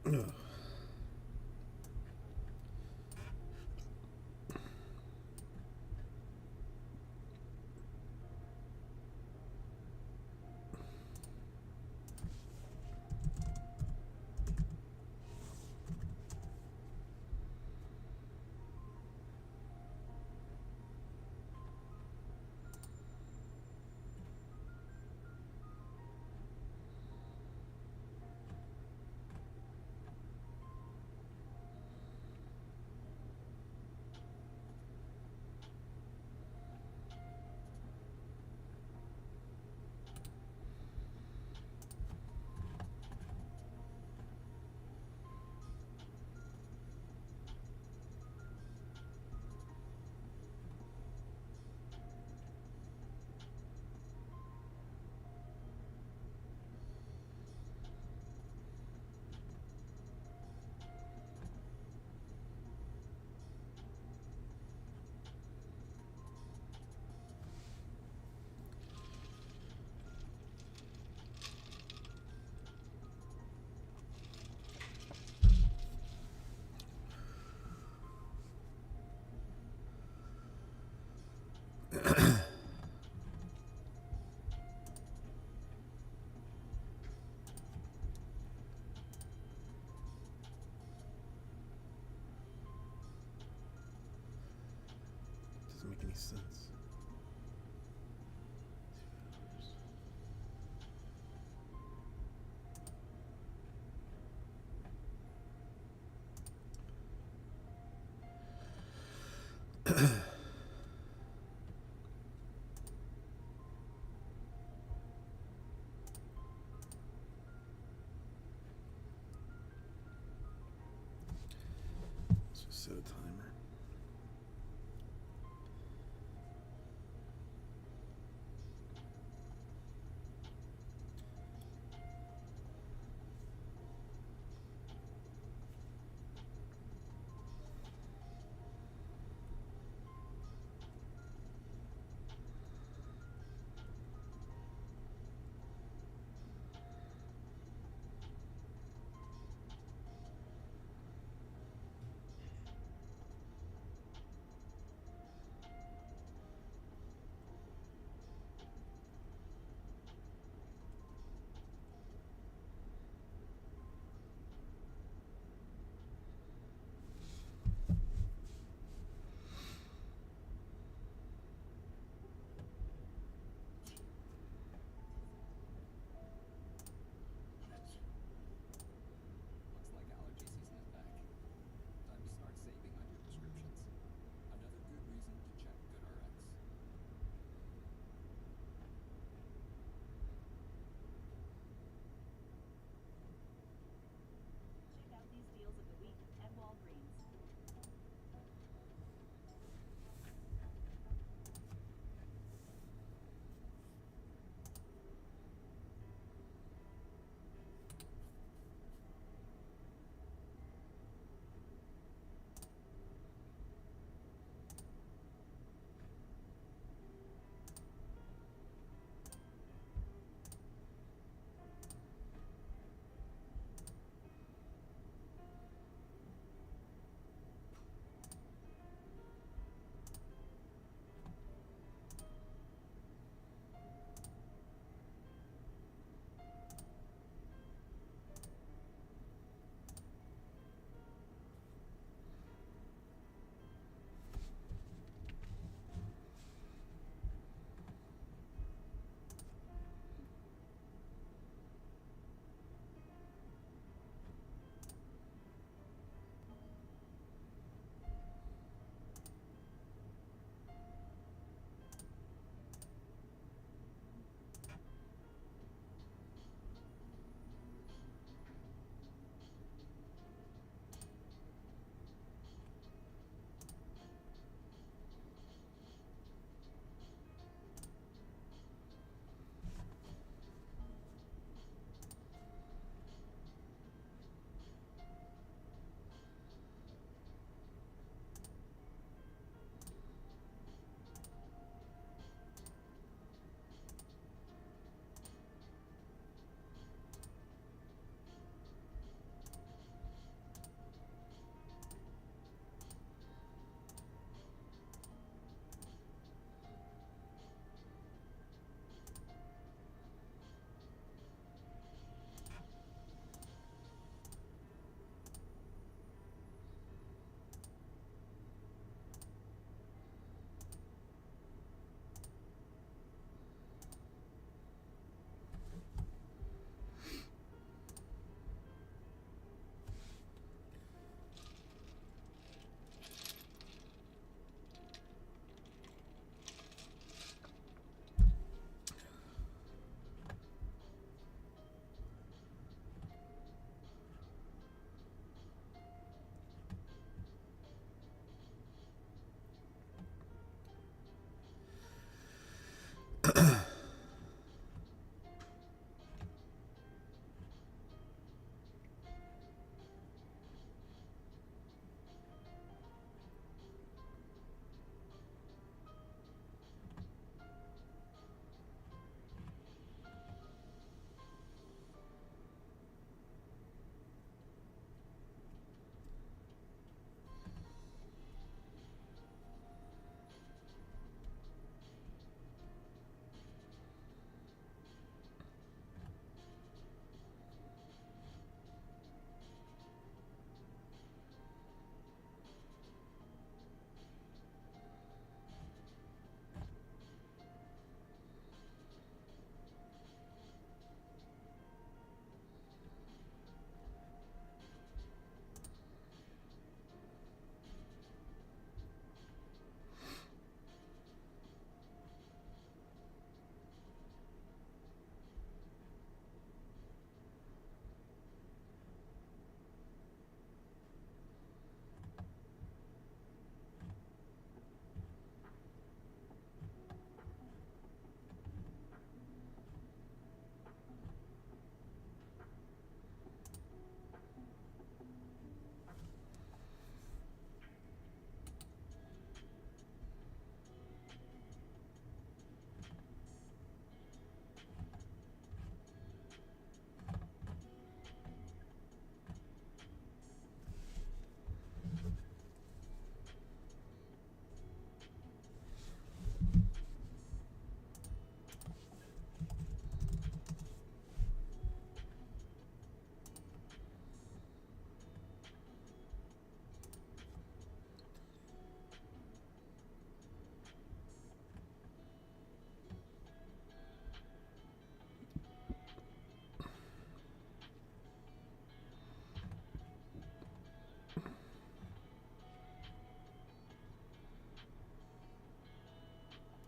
Ugh. Doesn't make any sense. Let's just set a timer.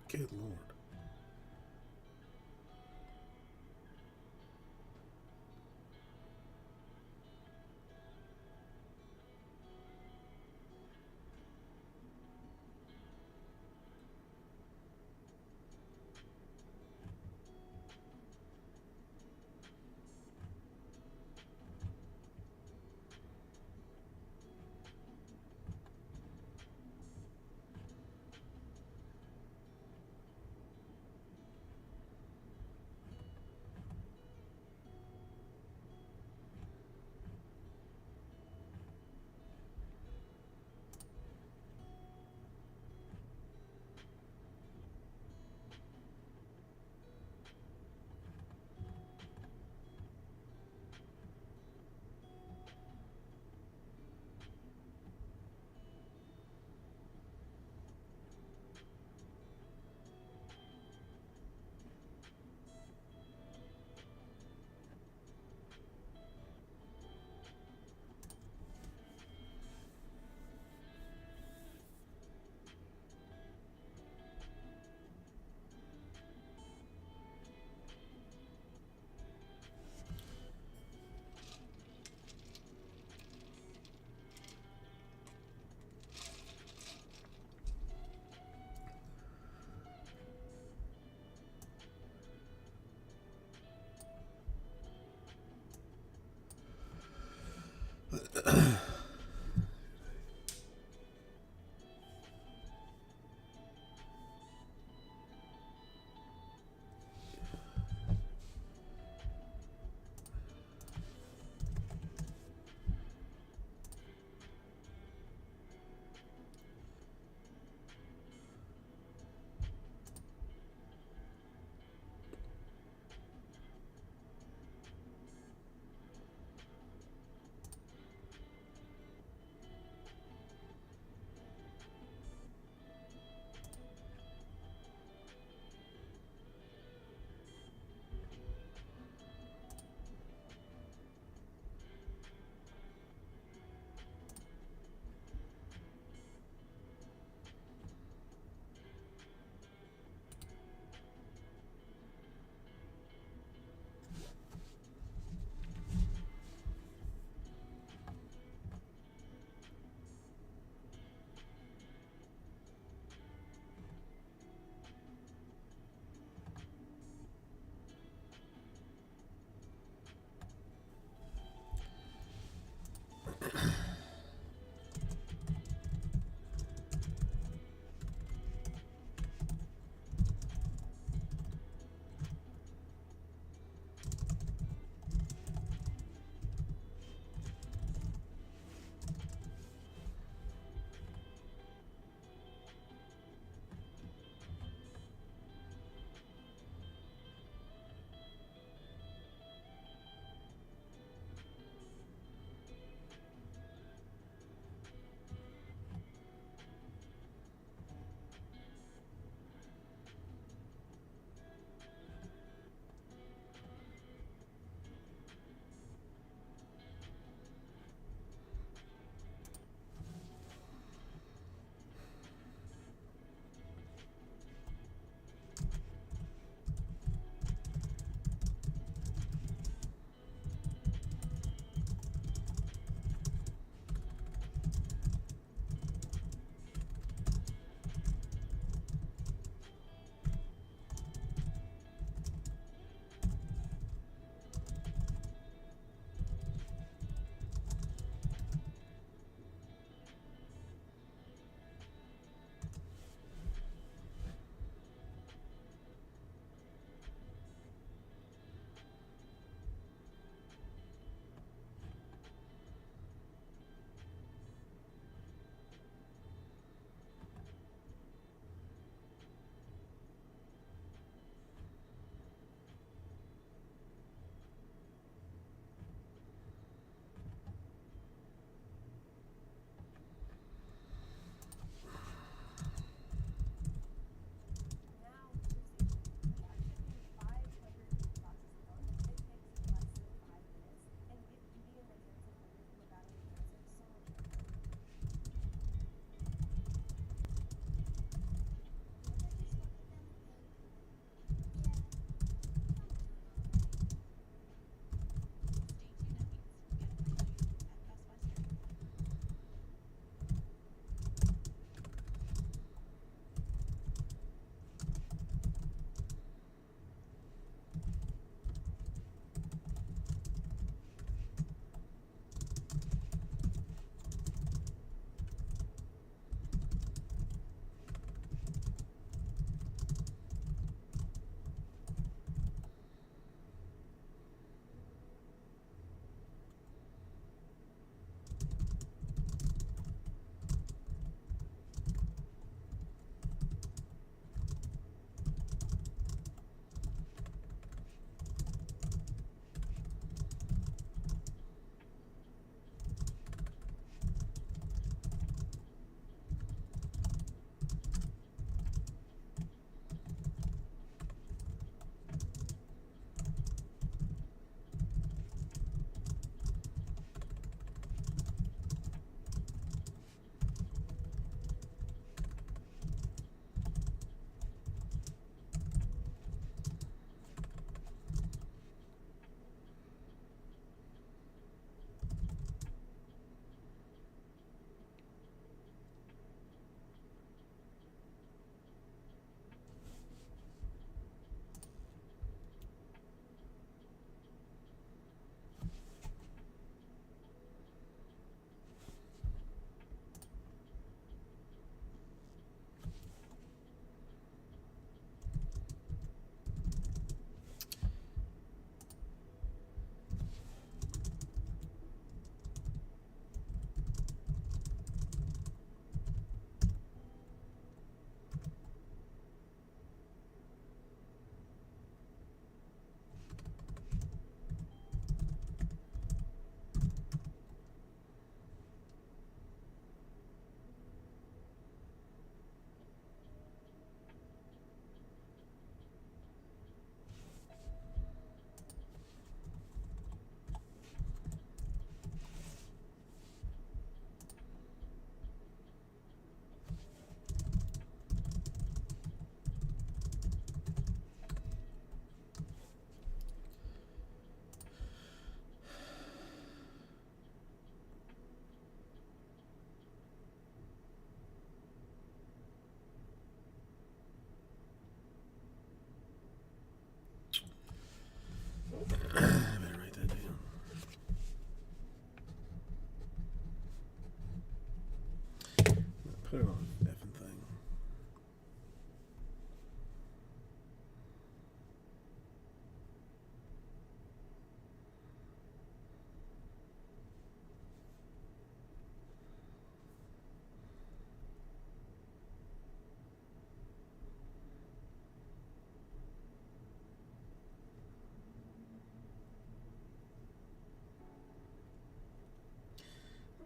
Good lord.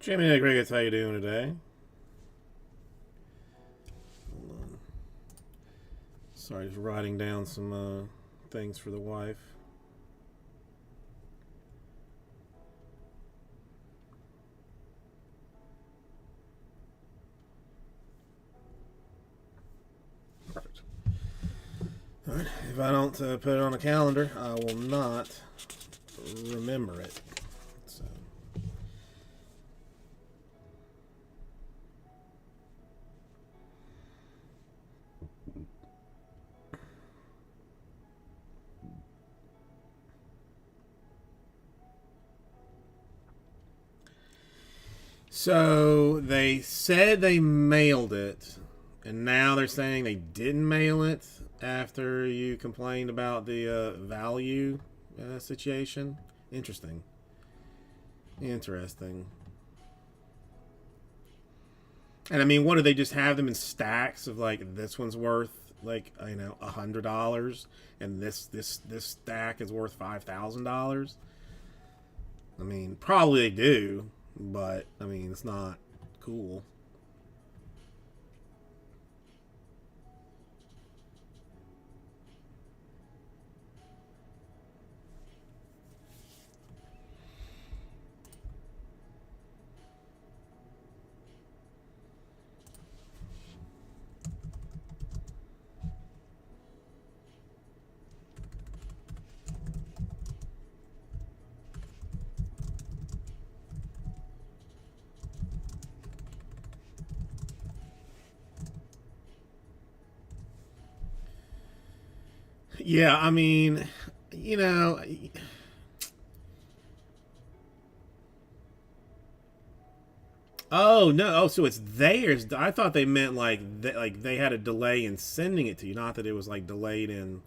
Jimmy Crickets, how you doing today? Hold on. Sorry, just writing down some things for the wife. Perfect. All right. If I don't put it on a calendar, I will not remember it. So. So they said they mailed it, and now they're saying they didn't mail it after you complained about the value situation. Interesting. Interesting. And I mean, what do they just have them in stacks of like this one's worth like $100, and this stack is worth $5,000? I mean, probably they do, but I mean, it's not cool. Yeah, I mean, you know, oh no, oh so it's theirs. I thought they meant like they had a delay in sending it to you, not that it was like delayed in.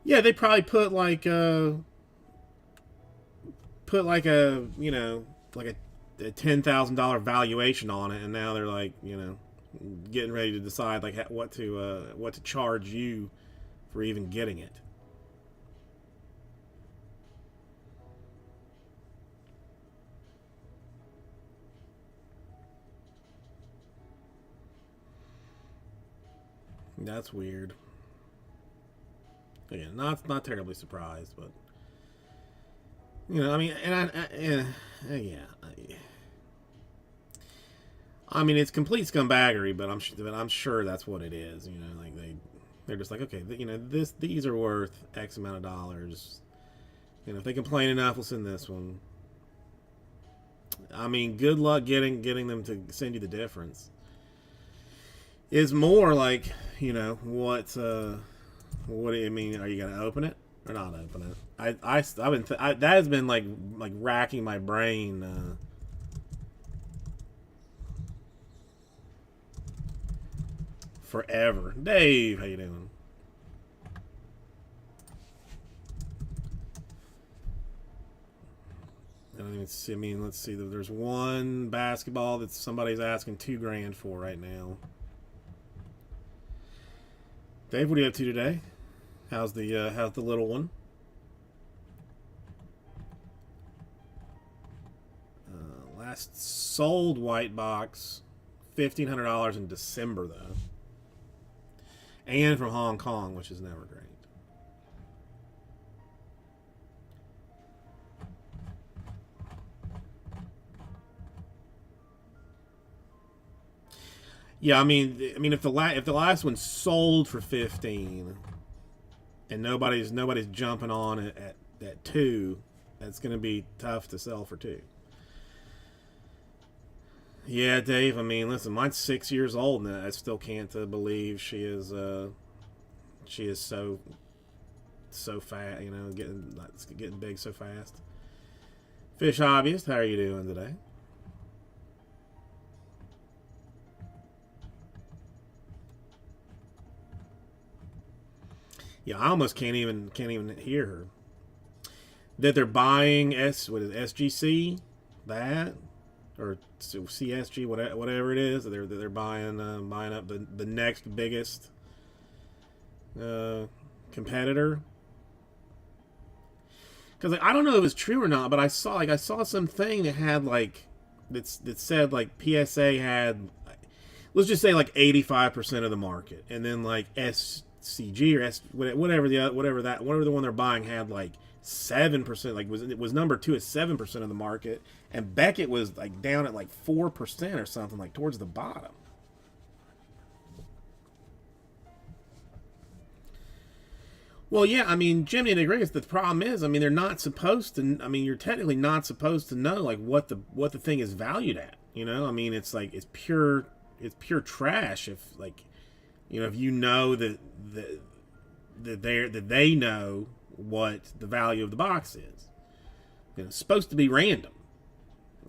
Yeah, they probably put like a like a $10,000 valuation on it, and now they're like getting ready to decide like what to charge you for even getting it. That's weird. Again, not terribly surprised, but I mean, yeah. I mean, it's complete scumbaggery, but I'm sure that's what it is. Like they're just like, okay, these are worth X amount of dollars. If they complain enough, we'll send this one. I mean, good luck getting them to send you the difference. It's more like what do you mean? Are you gonna open it or not open it? I've been that has been like racking my brain. Forever. Dave, how you doing? I don't even see. I mean, let's see. There's one basketball that somebody's asking $2,000 for right now. Dave, what are you up to today? How's the little one? Last sold white box, $1,500 in December though, and from Hong Kong, which is never great. Yeah, I mean, if the last one sold for 15, and nobody's jumping on it at 2, that's going to be tough to sell for 2. Yeah, Dave. I mean, listen, mine's 6 years old, and I still can't believe she is so fat. Getting big so fast. Fish hobbyist, how are you doing today? Yeah, I almost can't even hear her. That they're buying SGC, that or CSG, whatever it is. They're buying up the next biggest competitor. because like, I don't know if it's true or not, but I saw something that had like that said like PSA had, let's just say like 85% of the market, and then like SCG or whatever the one they're buying had like 7%, like it was number two at 7% of the market, and Beckett was like down at like 4% or something, like towards the bottom. Well, yeah, I mean, Jimmy and agrees. The problem is, I mean, they're not supposed to. I mean, you're technically not supposed to know like what the thing is valued at. You know, I mean, it's like it's pure trash. If like, you know, if you know that they know what the value of the box is, you know, it's supposed to be random.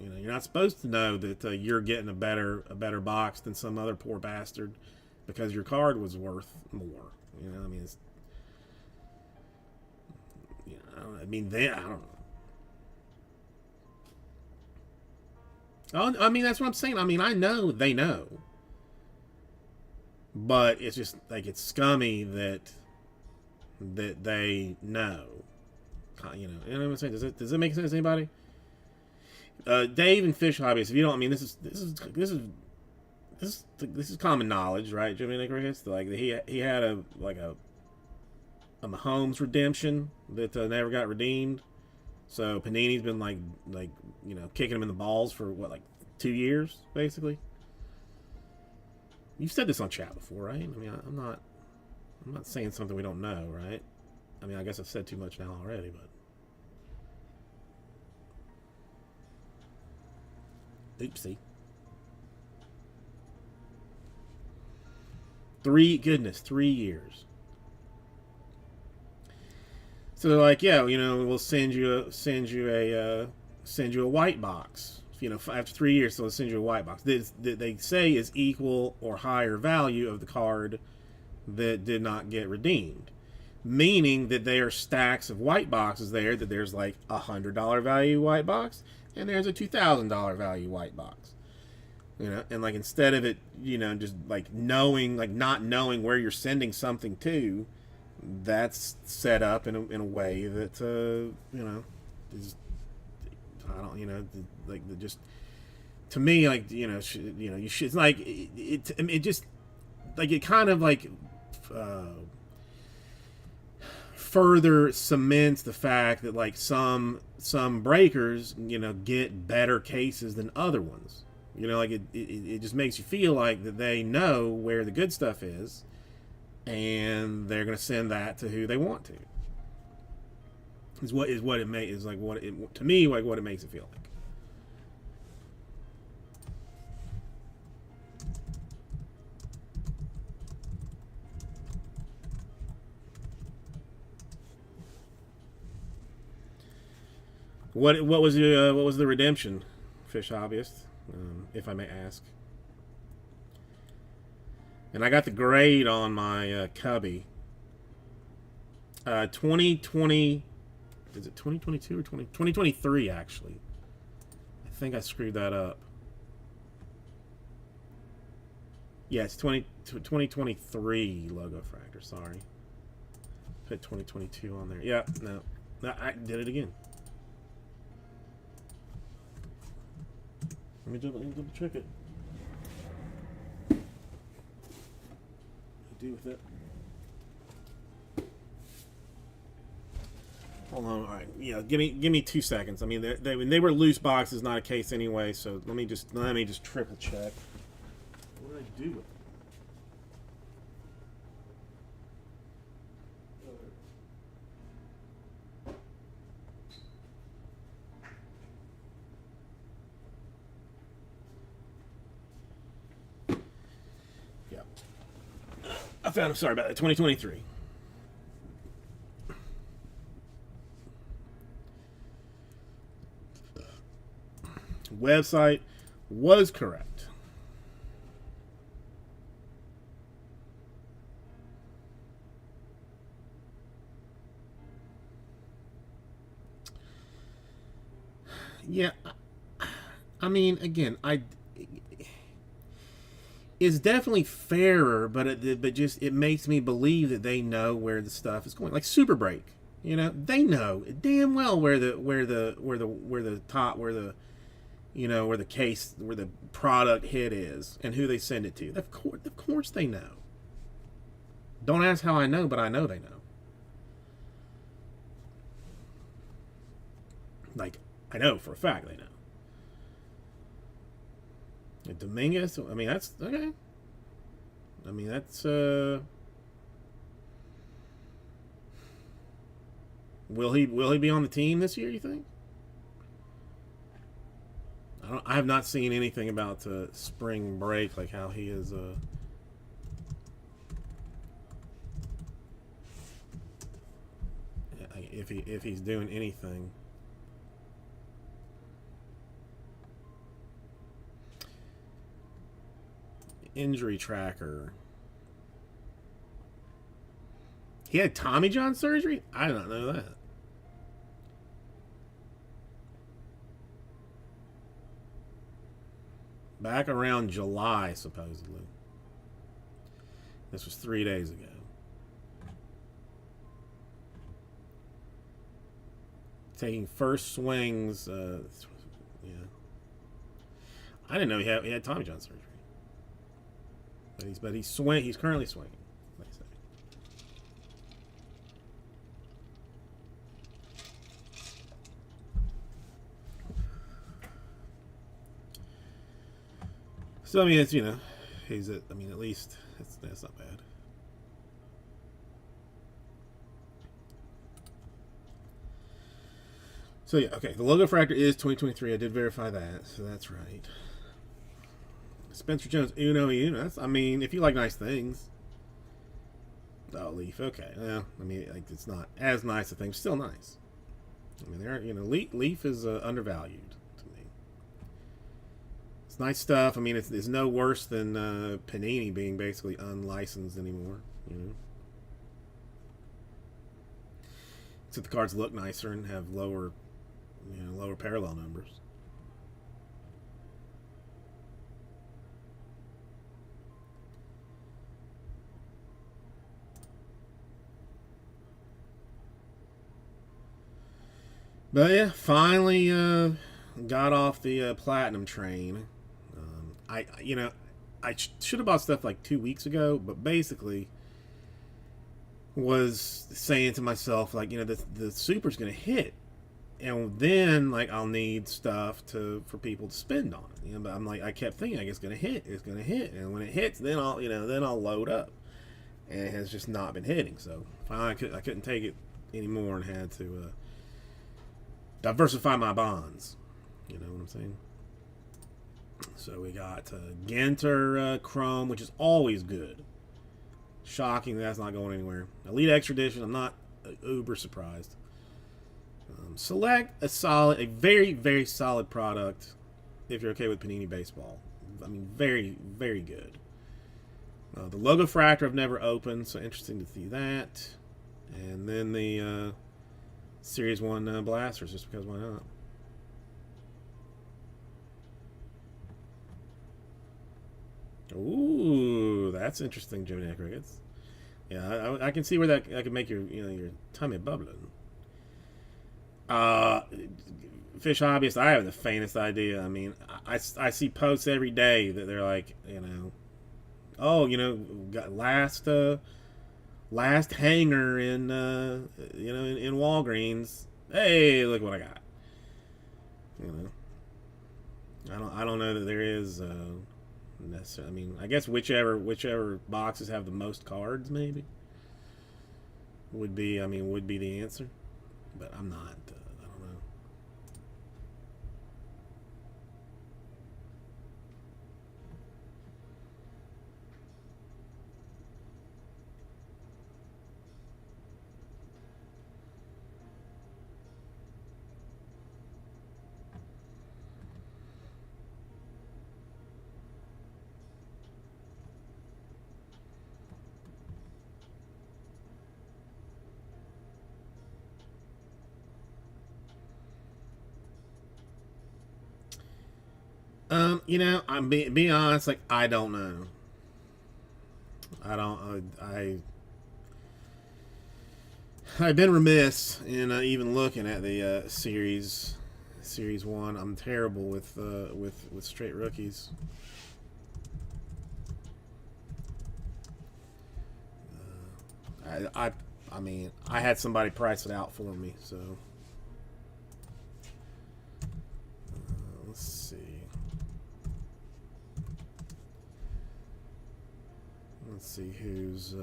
You know, you're not supposed to know that you're getting a better box than some other poor bastard because your card was worth more. You know, I mean, it's, you know, I mean, I don't know. Oh, I mean, that's what I'm saying. I mean, I know they know, but it's just like it's scummy that they know. You know what I'm saying? Does it make sense to anybody? Dave and Fish Hobbies. If you don't, I mean, this is common knowledge, right, Jimmy Nicholas? Like he had a Mahomes redemption that never got redeemed. So Panini's been like you know, kicking him in the balls for what, like 2 years basically. You've said this on chat before, right? I mean, I'm not saying something we don't know, right? I mean, I guess I've said too much now already, but oopsie. 3 years. So they're like, yeah, you know, we'll send you a white box. You know, after 3 years, so they'll send you a white box. They say is equal or higher value of the card that did not get redeemed, meaning that there are stacks of white boxes there. That there's like $100 value white box, and there's a $2,000 value white box. You know, and like instead of it, you know, just like knowing, like not knowing where you're sending something to, that's set up in a way that you know, is, I don't, you know, like the just, to me, like, you know, you should, it's like it just like it kind of like further cements the fact that like some breakers, you know, get better cases than other ones. You know, like it just makes you feel like that they know where the good stuff is, and they're going to send that to who they want to. Is what it makes, is like what it, to me, like what it makes it feel like. What was the redemption, Fish Hobbyist, if I may ask? And I got the grade on my Cubby. 2020. Is it 2022 or 2023 actually? I think I screwed that up. Yeah, it's 2023 logo fractor. Sorry, put 2022 on there. Yeah, no, I did it again. Let me double check it. Do with it. Hold on. All right. Yeah. Give me 2 seconds. I mean, they were loose boxes, not a case anyway. So let me just triple check. What did I do with it? I found him. Sorry about that. 2023. Website was correct. Yeah, I mean, again, it's definitely fairer, but just it makes me believe that they know where the stuff is going. Like Super Break, You know, they know damn well where the top where the you know where the case where the product hit is and who they send it to. Of course they know. Don't ask how I know, but I know they know. Like I know for a fact they know. And Dominguez, I mean that's okay. I mean that's will he be on the team this year, you think? I have not seen anything about spring break, like how he is. If he's doing anything. Injury tracker. He had Tommy John surgery? I did not know that. Back around July, supposedly. This was 3 days ago. Taking first swings. Yeah. I didn't know he had Tommy John surgery. But he's currently swinging. They say. So I mean, it's he's at. I mean, at least that's not bad. So yeah, okay. The logo fractor is 2023. I did verify that, so that's right. Spencer Jones, Uno. That's. I mean, if you like nice things. Oh, Leaf. Okay. Well, I mean, like it's not as nice a thing. Still nice. I mean, Leaf is undervalued to me. It's nice stuff. I mean, it's no worse than Panini being basically unlicensed anymore. Except the cards look nicer and have lower parallel numbers. But yeah, finally got off the platinum train. I should have bought stuff like 2 weeks ago, but basically was saying to myself like, the super's gonna hit, and then like I'll need stuff for people to spend on it. But I'm like, I kept thinking like it's gonna hit, and when it hits, then I'll load up, and it has just not been hitting. So finally, I couldn't take it anymore and had to diversify my bonds. You know what I'm saying? So we got Ginter Chrome, which is always good. Shocking that's not going anywhere. Elite Extra Edition, I'm not uber surprised. Select a very, very solid product if you're okay with Panini Baseball. I mean, very, very good. The Logo Fractor I've never opened, so interesting to see that. And then the Series 1 Blasters, just because why not? Ooh, that's interesting, Jiminy Crickets. Yeah, I can see where that could make your tummy bubbling. Fish hobbyist, I have the faintest idea. I mean, I see posts every day that they're like, got last hanger in in Walgreens. Hey, look what I got. I don't know that there is necessarily. I mean, I guess whichever boxes have the most cards maybe would be the answer. But I'm not. I don't know. I'm being honest. Like, I don't know. I don't. I've been remiss in even looking at the series one. I'm terrible with straight rookies. I mean, I had somebody price it out for me, so let's see. Let's see who's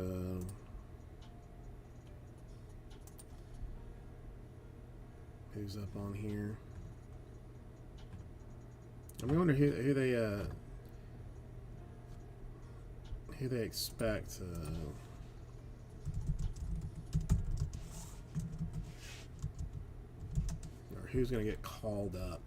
up on here. I wonder who they expect. Or who's going to get called up.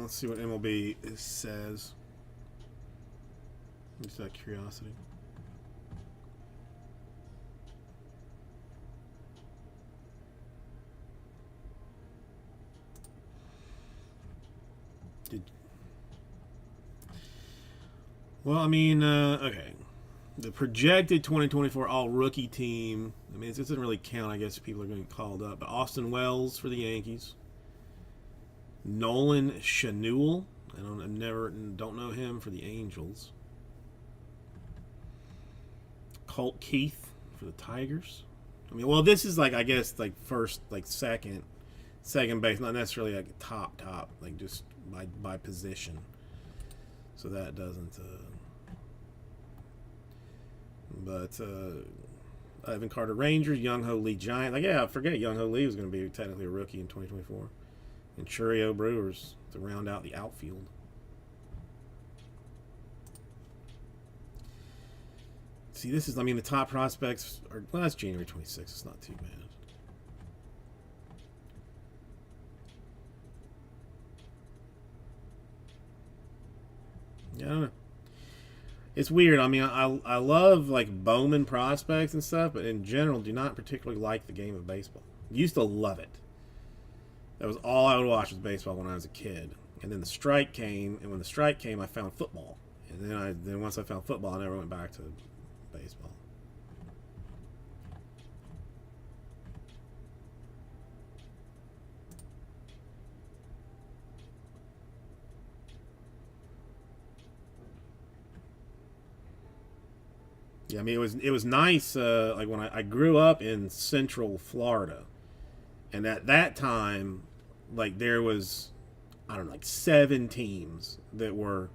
Let's see what MLB says. Just out of curiosity. Well, I mean, okay. The projected 2024 all-rookie team, I mean, it doesn't really count, I guess, if people are going to get called up. But Austin Wells for the Yankees. Nolan Schanuel, I don't know him, for the Angels. Colt Keith for the Tigers. I mean, well, this is like, I guess, like first, like second base, not necessarily like top, like just by position. So that doesn't. But Evan Carter Rangers, Young Ho Lee Giants. Like, yeah, I forget Young Ho Lee was going to be technically a rookie in 2024. And Churio Brewers to round out the outfield. See, this is, I mean, the top prospects are, well, that's January 26th. It's not too bad. Yeah, I don't know. It's weird. I mean, I love, like, Bowman prospects and stuff, but in general, do not particularly like the game of baseball. Used to love it. That was all I would watch was baseball when I was a kid. And then the strike came, and when the strike came, I found football. And then once I found football, I never went back to baseball. Yeah, I mean, it was nice. Like when I grew up in Central Florida, and at that time, like there was, I don't know, like 7 teams that were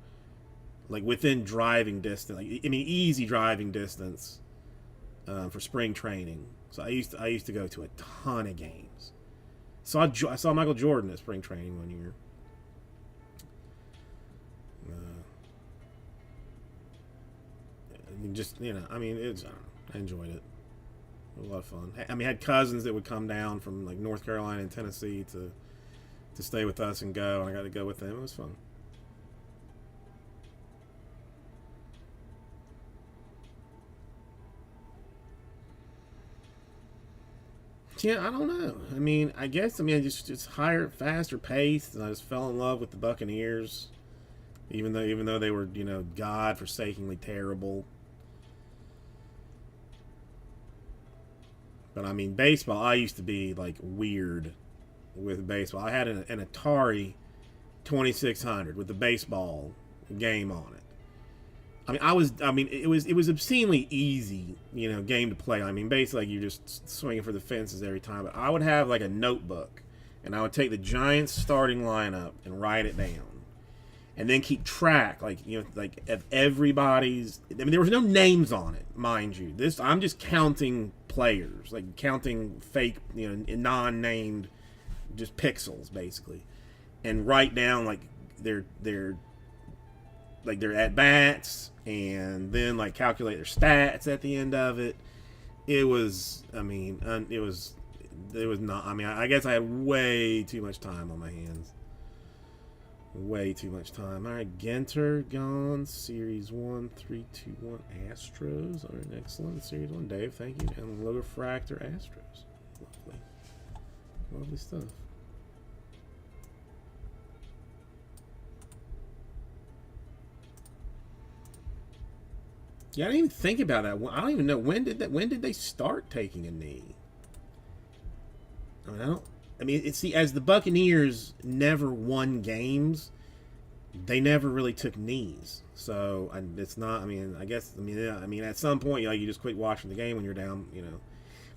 like within driving distance. Like, I mean, easy driving distance for spring training. So I used to go to a ton of games. So I saw Michael Jordan at spring training one year. Just, you know, I mean, I enjoyed it. It was a lot of fun. I mean, I had cousins that would come down from like North Carolina and Tennessee to stay with us and go, and I got to go with them. It was fun. Yeah, I don't know. I mean, I guess, I mean, just higher, faster paced, and I just fell in love with the Buccaneers, even though they were, you know, god-forsakingly terrible. But I mean, baseball, I used to be like weird with baseball. I had an Atari 2600 with the baseball game on it. I mean, it was obscenely easy, you know, game to play. I mean, basically, like, you're just swinging for the fences every time. But I would have like a notebook, and I would take the Giants starting lineup and write it down, and then keep track, like, you know, like of everybody's. I mean, there was no names on it, mind you. I'm just counting players, like counting fake, you know, non-named, just pixels basically, and write down like their at bats, and then like calculate their stats at the end of it. It was, I mean, it was not. I mean, I guess I had way too much time on my hands. Way too much time. All right, Genter gone. Series 1, 3-2-1 Astros. All right, excellent. Series 1, Dave, thank you. And Logo Fractor Astros. Lovely. Lovely stuff. Yeah, I didn't even think about that. I don't even know when did they start taking a knee. I mean, I don't. I mean, it's the as the Buccaneers never won games, they never really took knees. So it's not. I mean, I guess. I mean, yeah, I mean, at some point, you just quit watching the game when you're down.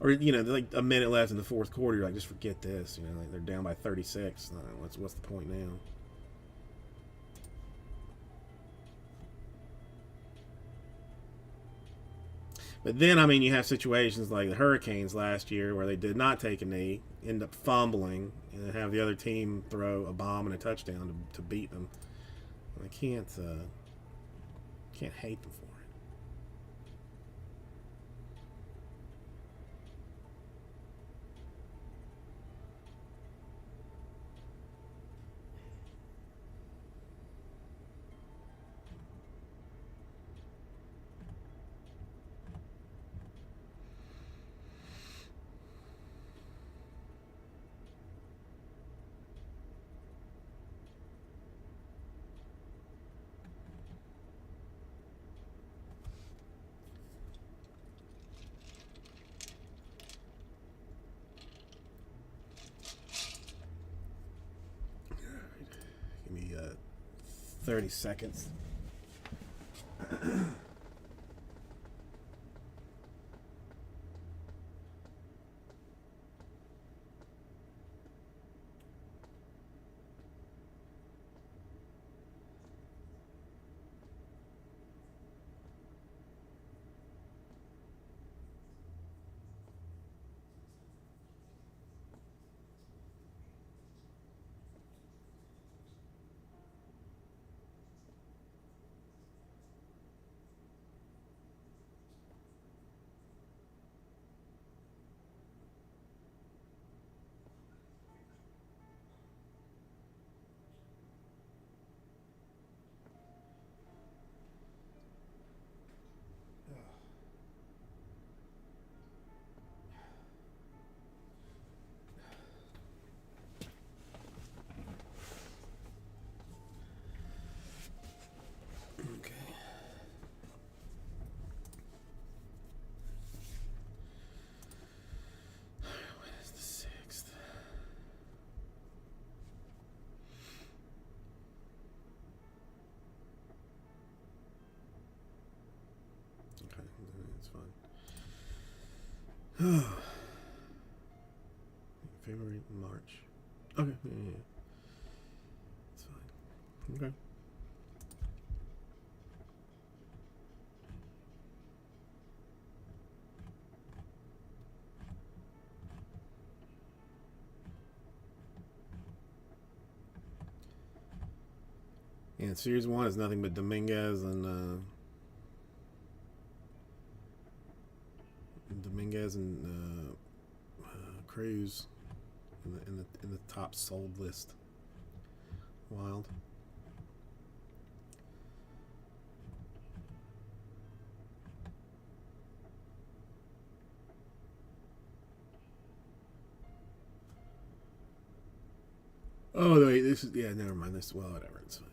Or like a minute left in the fourth quarter. You're like, just forget this. Like they're down by 36. What's the point now? But then, I mean, you have situations like the Hurricanes last year where they did not take a knee, end up fumbling, and then have the other team throw a bomb and a touchdown to beat them. I can't hate them for it. Give me 30 seconds. Okay. When is the 6th? Okay, that's fine. February, March. Okay, yeah. It's fine. Okay. And Series 1 is nothing but Dominguez and Cruz in the top sold list. Wild. Oh wait, this is never mind. This whatever. It's fine.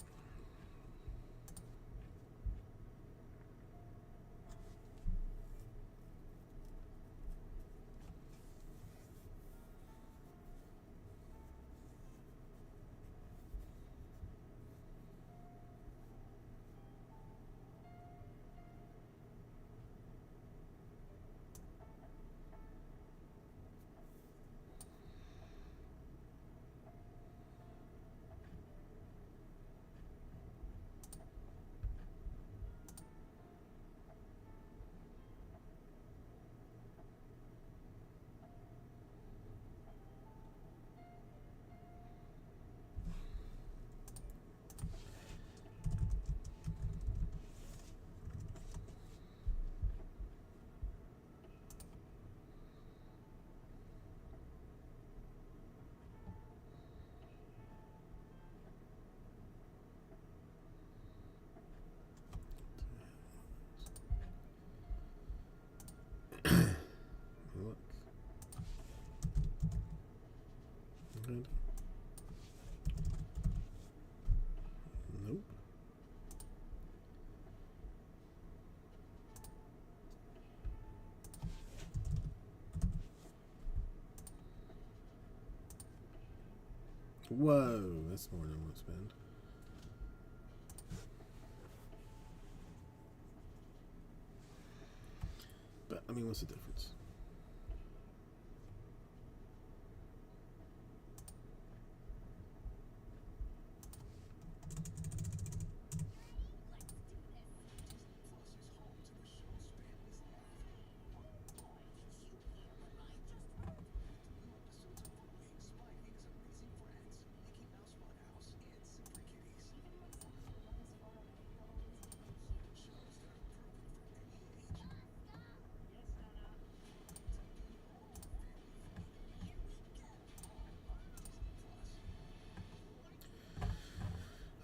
Whoa, that's more than I want to spend. But, I mean, what's the difference?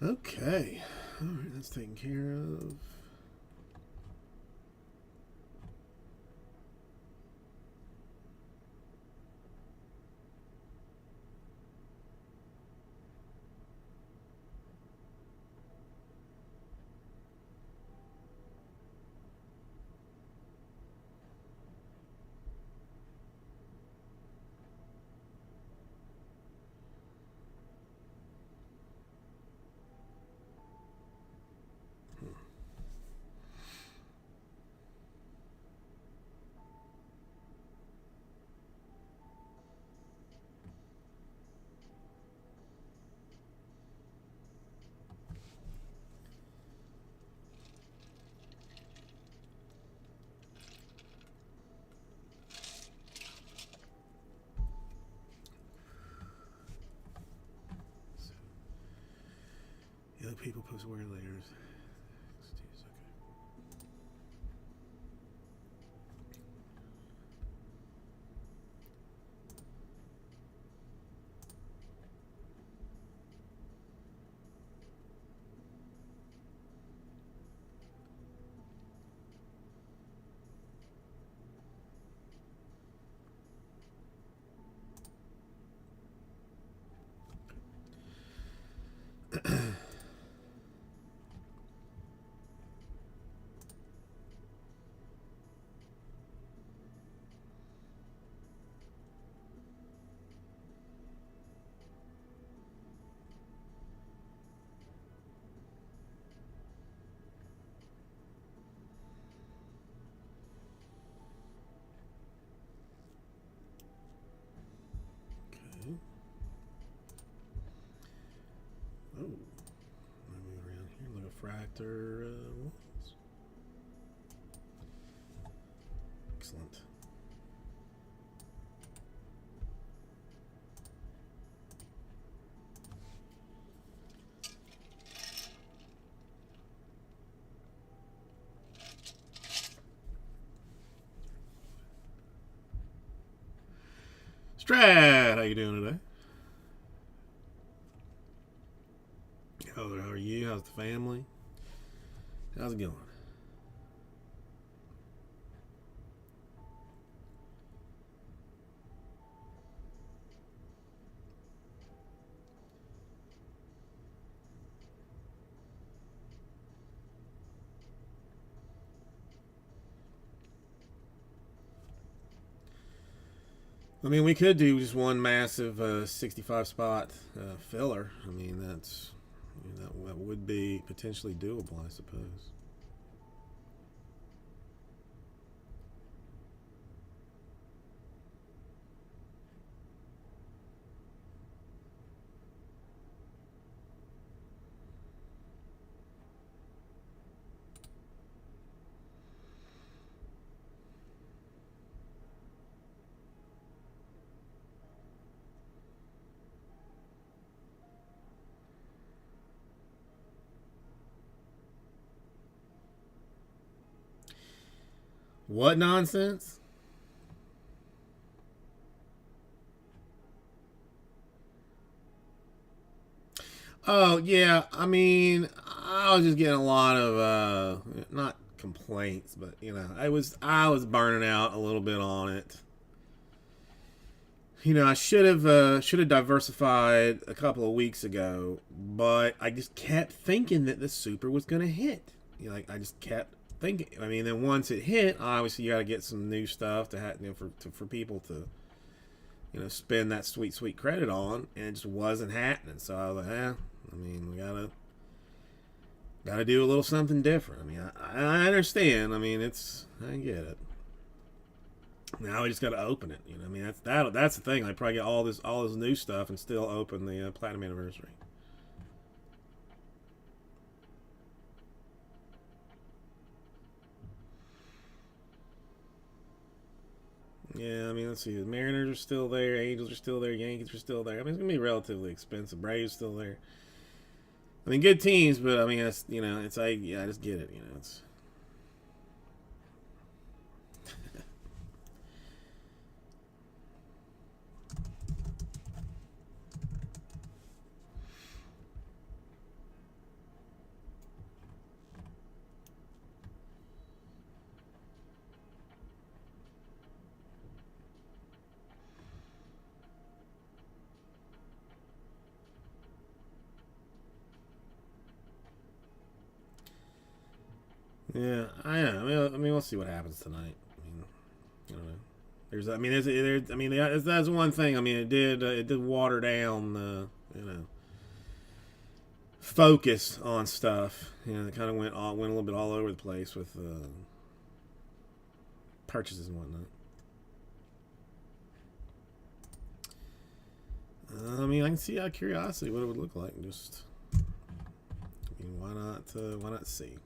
Okay. Alright, that's taken care of. The other people post weird layers. Oh, let me move around here. Look at Fractor. Excellent. Strat, how you doing today? How are you? How's the family? How's it going? I mean, we could do just one massive 65 spot filler. I mean, that would be potentially doable, I suppose. What nonsense? Oh yeah, I mean, I was just getting a lot of not complaints, but I was burning out a little bit on it. I should have diversified a couple of weeks ago, but I just kept thinking that the super was going to hit. Like I just kept thinking. I mean, then once it hit, obviously you got to get some new stuff to have for people to spend that sweet credit on, and it just wasn't happening. So I was like, I mean, we gotta do a little something different. I mean, I understand. I mean, I get it. Now we just got to open it. I mean, that's the thing. I probably get all this new stuff and still open the platinum anniversary. Yeah, I mean, let's see. The Mariners are still there. Angels are still there. Yankees are still there. I mean, it's gonna be relatively expensive. Braves still there. I mean, good teams, but I mean, it's like, yeah, I just get it. It's. Yeah, I know. I mean, we'll see what happens tonight. I mean, I don't know. That's one thing. I mean, it did water down the, focus on stuff. It kind of went a little bit all over the place with purchases and whatnot. I mean, I can see out of curiosity what it would look like. Just, I mean, why not see?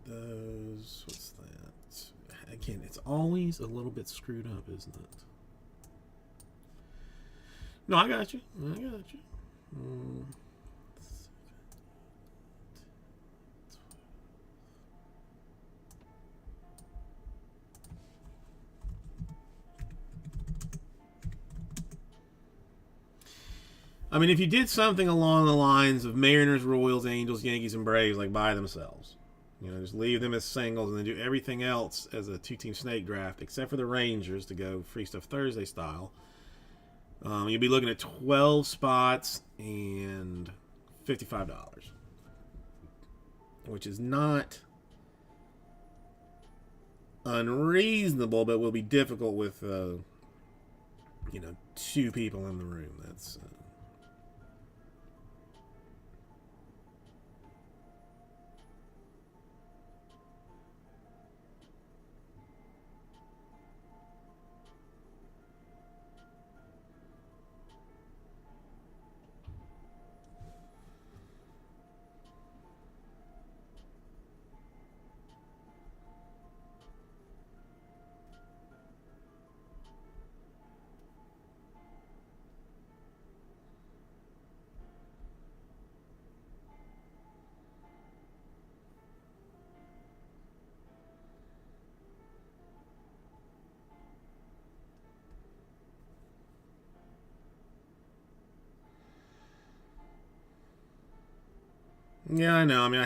Those. What's that? Again, it's always a little bit screwed up, isn't it? No, I got you. I mean, if you did something along the lines of Mariners, Royals, Angels, Yankees, and Braves, like by themselves, just leave them as singles and then do everything else as a two-team snake draft, except for the Rangers to go Free Stuff Thursday style. You'll be looking at 12 spots and $55, which is not unreasonable, but will be difficult with, two people in the room. That's... Yeah, I know. I mean,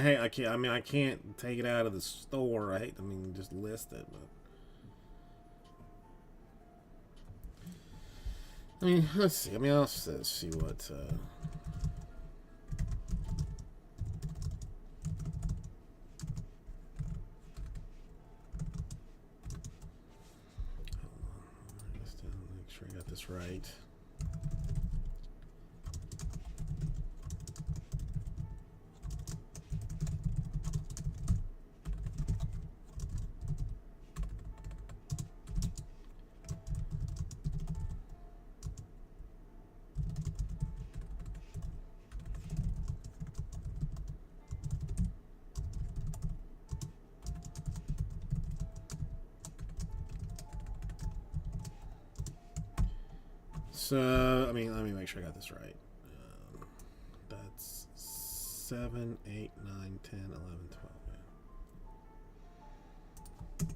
I can't take it out of the store. Just list it. But I mean, let's see. I mean, I'll see what. Just to make sure I got this right. So, I mean, let me make sure I got this right. That's 7, 8, 9, 10, 11, 12. Yeah.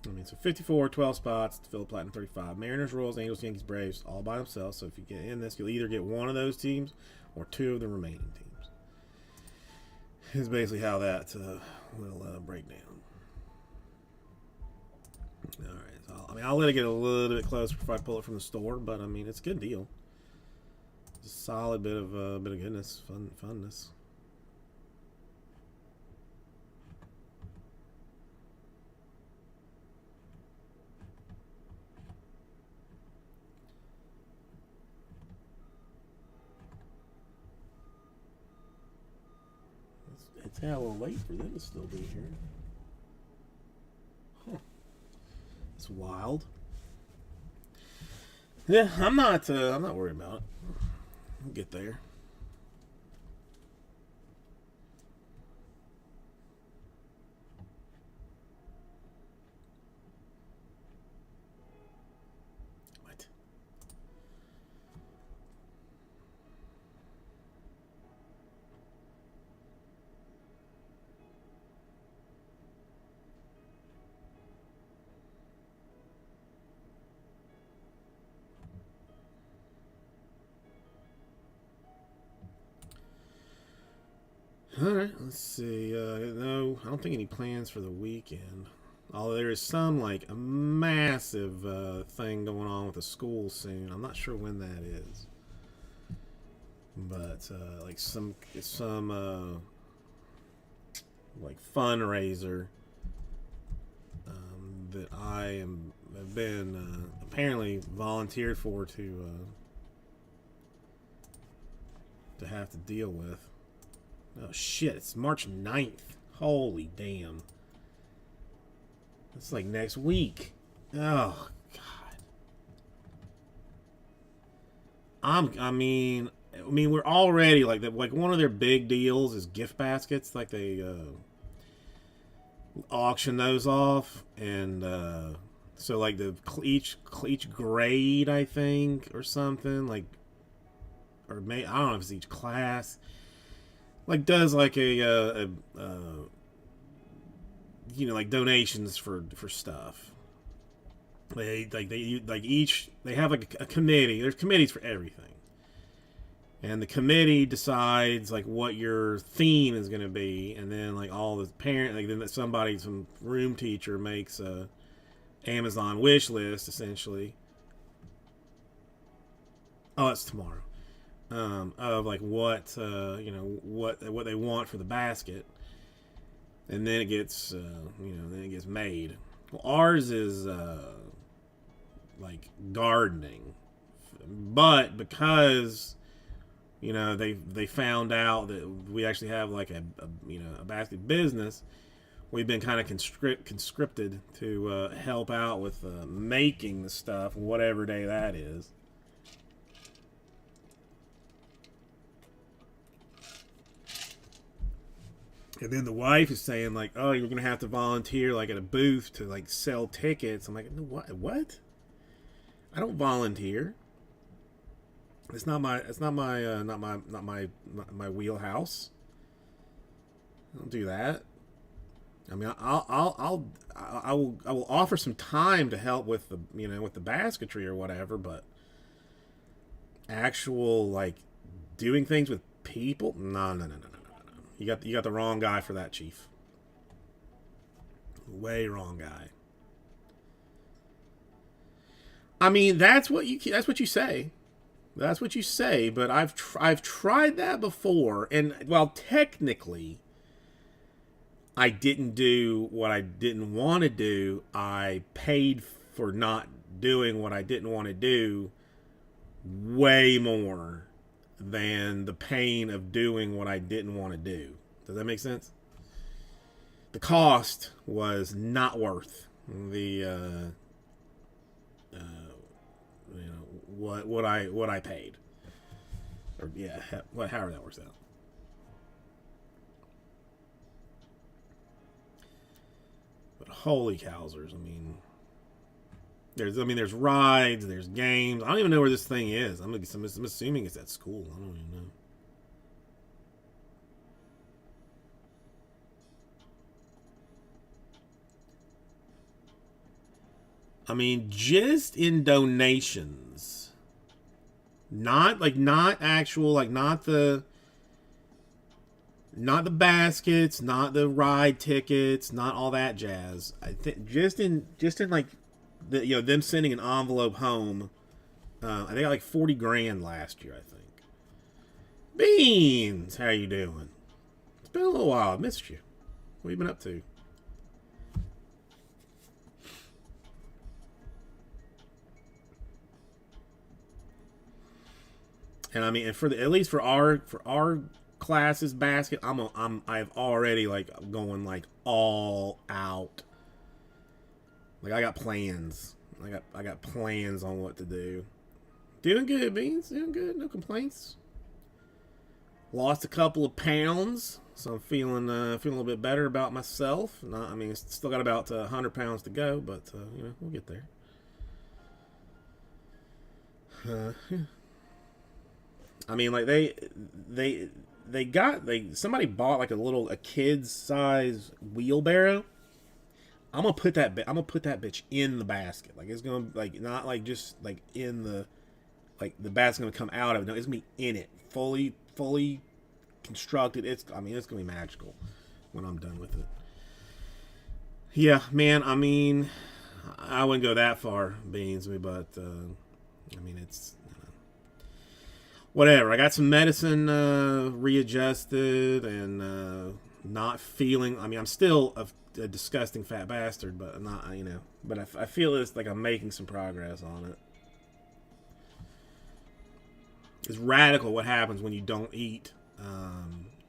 I mean, so 54, 12 spots to fill Platinum 35. Mariners, Royals, Angels, Yankees, Braves, all by themselves. So if you get in this, you'll either get one of those teams or two of the remaining teams. Is basically how that will break down. All right. I'll let it get a little bit closer before I pull it from the store, but I mean, it's a good deal. It's a solid bit of goodness, funness. It's a little late for them to still be here. Huh. It's wild. Yeah, I'm not worried about it. We'll get there. What? All right, let's see. No, I don't think any plans for the weekend. Although there is some like a massive thing going on with the school soon. I'm not sure when that is, but like some like fundraiser that have been apparently volunteered for to have to deal with. Oh shit, it's March 9th. Holy damn. It's like next week. Oh god. I mean we're already like that. Like one of their big deals is gift baskets. Like they auction those off, and so like each grade, I think, or something like, or I don't know if it's each class, like does like a you know, like donations for stuff. They have like a committee. There's committees for everything. And the committee decides like what your theme is going to be, and then like all the parent, like then some room teacher makes a Amazon wish list essentially. Oh, it's tomorrow. Of like what you know, what they want for the basket, and then it gets then it gets made. Well, ours is like gardening, but because they found out that we actually have like a basket business, we've been kind of conscripted to help out with making the stuff whatever day that is. And then the wife is saying like, oh, you're gonna have to volunteer like at a booth to like sell tickets. I'm like, what? I don't volunteer. It's not my wheelhouse. I don't do that. I mean, I will offer some time to help with the basketry or whatever, but actual like doing things with people, no. You got the wrong guy for that, Chief. Way wrong guy. I mean, that's what you say. That's what you say, but I've tried that before, and while technically I didn't do what I didn't want to do, I paid for not doing what I didn't want to do way more than the pain of doing what I didn't want to do. Does that make sense? The cost was not worth the what I paid, or yeah, however that works out. But holy cowsers! I mean, there's rides, there's games. I don't even know where this thing is. I'm assuming it's at school. I don't even know. I mean, just in donations, not actual, like not the baskets, not the ride tickets, not all that jazz. I think just in like them sending an envelope home. I think I got like 40 grand last year. I think. Beans, how you doing? It's been a little while. I missed you. What have you been up to? And I mean, and at least for our classes basket, I've already like going like all out. Like I got plans. I got plans on what to do. Doing good, Beans. Doing good. No complaints. Lost a couple of pounds, so I'm feeling a little bit better about myself. Not, I mean, still got about 100 pounds to go, but you know, we'll get there. Yeah. I mean, like somebody bought like a kid's size wheelbarrow. I'm gonna put that bitch in the basket. Like it's gonna like not like just like in the like the basket's gonna come out of it. No, it's gonna be in it, fully constructed. It's gonna be magical when I'm done with it. Yeah, man. I mean, I wouldn't go that far, Beans, but I mean it's whatever. I got some medicine readjusted and not feeling. I mean, I'm still a disgusting fat bastard, but I'm not, you know. But I feel it's like I'm making some progress on it. It's radical what happens when you don't eat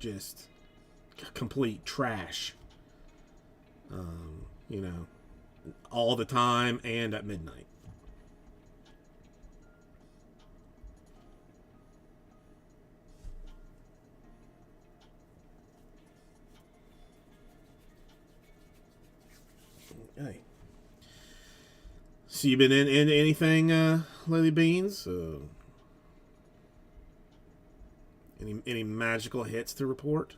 just complete trash. You know, all the time and at midnight. Hey. So you been in anything, Lily Beans? Any magical hits to report?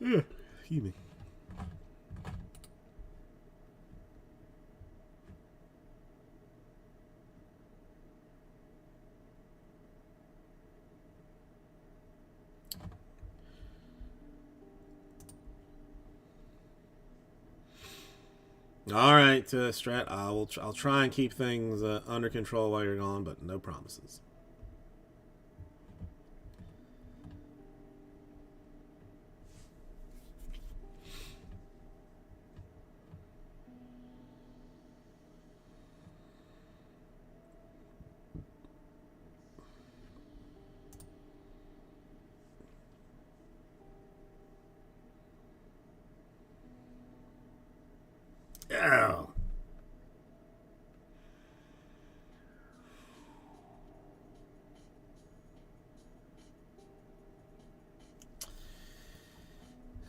Excuse me. All right, Strat. I'll try and keep things under control while you're gone, but no promises. Oh.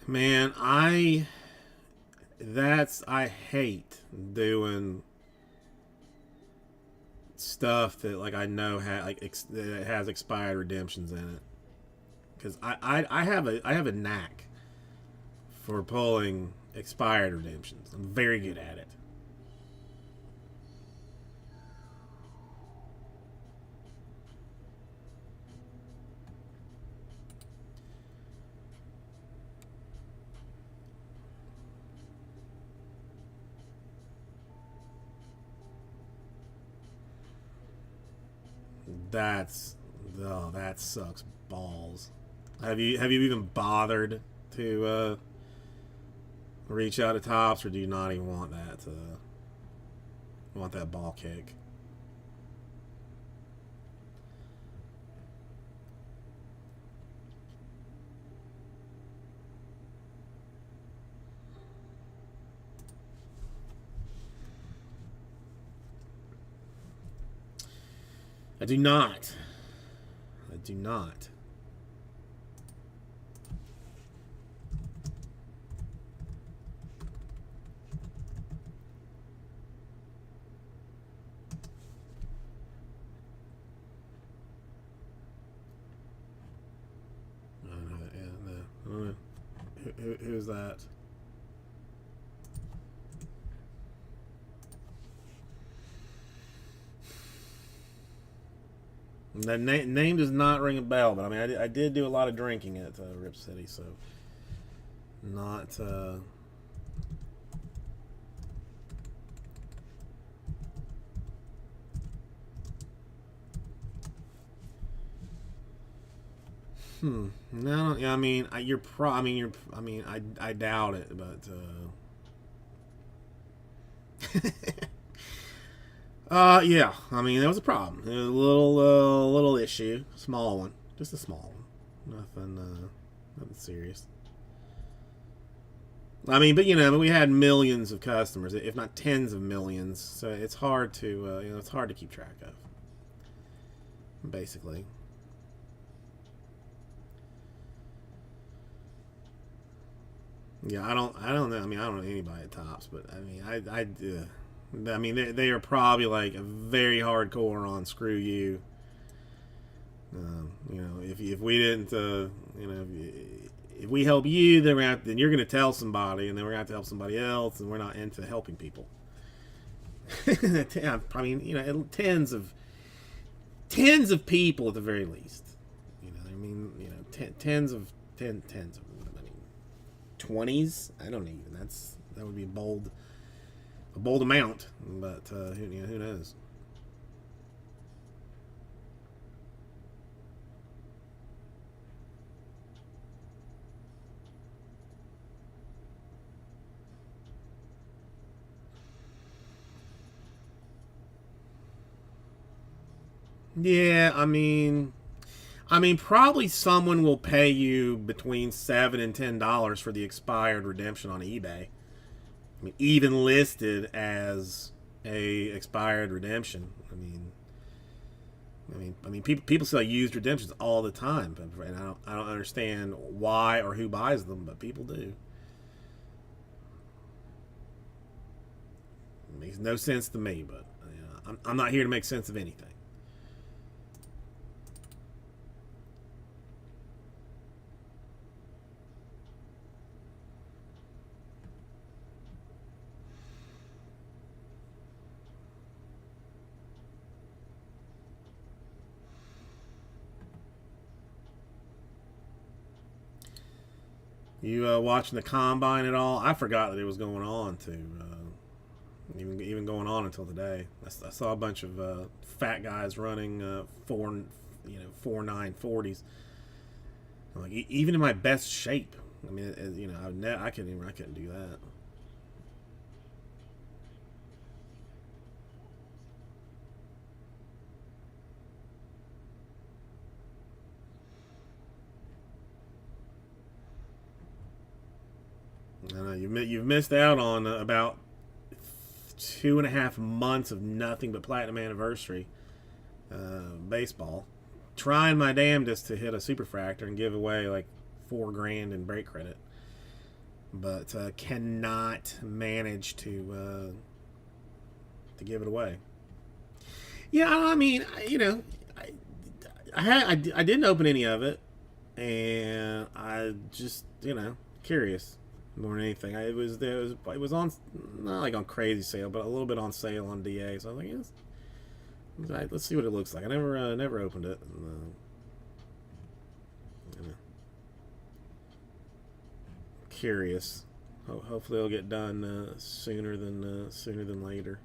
Man, I hate doing stuff that like I know that has expired redemptions in it, because I have a knack for pulling expired redemptions. I'm very good at it. That sucks balls. Have you even bothered to reach out to Tops, or do you not even want that ball kick? I do not. I do not. Who's that? The name does not ring a bell, but I mean, I did do a lot of drinking at Rip City, so not. No, yeah, I mean, I doubt it, but Yeah. I mean, there was a problem. There was a little issue, small one, just a small one. Nothing serious. I mean, but we had millions of customers, if not tens of millions. So it's hard to, it's hard to keep track of. Basically. Yeah, I don't know. I mean, I don't know anybody at Tops, but I mean, I mean, they are probably like a very hardcore on screw you. If we didn't, if we help you, then you're going to tell somebody, and then we're going to have to help somebody else, and we're not into helping people. I mean, tens of people at the very least. I mean, tens of. I mean, 20s. I don't even. That would be a bold amount, but who knows. Yeah, I mean, probably someone will pay you between $7 and $10 for the expired redemption on eBay. I mean, even listed as a expired redemption. I mean, people sell used redemptions all the time, and I don't understand why or who buys them, but people do. It makes no sense to me, but I'm not here to make sense of anything. You watching the combine at all? I forgot that it was going on too. Even going on until today. I saw a bunch of fat guys running 4.9 40s. Like even in my best shape, I mean, I couldn't do that. I know you've missed out on about 2.5 months of nothing but platinum anniversary baseball. Trying my damnedest to hit a superfractor and give away like 4 grand in break credit, but cannot manage to give it away. Yeah, I mean, I didn't open any of it, and I just curious more than anything. It was on, not like on crazy sale, but a little bit on sale on DA. So I was like, yes, let's see what it looks like. I never opened it. Curious. Hopefully it'll get done sooner than later.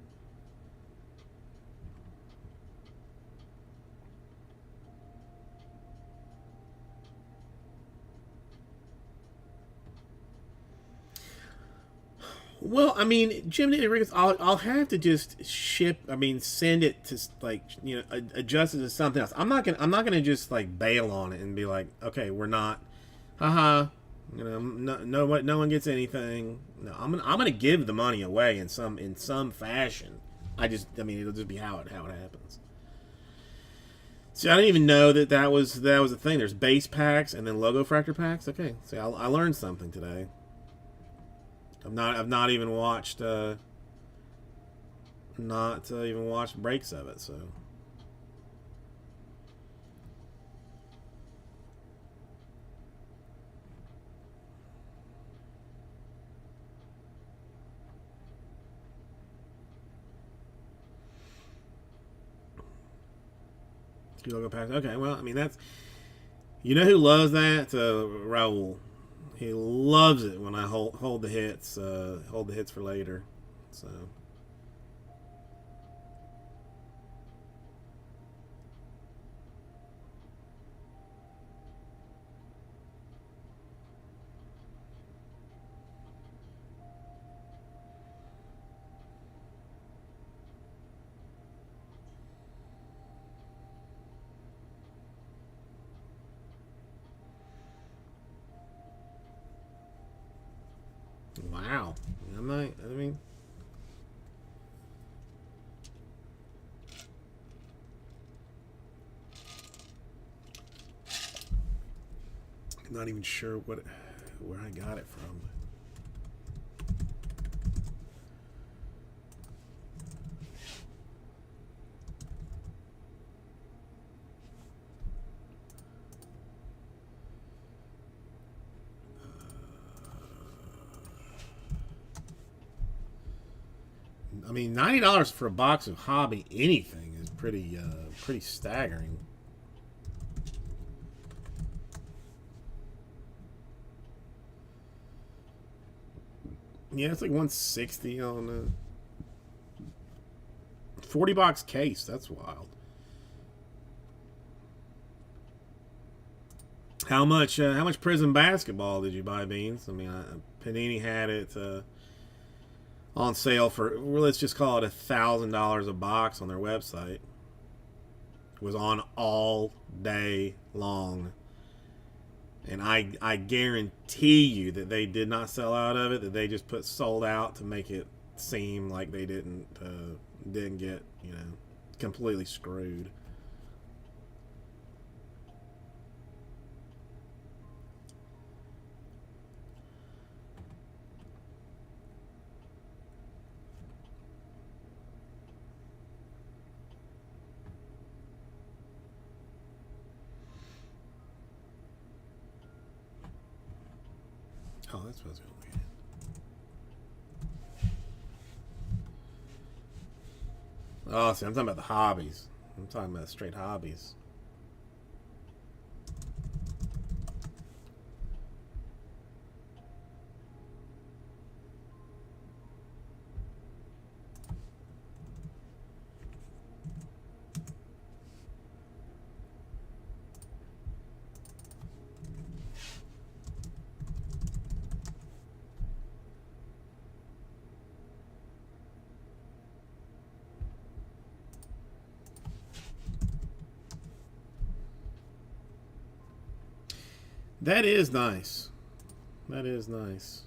Well, I mean, Jim Rodriguez, I'll have to just ship. I mean, send it to like adjust it to something else. I'm not gonna just like bail on it and be like, okay, we're not, haha, no one gets anything. No, I'm gonna give the money away in some fashion. I mean, it'll just be how it happens. See, I didn't even know that was a thing. There's base packs and then logo fractor packs. Okay, see, I learned something today. I've not even watched not even watched breaks of it. So two logo packs. Okay, well, I mean that's who loves that, Raul. He loves it when I hold the hits for later. So Wow. I'm not. I mean, not even sure where I got it from. I mean, $90 for a box of hobby anything is pretty staggering. Yeah, it's like 160 on a 40 box case. That's wild. How much Prism basketball did you buy, Beans? I mean, Panini had it on sale for, well, let's just call it $1,000 a box on their website. It was on all day long, and I guarantee you that they did not sell out of it. That they just put sold out to make it seem like they didn't get completely screwed. Oh, that's what I was going to look at. Oh, see, I'm talking about the hobbies. I'm talking about straight hobbies. That is nice. That is nice.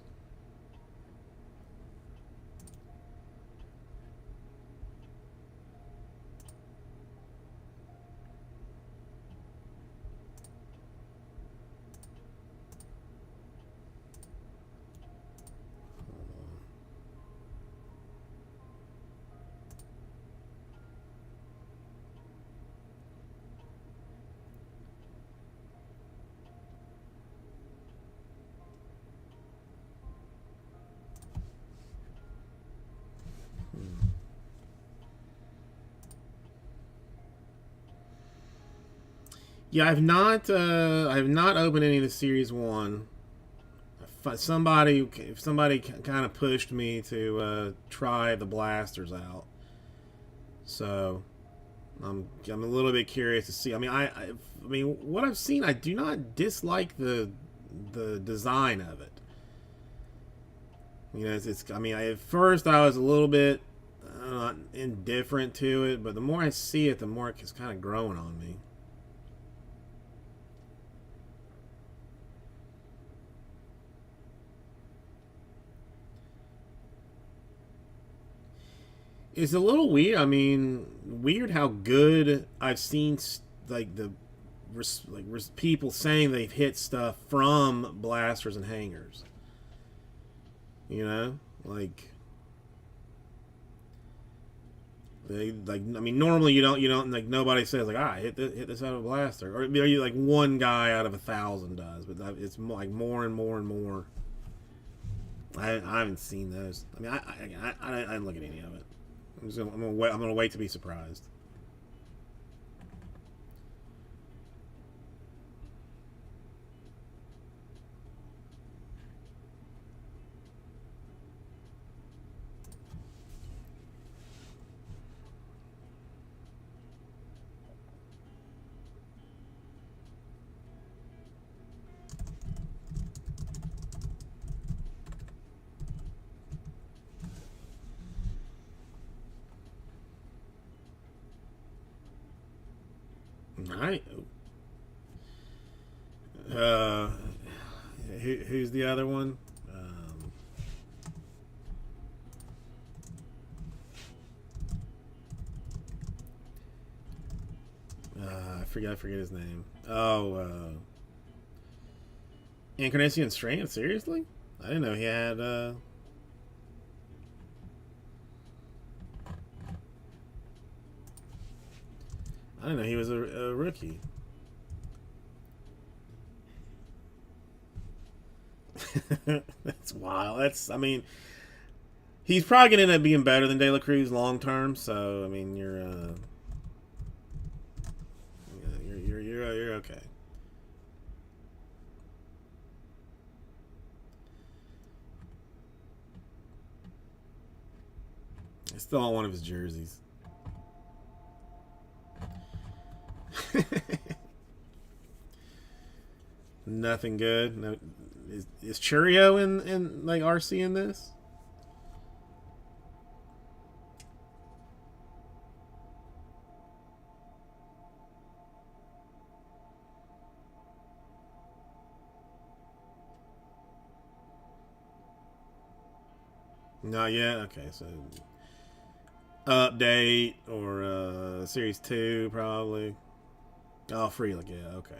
Yeah, I have not opened any of the series one. If somebody kind of pushed me to try the blasters out, so I'm a little bit curious to see. I mean, I mean, what I've seen, I do not dislike the design of it. It's I mean, at first I was a little bit indifferent to it, but the more I see it, the more it's kind of growing on me. It's a little weird. I mean, weird how good I've seen like people saying they've hit stuff from blasters and hangers. You know, like I mean, normally you don't like nobody says like hit this out of a blaster, or you like one guy out of 1,000 does, but it's like more and more and more. I haven't seen those. I mean, I didn't look at any of it. I'm gonna wait to be surprised. All right. Uh, who's the other one? I forget his name. Oh, Encarnacion Strand. Seriously, I didn't know he had. I didn't know he was a rookie. That's wild. I mean, he's probably gonna end up being better than De La Cruz long term. So I mean, you're okay. I still want one of his jerseys. Nothing good. No, is Churio in like RC in this? Not yet. Okay, so update or series 2 probably. Oh, free. Like yeah. Okay.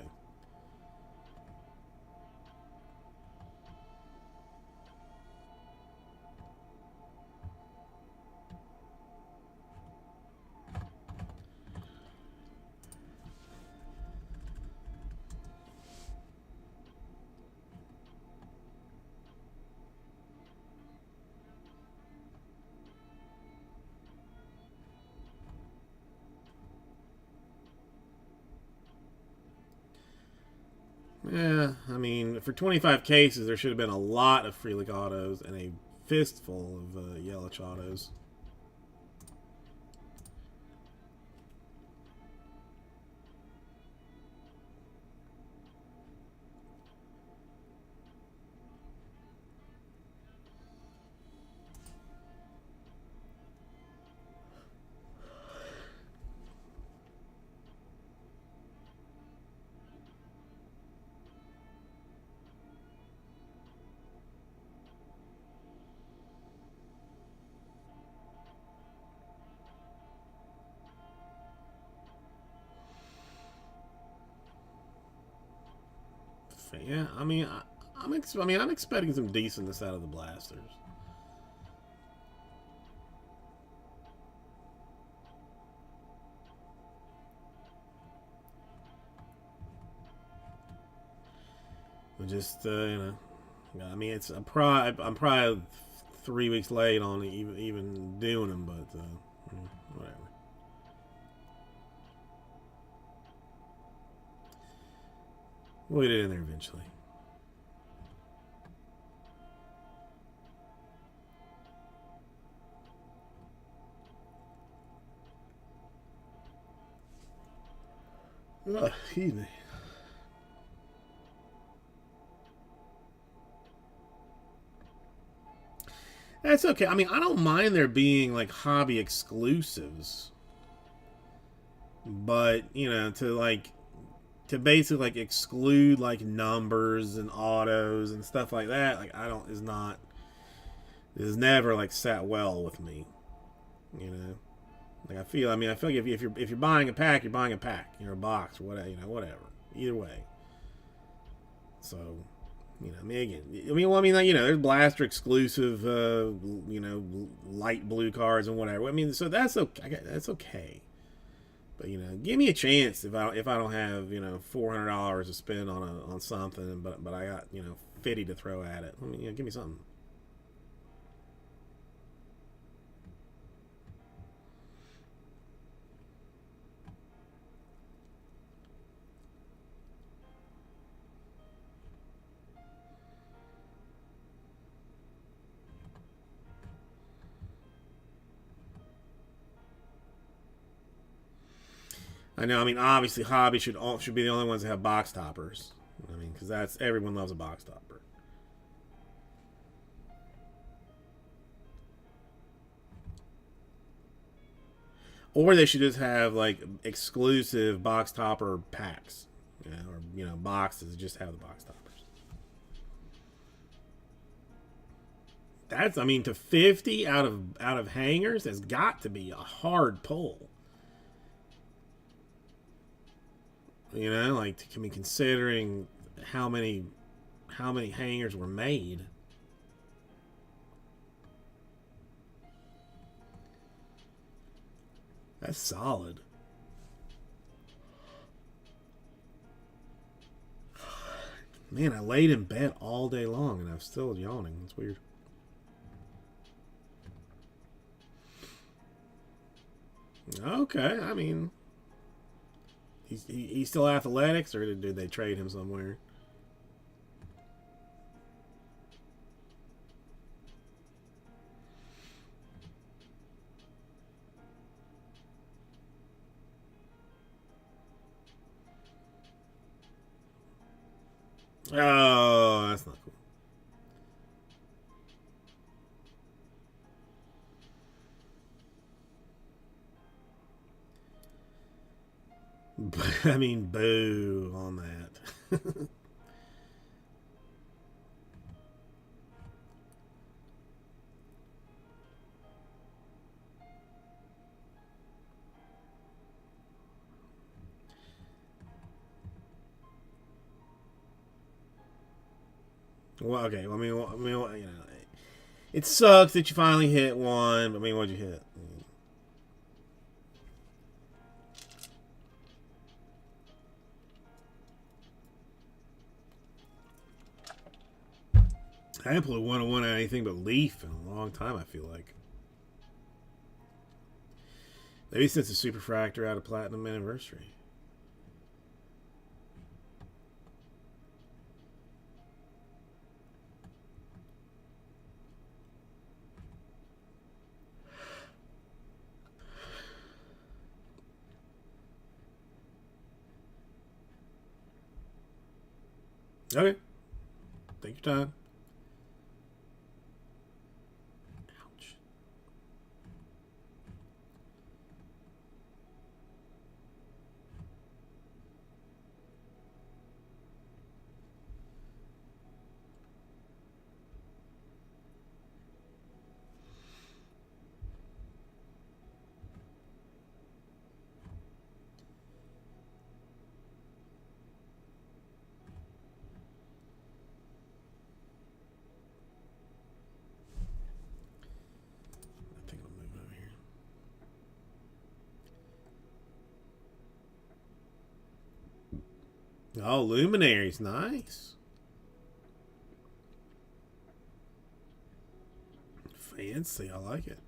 Yeah, I mean, for 25 cases, there should have been a lot of free league autos and a fistful of Yelich autos. Yeah, I mean, I'm expecting some decentness out of the Blasters. But just I mean, I'm probably 3 weeks late on even doing them, but whatever. We'll get it in there eventually. Oh, excuse me. That's okay. I mean, I don't mind there being like hobby exclusives, but to basically like exclude like numbers and autos and stuff like that, like I don't is never like sat well with me. You know, like I feel like if you're buying a pack, you're buying a pack, a box, or whatever, whatever. Either way. So I mean, again, like, there's blaster exclusive, light blue cards and whatever. I mean, so that's okay. That's okay. But give me a chance if I don't have $400 to spend on something, but I got 50 to throw at it. I mean, give me something. I know. I mean, obviously, hobby should be the only ones that have box toppers. I mean, because that's everyone loves a box topper. Or they should just have like exclusive box topper packs, or boxes just have the box toppers. That's I mean to 50 out of hangers has got to be a hard pull. You know, like, I mean, considering how many hangers were made. That's solid. Man, I laid in bed all day long and I'm still yawning. It's weird. Okay, I mean, he's still athletics, or did they trade him somewhere? Oh, that's not cool. I mean, boo on that. Well, okay. You know, it sucks that you finally hit one. But I mean, what'd you hit? I haven't played 101 on anything but Leaf in a long time, I feel like. Maybe since the Superfractor out of Platinum Anniversary. Okay. Take your time. Ouch. I think I'll move over here. Oh, Luminaries. Nice. Fancy. I like it.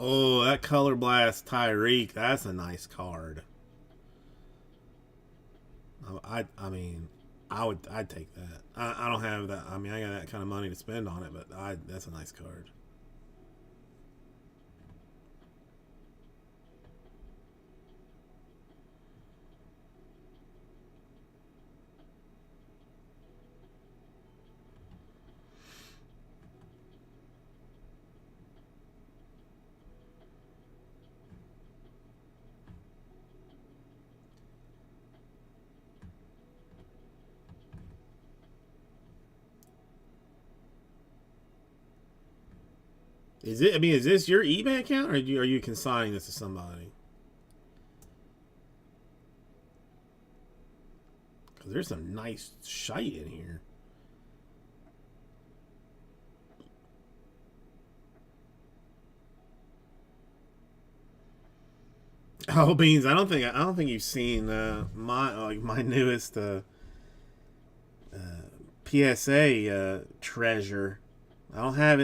Oh, that Color Blast Tyreek. That's a nice card. I mean, I'd take that. I don't have that. I mean, I got that kind of money to spend on it, but that's a nice card. Is it? I mean, is this your eBay account, or are you consigning this to somebody? Because there's some nice shite in here. Oh, Beans! I don't think you've seen my newest PSA treasure. I don't have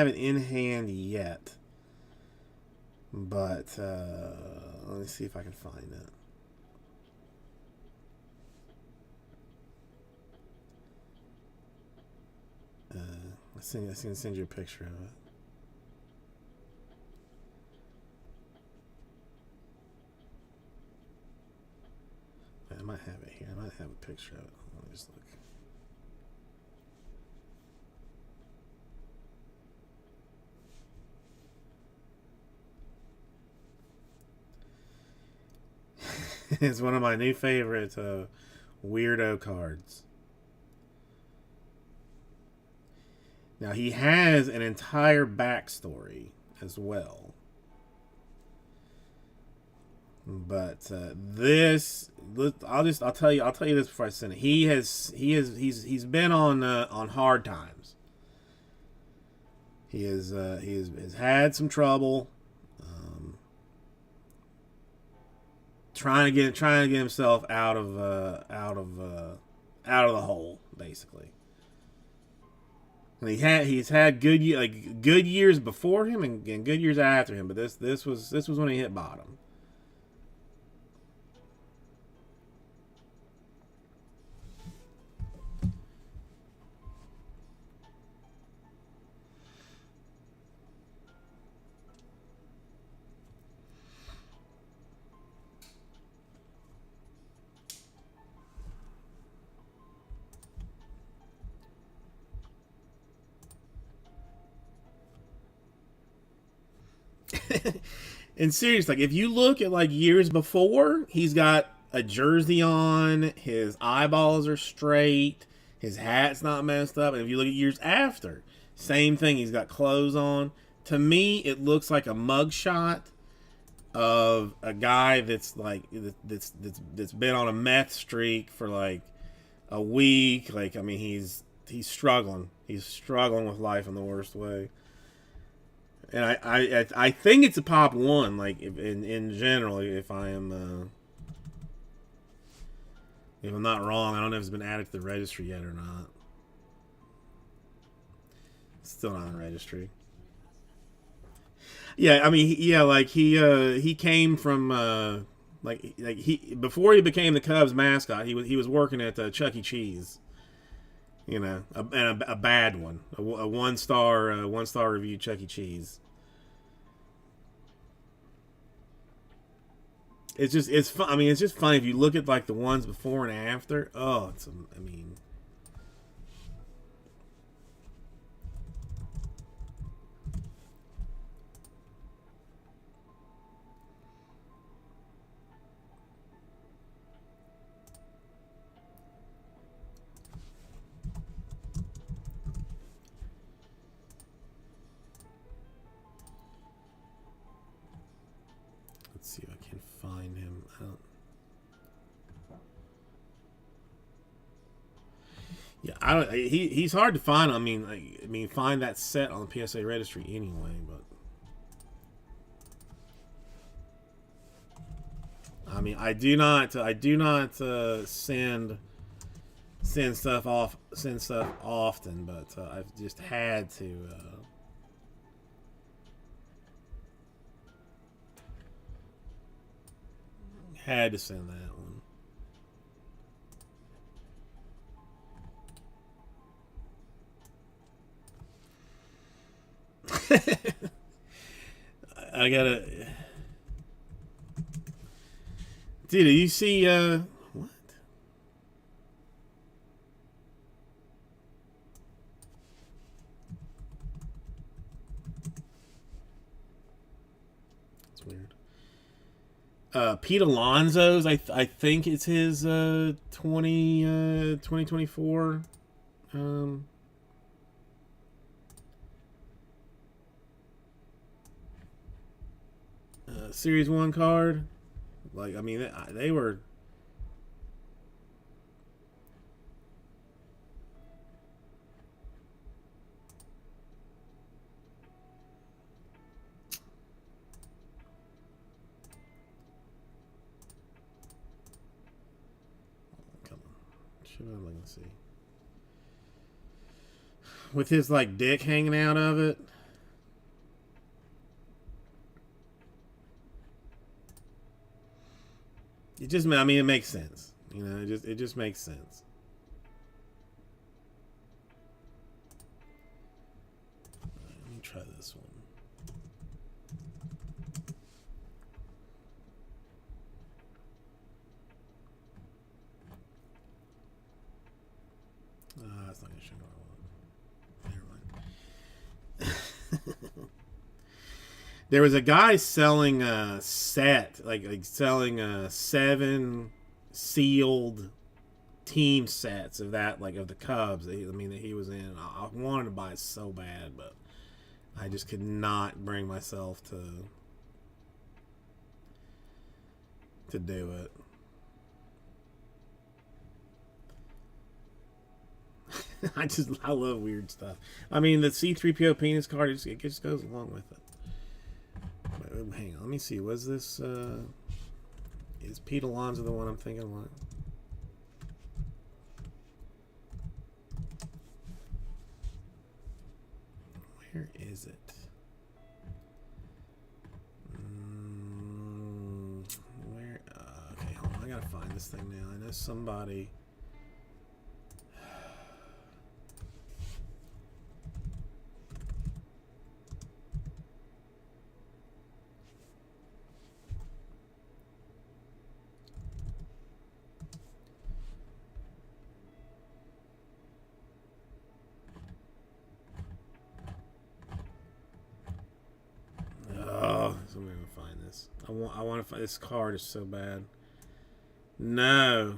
it in hand yet. But let me see if I can find it. I can send you a picture of it. I might have it here. I might have a picture of it. Let me just look. It's one of my new favorite weirdo cards. Now he has an entire backstory as well, but I'll tell you this before I send it. He's been on hard times. Has had some trouble, trying to get himself out of the hole, basically. And he's had good years before him and good years after him, but this was when he hit bottom. And seriously, like if you look at like years before, he's got a jersey on, his eyeballs are straight, his hat's not messed up. And if you look at years after, same thing. He's got clothes on. To me, it looks like a mugshot of a guy that's been on a meth streak for like a week. Like I mean, he's struggling. He's struggling with life in the worst way. And I think it's a pop one. Like in general, if I'm not wrong, I don't know if it's been added to the registry yet or not. Still not on the registry. Yeah, I mean, yeah, like he came from like he before he became the Cubs mascot, he was working at Chuck E. Cheese. You know, a bad one, a one star review Chuck E. Cheese. It's fun. I mean, it's just funny if you look at like the ones before and after. Oh, I mean, let's see if I can find him. I don't. Yeah, I don't. He's hard to find. I mean, find that set on the PSA registry anyway. But I mean, I do not send stuff often, but I've just had to send that one. I gotta, dude. Do you see what? It's weird. Pete Alonso's. I think it's his 2024 um, Series One card. Like I mean, they were. Come on, should I look and see? With his like dick hanging out of it. It just, I mean, it makes sense. You know, it just makes sense. Let me try this one. That's not gonna show what I want. Never mind. There was a guy selling a set, like selling 7 sealed team sets of that, like of the Cubs. I mean, that he was in. I wanted to buy it so bad, but I just could not bring myself to do it. I love weird stuff. I mean, the C-3PO penis card, it just goes along with it. Wait, hang on, let me see. Was this is Pete Alonso the one I'm thinking? What? Where is it? Where? Okay, hold on. I gotta find this thing now. I know somebody. Oh, somebody gonna find this. I want to find this card is so bad. No.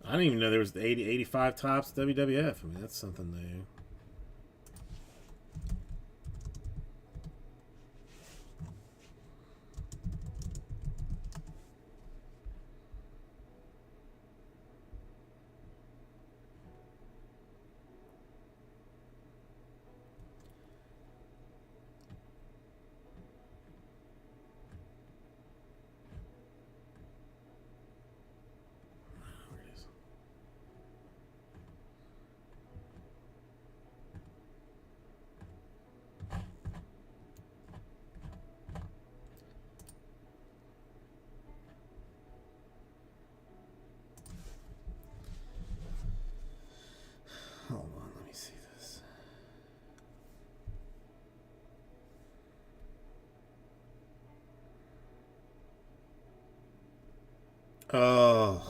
I didn't even know there was the 80, 85 tops WWF. I mean, that's something new. Hold on, let me see this. Oh.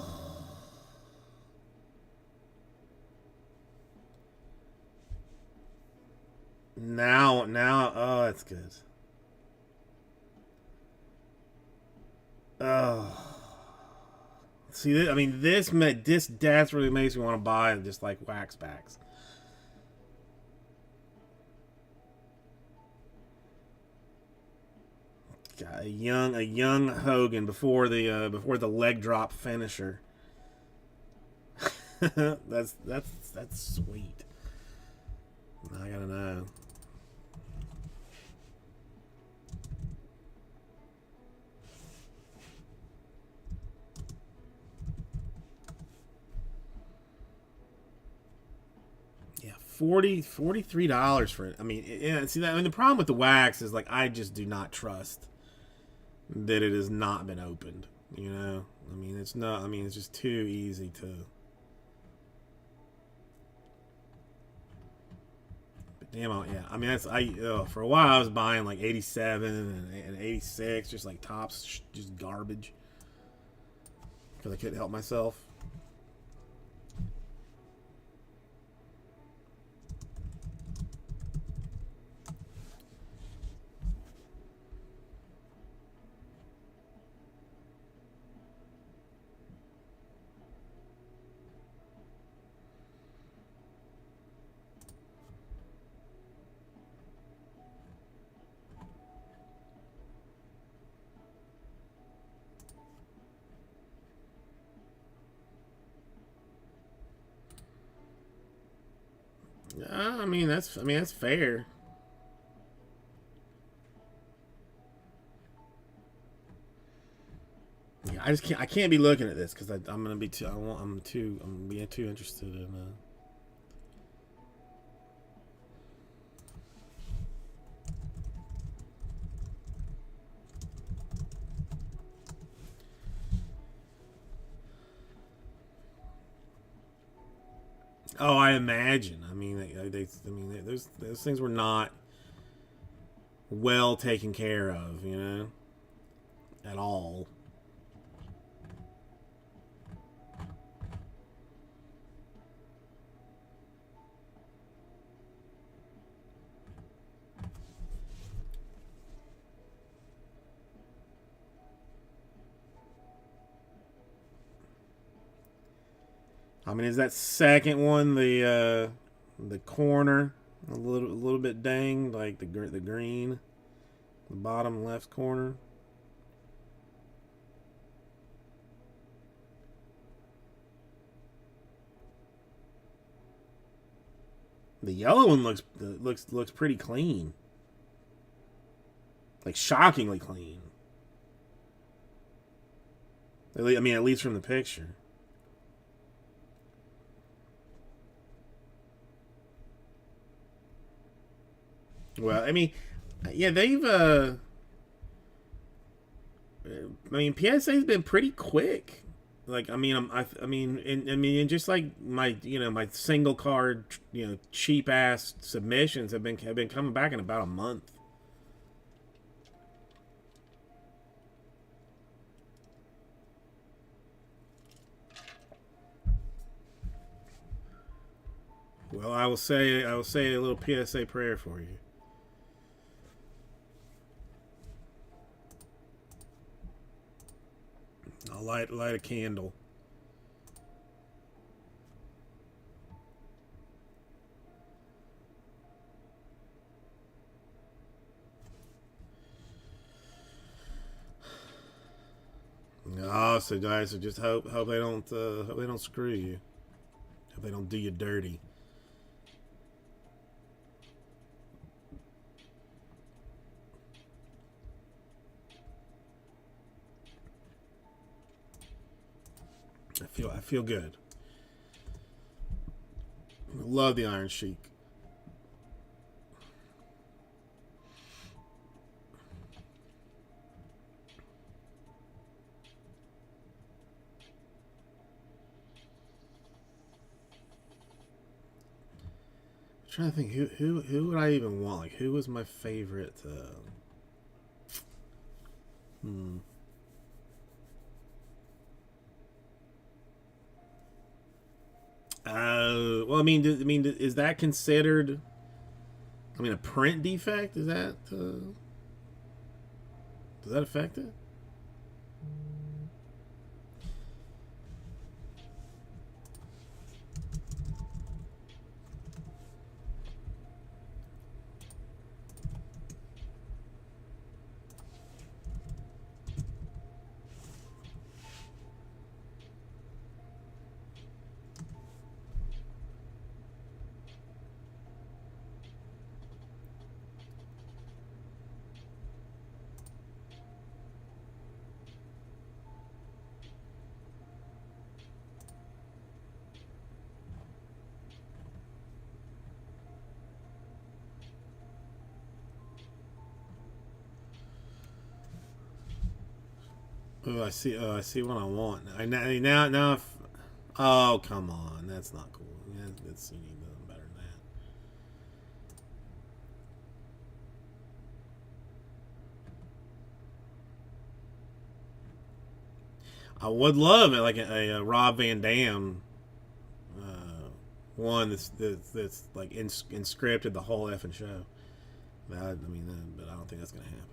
Now, oh, that's good. Oh. See, I mean, this that's really makes me want to buy just like wax packs. God, a young Hogan before the leg drop finisher. that's sweet. I gotta know. Yeah, $43 for it. I mean, yeah. See that? I mean, the problem with the wax is like I just do not trust that it has not been opened. You know, I mean, it's not. I mean, it's just too easy to. But damn, yeah. I mean, that's for a while I was buying like 87 and 86, just like tops, just garbage, because I couldn't help myself. I mean that's fair. Yeah, I can't be looking at this because I'm gonna be too I'm being too interested in. Oh, I imagine. I mean, those things were not well taken care of, you know, at all. I mean, is that second one the corner a little bit danged, like the green, the bottom left corner? The yellow one looks pretty clean, like shockingly clean. I mean, at least from the picture. Well, I mean, yeah, they've. I mean, PSA's been pretty quick. Like, I mean, and just like my, my single card, cheap ass submissions have been coming back in about a month. Well, I will say a little PSA prayer for you. I'll light a candle. Oh, so guys, so just hope they don't screw you. Hope they don't do you dirty. I feel good. Love the Iron Sheik. I'm trying to think who would I even want? Like, who was my favorite? Hmm. Well, is that considered? I mean, a print defect, is that? Does that affect it? Oh, I see. Oh, I see what I want. Now. Oh, come on. That's not cool. Yeah, you need nothing better than that. I would love it, like a Rob Van Dam one that's like inscripted the whole effing show. But I don't think that's gonna happen.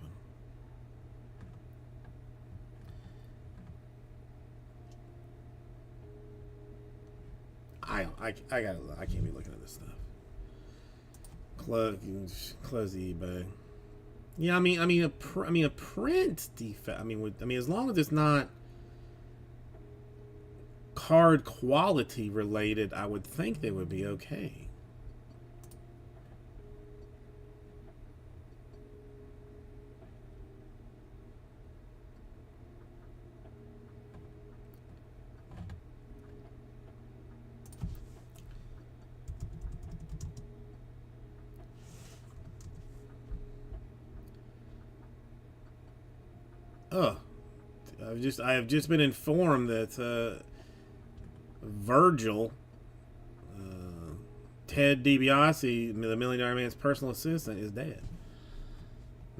I can't be looking at this stuff. Close the eBay. Yeah, a print defect. As long as it's not card quality related, I would think they would be okay. Oh, I have just been informed that Virgil Ted DiBiase, the Million Dollar Man's personal assistant, is dead.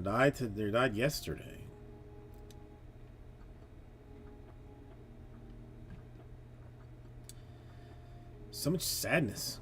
Died yesterday. So much sadness.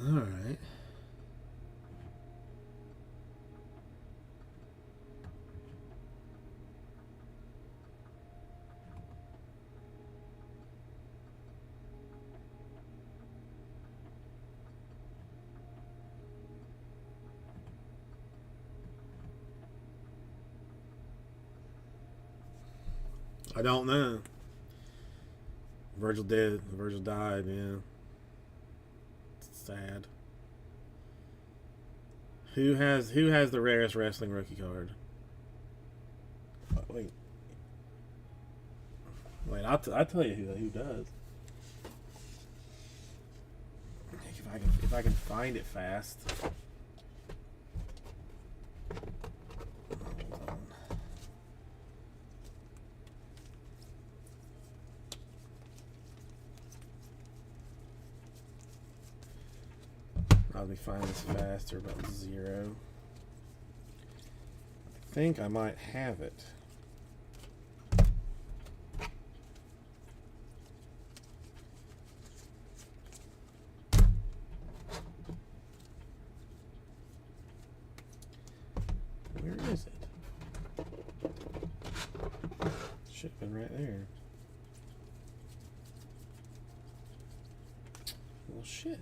All right. I don't know. Virgil did. Virgil died, yeah. It's sad. Who has the rarest wrestling rookie card? Wait. I'll tell you who does. If I can find it fast. Hold on. Let me find this faster. About 0. I think I might have it. Where is it? Should have been right there. Well, shit.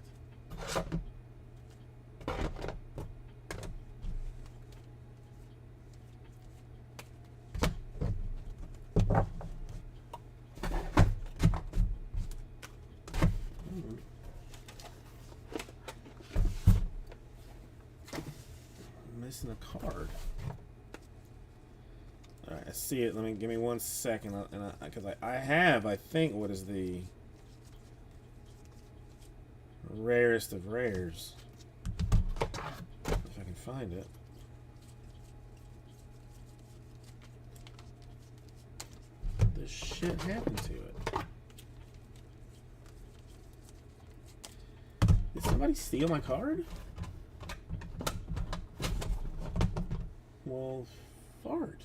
Missing a card. All right, I see it. Give me 1 second, because I have, I think, what is the rarest of rares, if I can find it. What the shit happened to it? Did somebody steal my card? Well, fart.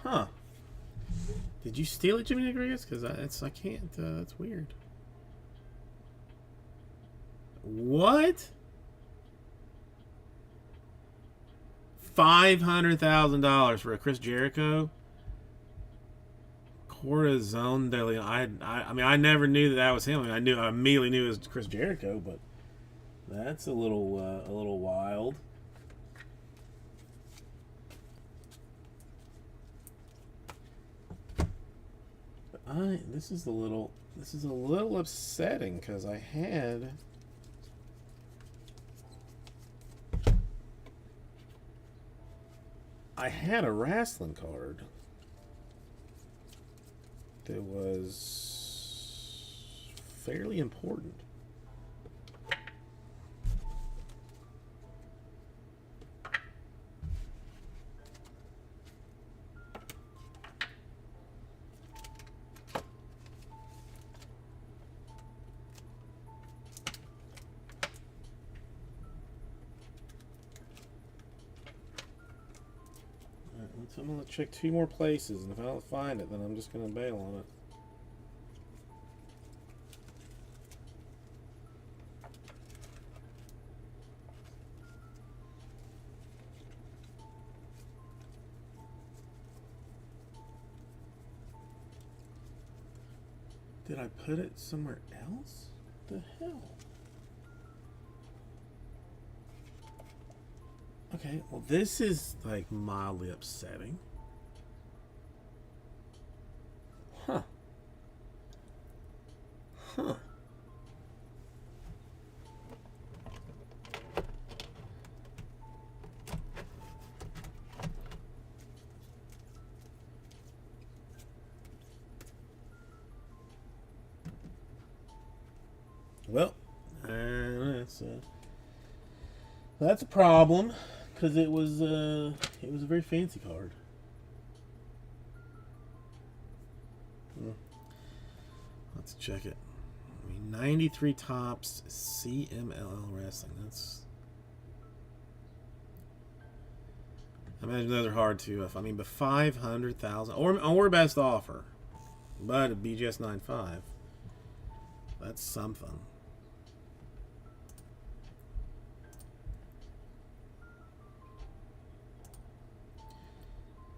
Huh. Did you steal it, Jimmy Rodriguez? Because I can't. That's weird. What? $500,000 for a Chris Jericho? Corazon de Leon. I mean, I never knew that was him. I immediately knew it was Chris Jericho, but that's a little wild. But this is a little upsetting because I had a wrestling card that was fairly important. So I'm going to check 2 more places, and if I don't find it, then I'm just going to bail on it. Did I put it somewhere else? What the hell? Okay, well this is like mildly upsetting. Huh. Huh. Well, that's a problem because it was a very fancy card. Let's check it. 93 tops CMLL Wrestling. That's. I imagine those are hard to. I mean, but 500,000 or best offer, but a BGS 9.5. That's something.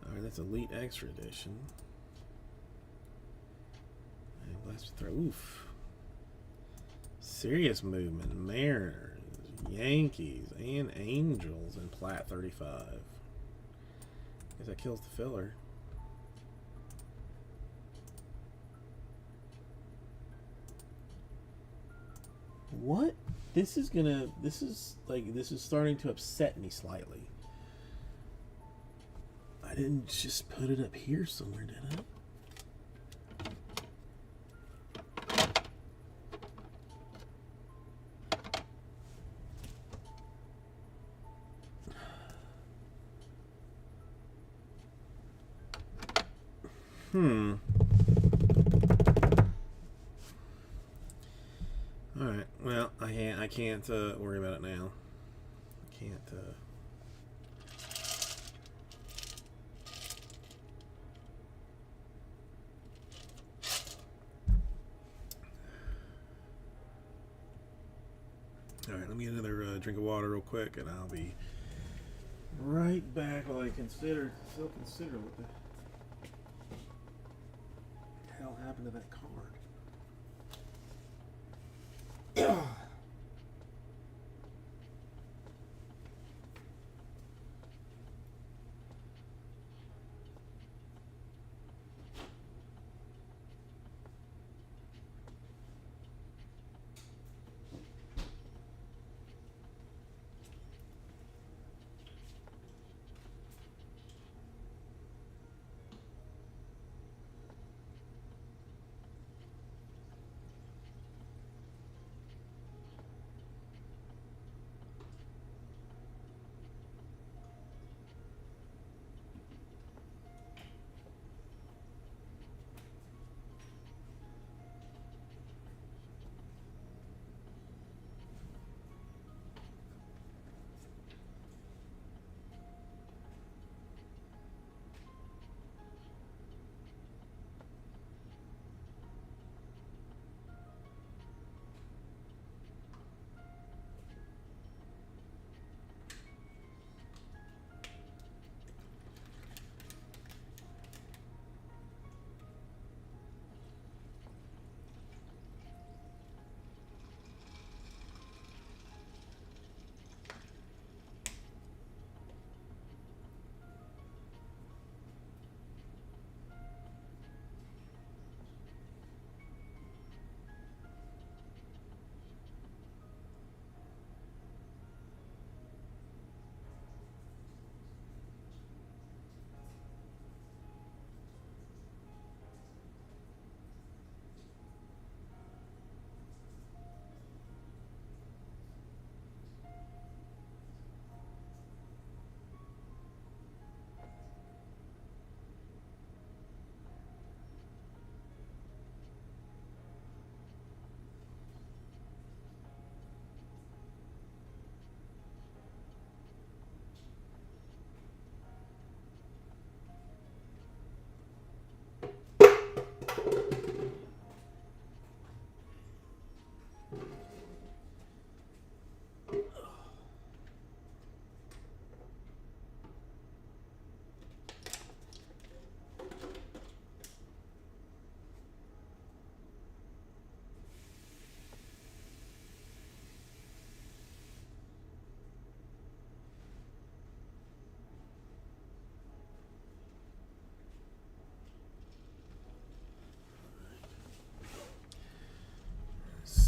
All right, that's Elite Extra Edition. And Blaster Throw. Oof. Serious Movement, Mariners, Yankees, and Angels in Plat 35. Guess that kills the filler. What? This is starting to upset me slightly. I didn't just put it up here somewhere, did I? All right. Well, I can't worry about it now. I can't. All right. Let me get another drink of water real quick, and I'll be right back while I still consider what the hell happened to that card.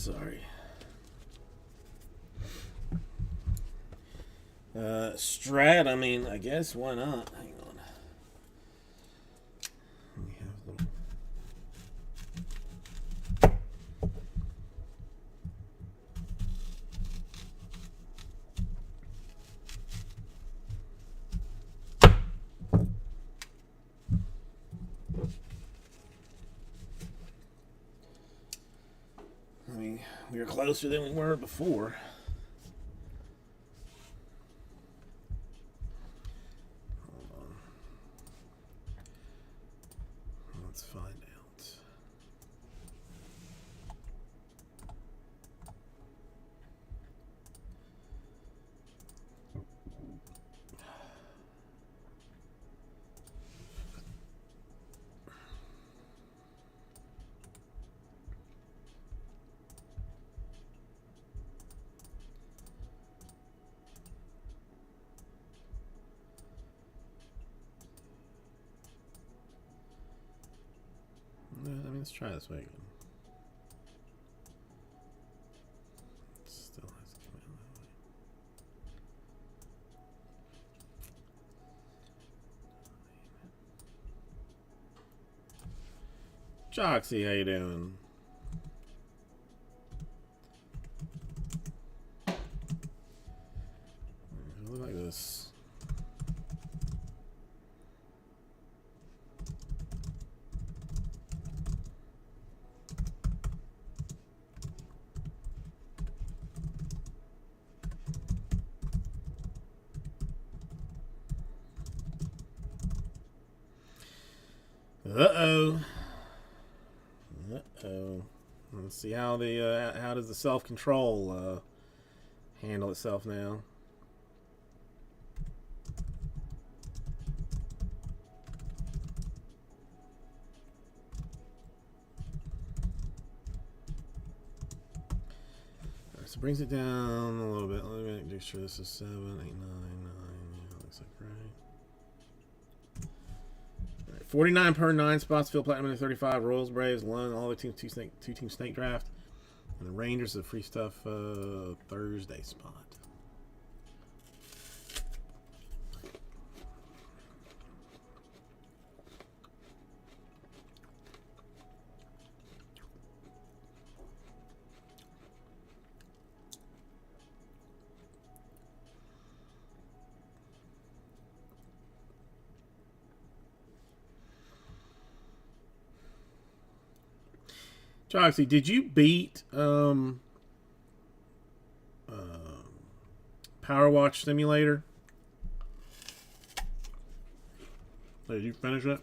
sorry. Strat, I mean, I guess why not? Hang on. Let me have them. I mean, we were closer than we were before. Let's find out. I mean, let's try this way again. Still has to come out that way. Joxy, how you doing? Look like this. Uh-oh. Uh-oh. Let's see how the how does the self-control handle itself now. Alright, so it brings it down a little bit. Let me make sure this is 7, 8, 9, 9. Yeah, looks like right. 49 per 9 spots. Phil Platinum under 35. Royals, Braves, Lund, all the teams, two team snake draft. And the Rangers, the free stuff Thursday spot. Joxy, did you beat Power Watch Simulator? Did you finish it?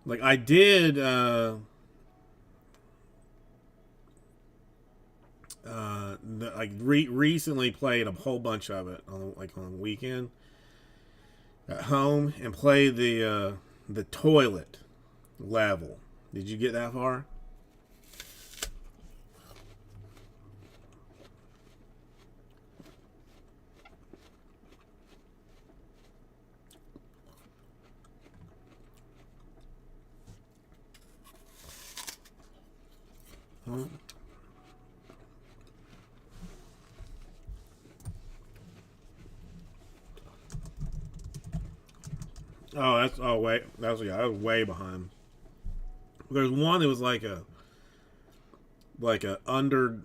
Like I did recently played a whole bunch of it on on the weekend at home and played the toilet level. Did you get that far? Huh? Oh, that's wait, that was I was way behind. There's one that was like a under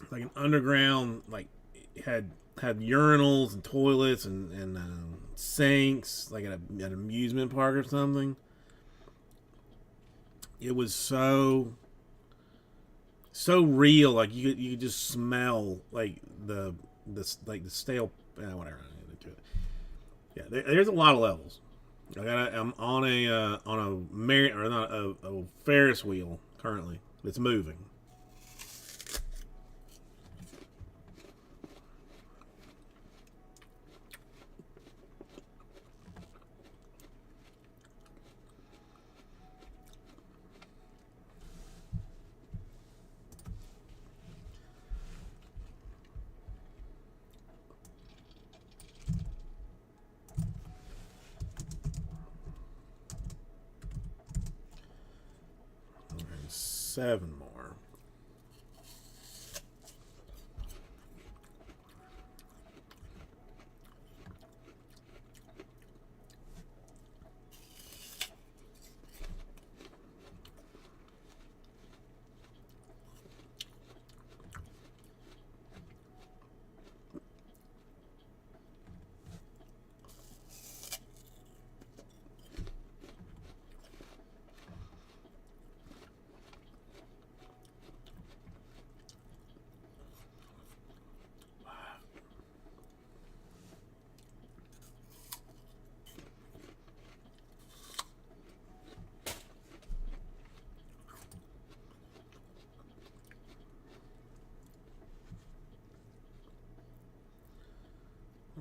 like an underground had urinals and toilets and sinks like at an amusement park or something. It was so real, like you could just smell like the stale whatever. Yeah, there's a lot of levels. I'm on a Ferris wheel currently that's moving. 7 more.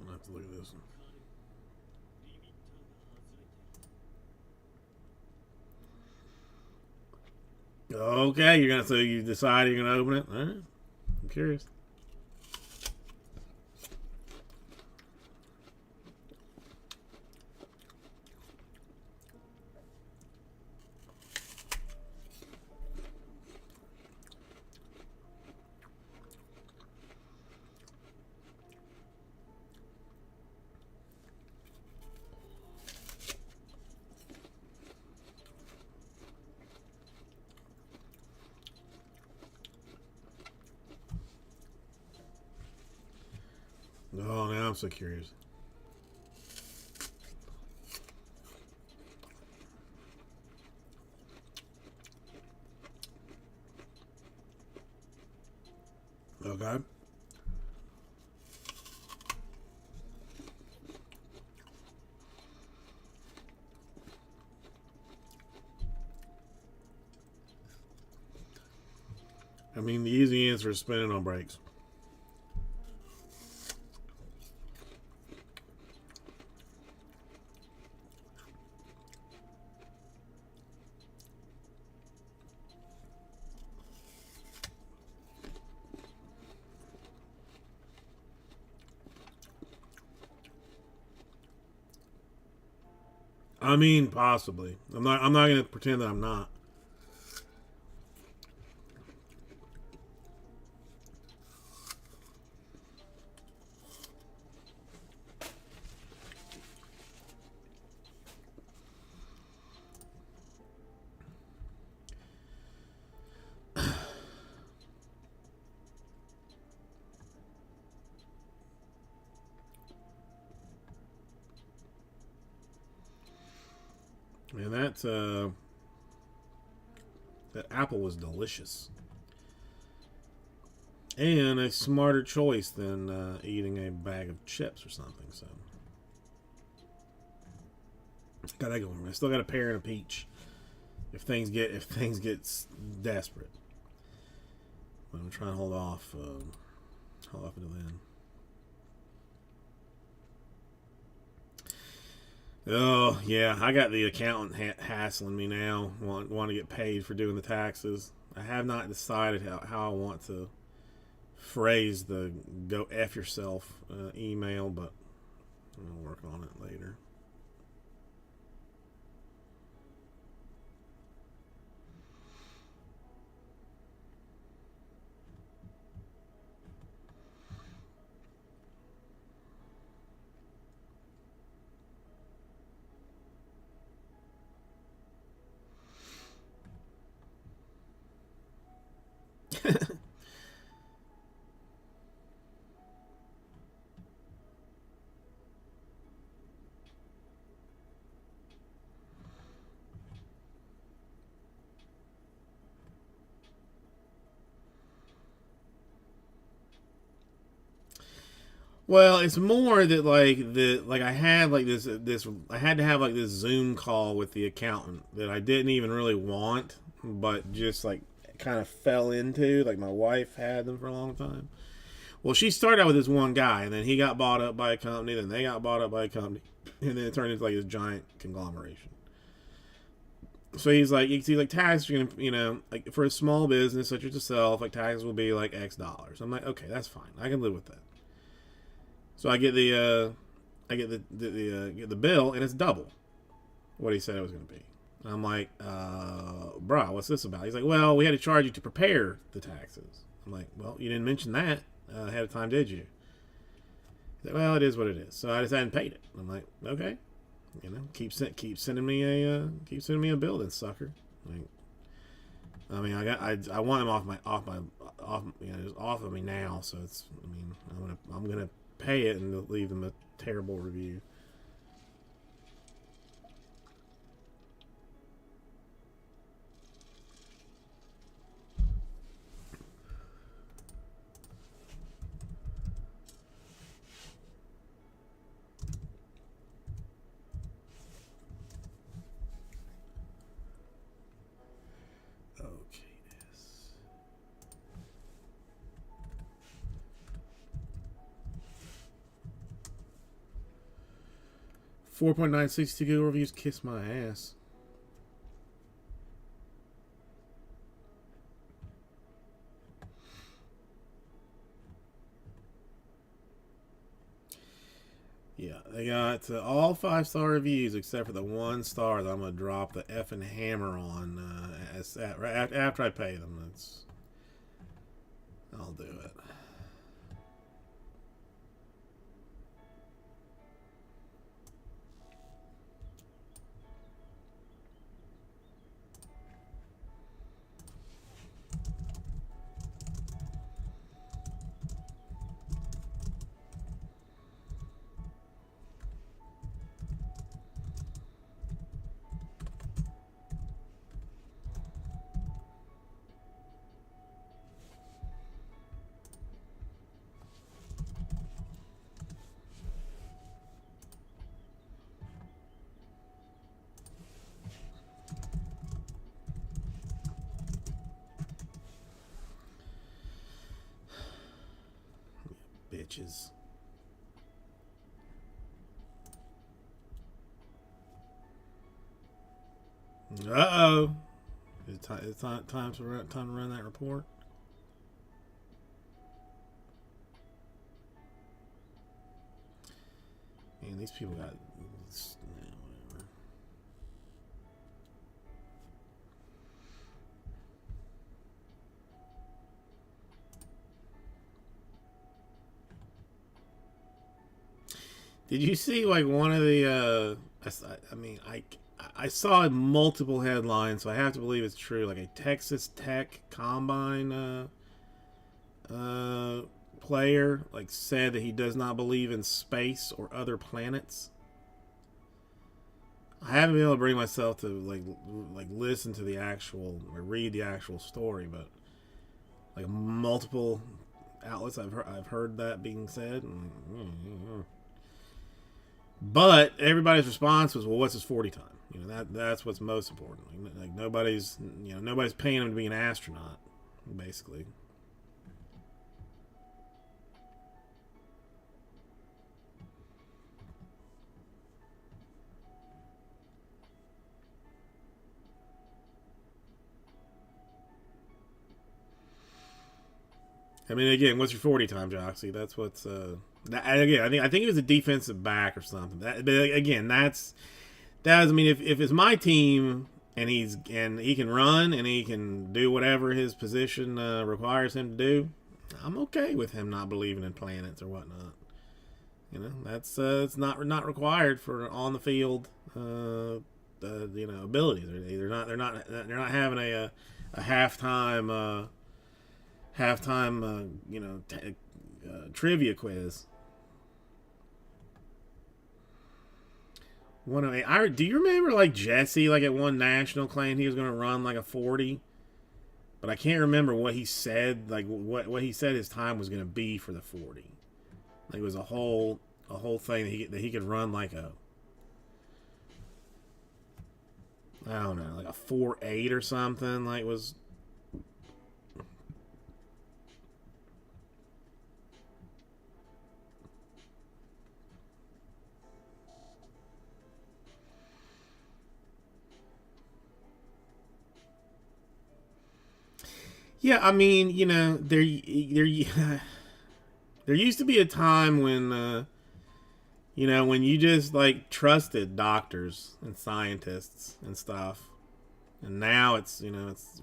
I'll have to look at this one. Okay, so you decide you're gonna open it. All right, I'm curious. Oh, now I'm so curious. Okay. I mean, the easy answer is spinning on brakes. I mean, possibly. I'm not. I'm not going to pretend that I'm not. And that apple was delicious, and a smarter choice than eating a bag of chips or something. So got that going. I still got a pear and a peach. If things get desperate, but I'm trying to hold off until then. Oh yeah, I got the accountant hassling me now. Want to get paid for doing the taxes. I have not decided how I want to phrase the "go f yourself" email, but I'll work on it later. Well, it's more that I had like this I had to have like this Zoom call with the accountant that I didn't even really want, but just like kind of fell into. Like my wife had them for a long time. Well, she started out with this one guy, and then he got bought up by a company. Then they got bought up by a company, and then it turned into like this giant conglomeration. So he's like taxes are gonna, like for a small business such as yourself, like taxes will be like X dollars. I'm like, okay, that's fine. I can live with that. So I get the get the bill, and it's double what he said it was going to be. I'm like, bro, what's this about? He's like, well, we had to charge you to prepare the taxes. I'm like, well, you didn't mention that ahead of time, did you? He's like, well, it is what it is. So I just hadn't paid it. I'm like, okay, keep sending me a bill, then sucker. Like, I mean, I want him just off of me now. So it's, I mean, I'm gonna pay it and leave them a terrible review. Okay, this. 4.962 Google reviews. Kiss my ass. Yeah, they got all 5-star reviews except for the 1 star that I'm gonna drop the effing hammer on after I pay them. I'll do it. Bitches. Uh-oh. It's time to run that report. Man, these people got whatever. Did you see like one of the? I mean, I saw multiple headlines, so I have to believe it's true. Like a Texas Tech Combine player like said that he does not believe in space or other planets. I haven't been able to bring myself to like listen to the actual or read the actual story, but like multiple outlets I've heard that being said. But everybody's response was, "Well, what's his 40 time?" That's what's most important. Like nobody's paying him to be an astronaut, basically. I mean, again, what's your 40 time, Joxy? That's what's again. I think it was a defensive back or something. But again, I mean, if it's my team and he can run and he can do whatever his position requires him to do, I'm okay with him not believing in planets or whatnot. That's it's not required for on the field. Abilities. They're not having a halftime trivia quiz. 108. Do you remember like Jesse like at one national claimed he was going to run like a 40, but I can't remember what he said. Like what he said his time was going to be for the 40. Like it was a whole thing that he could run like a, I don't know, like a 4.8 or something. Like was. Yeah, I mean, there used to be a time when You know, when you just like trusted doctors and scientists and stuff, and now it's, you know, it's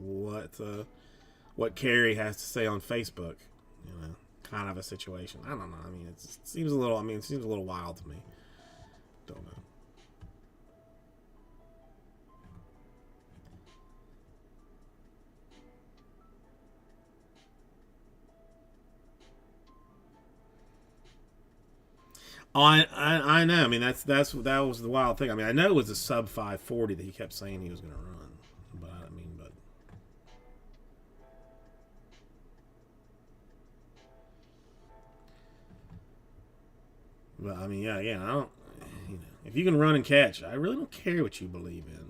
what Kerry has to say on Facebook. You know, kind of a situation. I don't know. I mean, it seems a little. I mean, it seems a little wild to me. Don't know. Oh, I know. I mean, that was the wild thing. I mean, I know it was a sub 540 that he kept saying he was going to run, but I mean, but I mean, yeah, again, I don't. You know, if you can run and catch, I really don't care what you believe in.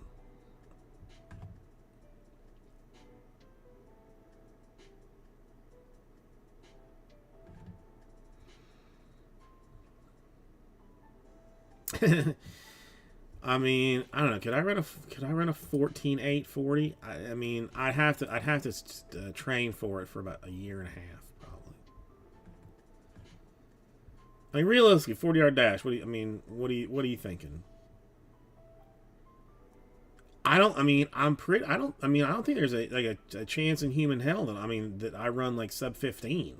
I mean, I don't know. Could I run a 14.840? I mean, I'd have to train for it for about a year and a half probably. I mean, realistically, 40-yard dash. What do you, I mean? What are you thinking? I don't. I mean, I'm pretty. I don't. I mean, I don't think there's a chance in human hell that I mean that I run like sub 15.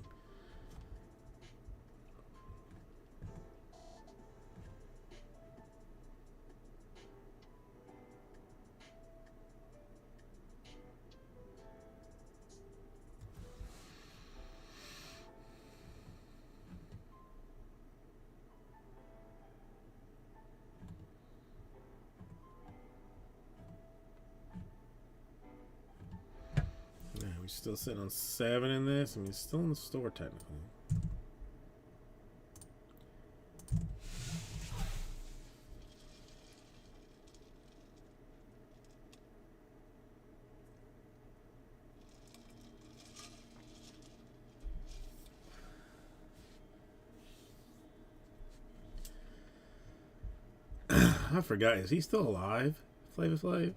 Yeah, we still sitting on 7 in this. I mean, it's still in the store technically. I forgot. Is he still alive? Flavor Flav?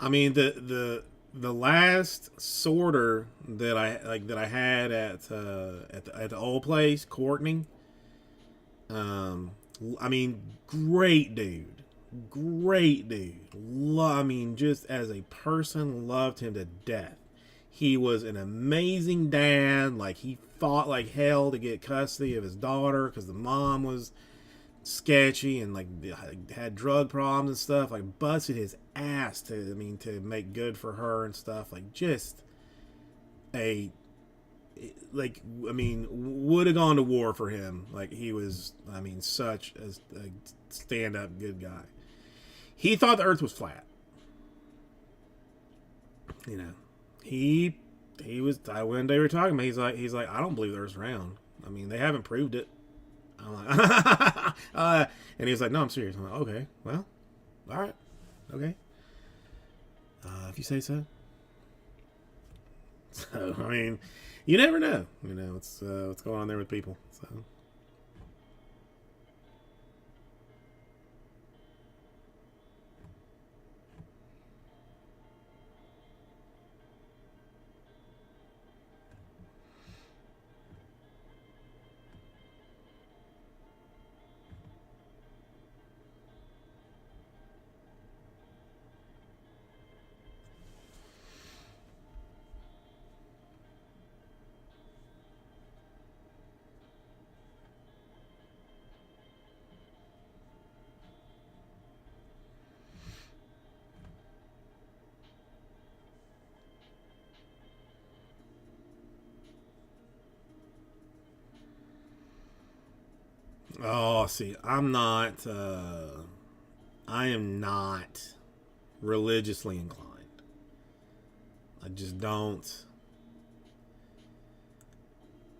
I mean, the last sorter that I had at the old place, Courtney. Um, I mean, great dude. I mean, just as a person, loved him to death. He was an amazing dad. Like he fought like hell to get custody of his daughter because the mom was sketchy and like had drug problems and stuff. Like busted his ass to make good for her and stuff. Like just a like I mean would have gone to war for him. Like he was I mean such a stand up good guy. He thought the Earth was flat. You know, he he was when they were talking about. He's like I don't believe the Earth's round. I mean they haven't proved it. I'm like, and he was like, no, I'm serious. I'm like, okay, well, all right, okay, if you say so. So I mean, you never know. You know, what's going on there with people. So oh, see, I'm not. I am not religiously inclined. I just don't.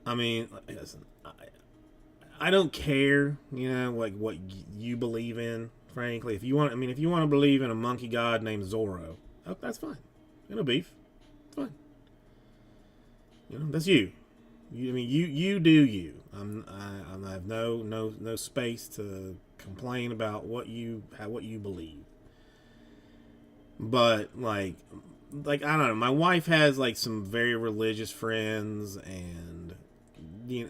I mean, listen, I don't care. You know, like what you believe in. Frankly, if you want, I mean, if you want to believe in a monkey god named Zorro, oh, that's fine. No beef. It's fine. You know, that's you. I mean, you do you. I have no space to complain about what you believe. But I don't know. My wife has like some very religious friends, and you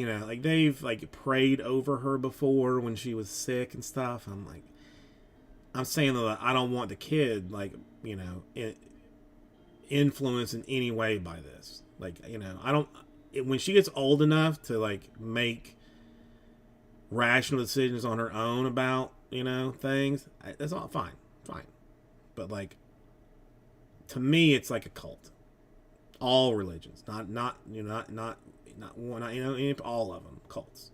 know, like they've like prayed over her before when she was sick and stuff. I'm saying that I don't want the kid influenced in any way by this. I don't. When she gets old enough to like make rational decisions on her own about things, that's all fine. But like, to me, it's like a cult. All religions, not one, all of them cults.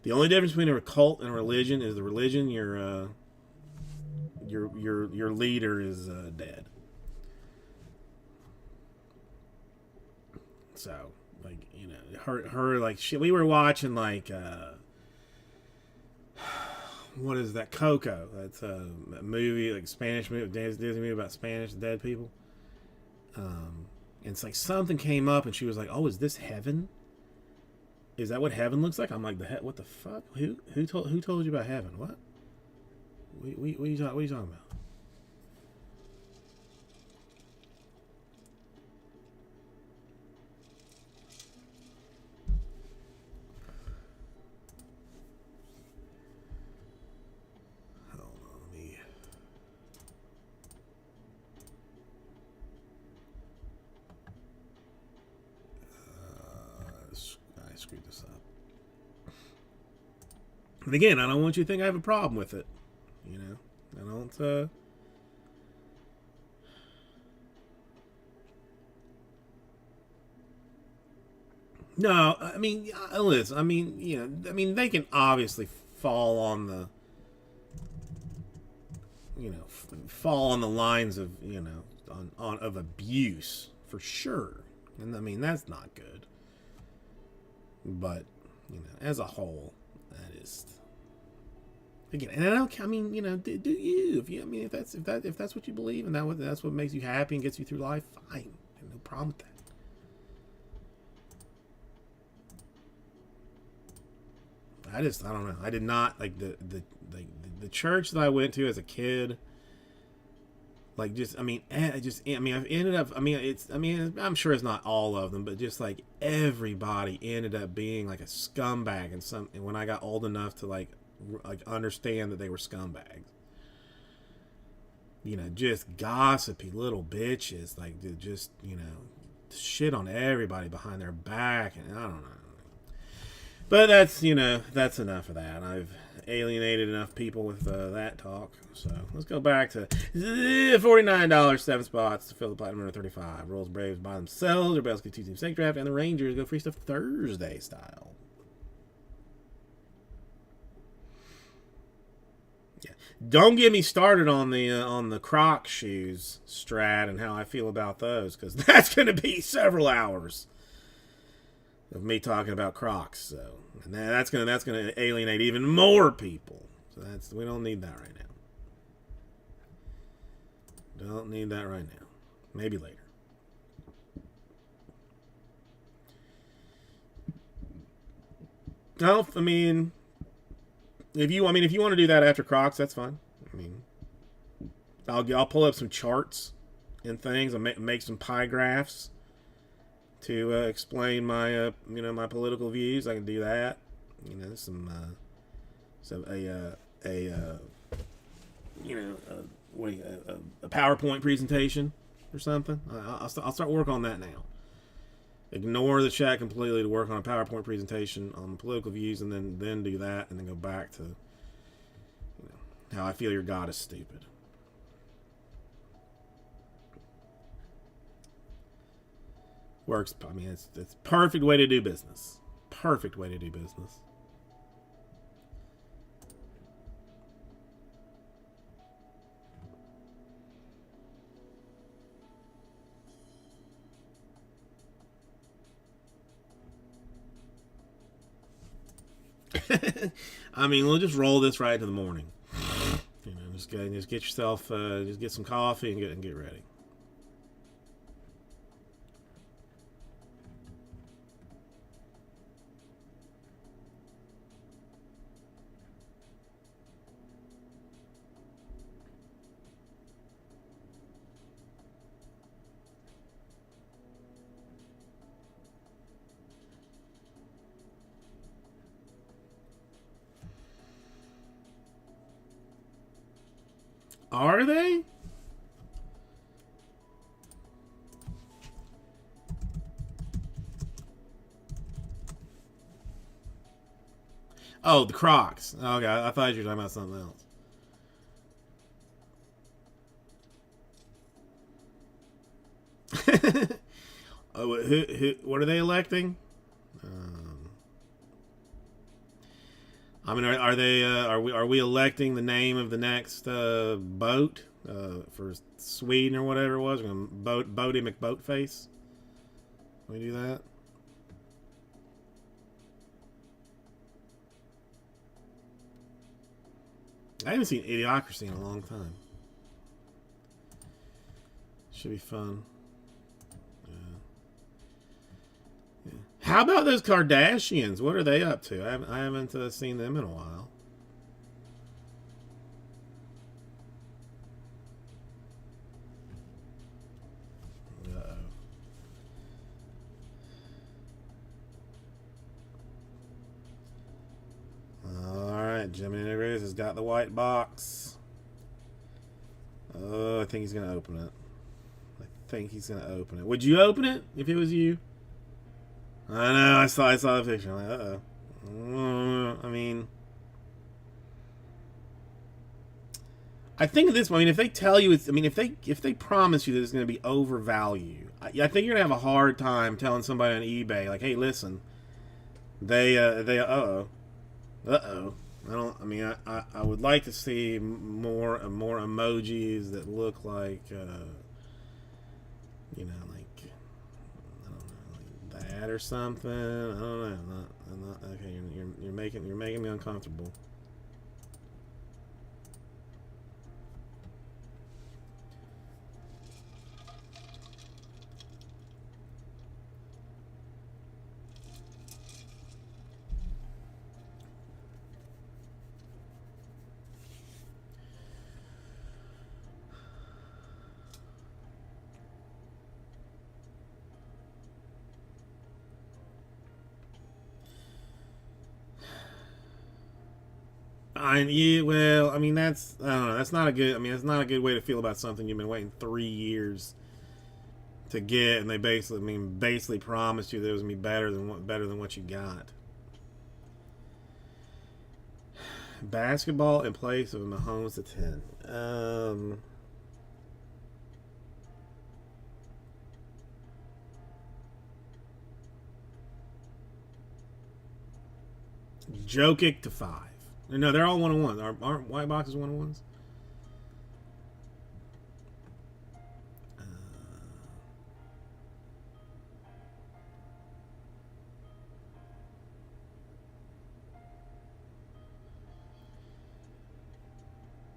The only difference between a cult and a religion is the religion your leader is dead. So her like we were watching what is that, Coco? That's a movie, like Spanish movie, Disney movie about Spanish dead people. And it's like something came up, and she was like, "Oh, is this heaven? Is that what heaven looks like?" I'm like, what the fuck? Who told you about heaven? What? What are you talking about? Hold on, let me. I screwed this up. And again, I don't want you to think I have a problem with it. I don't. No, I mean, listen. I mean, they can obviously fall on the, fall on the lines of, on of abuse for sure, and I mean that's not good. But as a whole, that is again. And I don't. I mean, do you? If you, I mean, if that's what you believe, and that's what makes you happy and gets you through life, fine. No problem with that. I don't know. I did not like the church that I went to as a kid. Like just I mean I mean I've ended up I mean I'm sure it's not all of them, but just like everybody ended up being like a scumbag, and when I got old enough to like understand that they were scumbags. Just gossipy little bitches, like just shit on everybody behind their back, and I don't know. But that's enough of that. I've alienated enough people with that talk. So let's go back to $49, 7 spots to fill the platinum number 35. Royals, Braves by themselves, or Belsky 2-team snake draft, and the Rangers go free stuff Thursday style. Yeah, don't get me started on the Croc shoes, Strat, and how I feel about those, because that's going to be several hours of me talking about Crocs. So, and that's gonna alienate even more people. So we don't need that right now. Don't need that right now. Maybe later. No, I mean, if you want to do that after Crocs, that's fine. I mean, I'll pull up some charts and things. I'll make some pie graphs to explain my my political views. I can do that. A PowerPoint presentation or something. I'll start work on that now. Ignore the chat completely to work on a PowerPoint presentation on political views, and then do that, and then go back to how I feel your God is stupid. Works. I mean, it's perfect way to do business. Perfect way to do business. I mean, we'll just roll this right into the morning. Just get yourself, just get some coffee and get ready. Are they? Oh, the Crocs. Okay, I thought you were talking about something else. Oh, what are they electing? I mean, are they? Are we electing the name of the next boat for Sweden or whatever it was? We're gonna Boaty McBoatface. Can we do that? I haven't seen Idiocracy in a long time. Should be fun. Yeah. How about those Kardashians? What are they up to? I haven't seen them in a while. Gemini Integrators has got the white box. Oh, I think he's going to open it. Would you open it if it was you? I know. I saw the picture. I'm like, I mean, I think at this point, I mean, if they tell you it's, I mean, if they promise you that it's going to be overvalued, I think you're going to have a hard time telling somebody on eBay, like, hey, listen, I mean, I would like to see more emojis that look like, you know, like, I don't know, like that or something. I don't know. I'm not. Okay, you're making me uncomfortable. Well, I mean, I don't know. That's not a good. I mean, it's not a good way to feel about something you've been waiting 3 years to get, and they basically promised you that it was gonna be better than what you got. Basketball in place of Mahomes to 10. Jokic to 5. No, they're all 1-on-1s. Aren't white boxes 1-on-1s?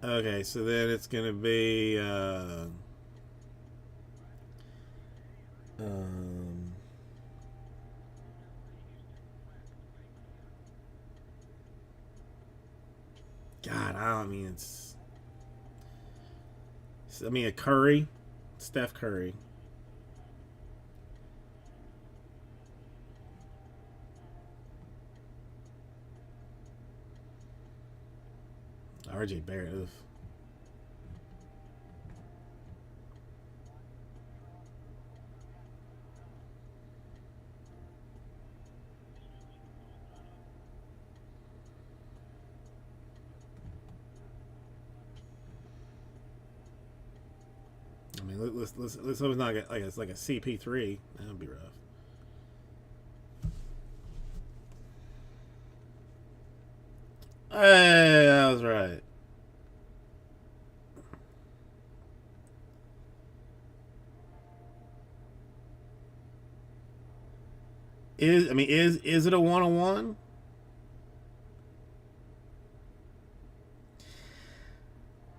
Okay, so then it's gonna be God, I mean, a Curry, Steph Curry. RJ Barrett. Oof. I mean, let's hope it's not like a CP3. That would be rough. Hey, that was right. Is it a 1-on-1?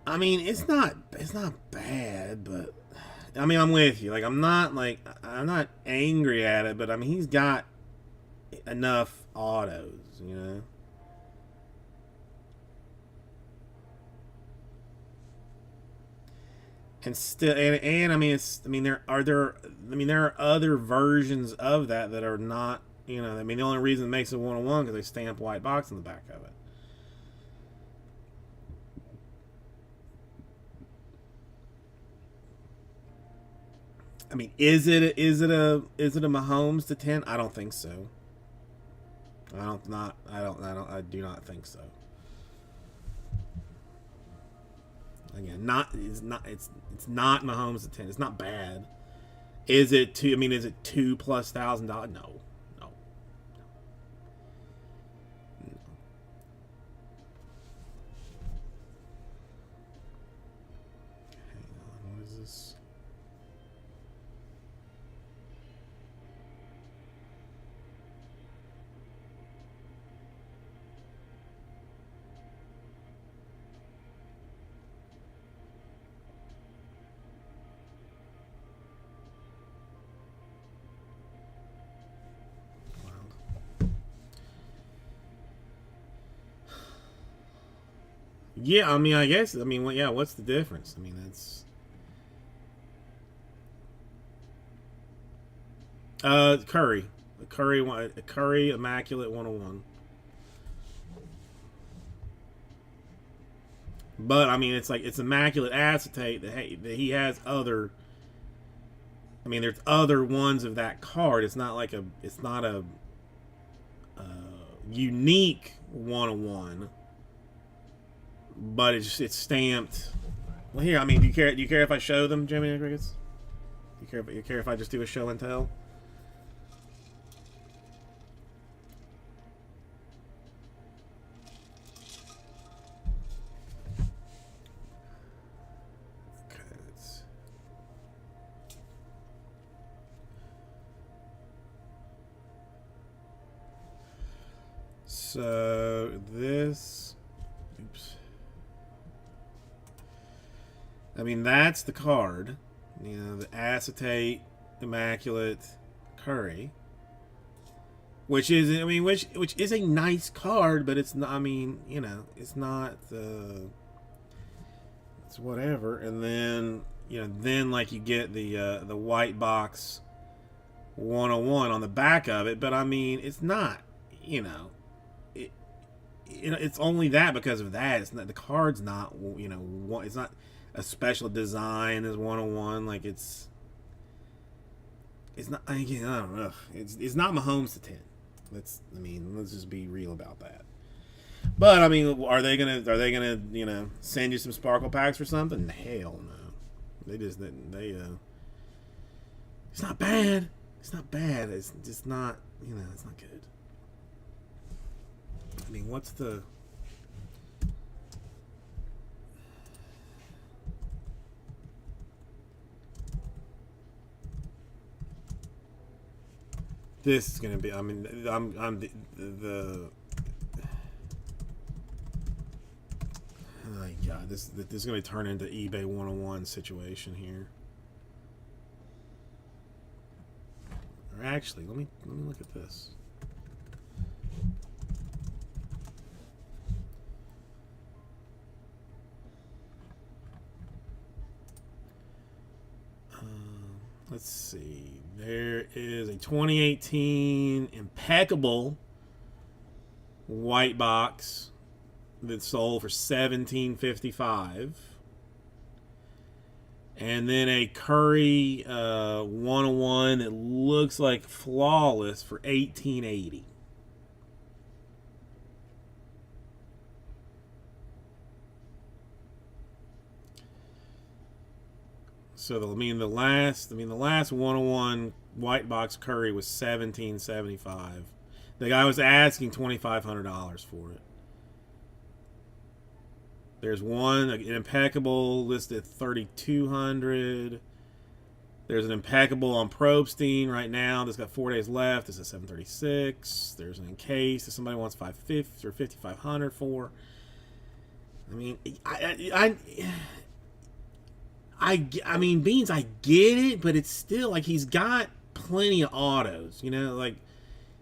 I mean, it's not bad, but I mean, I'm with you. Like, I'm not angry at it, but I mean, he's got enough autos, you know. And still, and I mean, there are other versions of that are not, you know. I mean, the only reason it makes it 1-on-1 because they stamp white box in the back of it. I mean, is it a Mahomes to 10? I don't think so. I do not think so. Again, it's not Mahomes to 10. It's not bad. Is it two? I mean, is it $2+ thousand? No, no, no. Hang on, what is this? Yeah, I mean, I guess. I mean, yeah. What's the difference? I mean, that's Curry, Curry Immaculate 101. But I mean, it's like it's immaculate acetate that he has other. I mean, there's other ones of that card. It's not like it's not a unique 101, but it's stamped. Well, here, I mean, do you care if I show them, Jimmy and Crickets? Do you care if I just do a show and tell? So this, oops. I mean, that's the card. You know, the acetate immaculate Curry, which is, I mean, which is a nice card, but it's not. I mean, you know, it's not. It's whatever. And then then like you get the white box 101 on the back of it, but I mean, it's not. You know, it's only that because of that. It's not the card's not it's not a special design as 101. Like it's not. Again, I don't know. It's not Mahomes to 10. Let's just be real about that. But I mean, are they gonna send you some sparkle packs or something? Hell no. They it's not bad. It's not bad. It's just not. It's not good. I mean, what's the... This is gonna be. I mean, I'm the oh my God, this is gonna turn into eBay 101 situation here. Or actually, let me look at this. Let's see. There is a 2018 impeccable white box that sold for $17.55, and then a Curry 101 that looks like flawless for $18.80. So the last 101 white box Curry was $17.75. The guy was asking $2,500 for it. There's one, an impeccable listed at $3,200. There's an impeccable on Probstein right now that's got 4 days left. It's at $736. There's an encased that somebody wants $550 or $5,500 for. I mean, I mean, Beans, I get it, but it's still like he's got plenty of autos. Like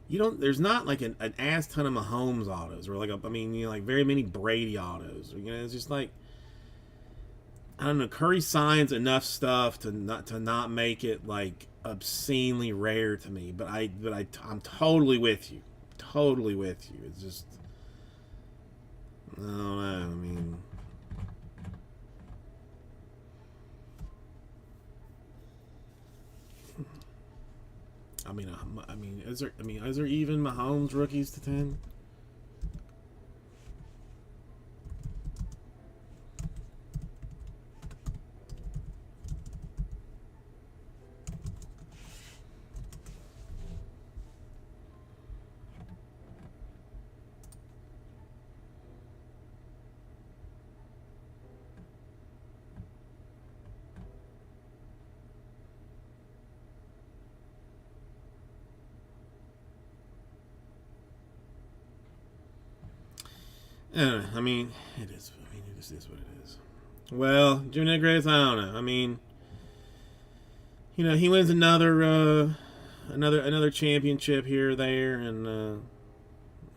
there's not like an ass ton of Mahomes autos, or like like very many Brady autos. It's just like, I don't know. Curry signs enough stuff to not make it like obscenely rare to me. But I'm totally with you. Totally with you. It's just, I don't know. I mean. Is there even Mahomes rookies to 10? I mean, it is. I mean, it just is what it is. Well, Junior Grace, I don't know. I mean, he wins another championship here or there, and you know,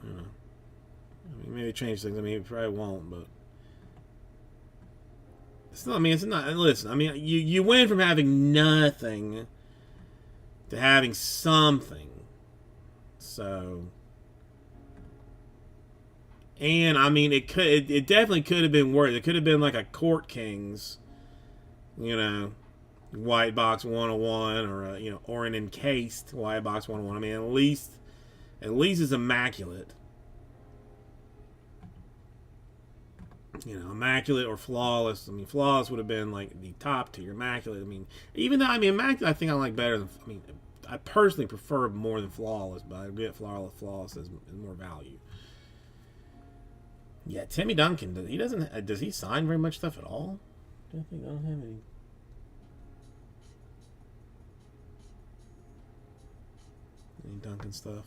I mean, maybe change things. I mean, he probably won't, but it's not. I mean, it's not. Listen, I mean, you went from having nothing to having something, so. And I mean, it definitely could have been worse. It could have been like a Court Kings, you know, white box 101, or or an encased white box 101. I mean, at least it's immaculate. Immaculate or flawless. I mean, flawless would have been like the top tier. Immaculate. I mean, even though immaculate, I think I like better than. I mean, I personally prefer more than flawless, but I get flawless as more value. Yeah, Timmy Duncan. Does he sign very much stuff at all? I don't have any Duncan stuff.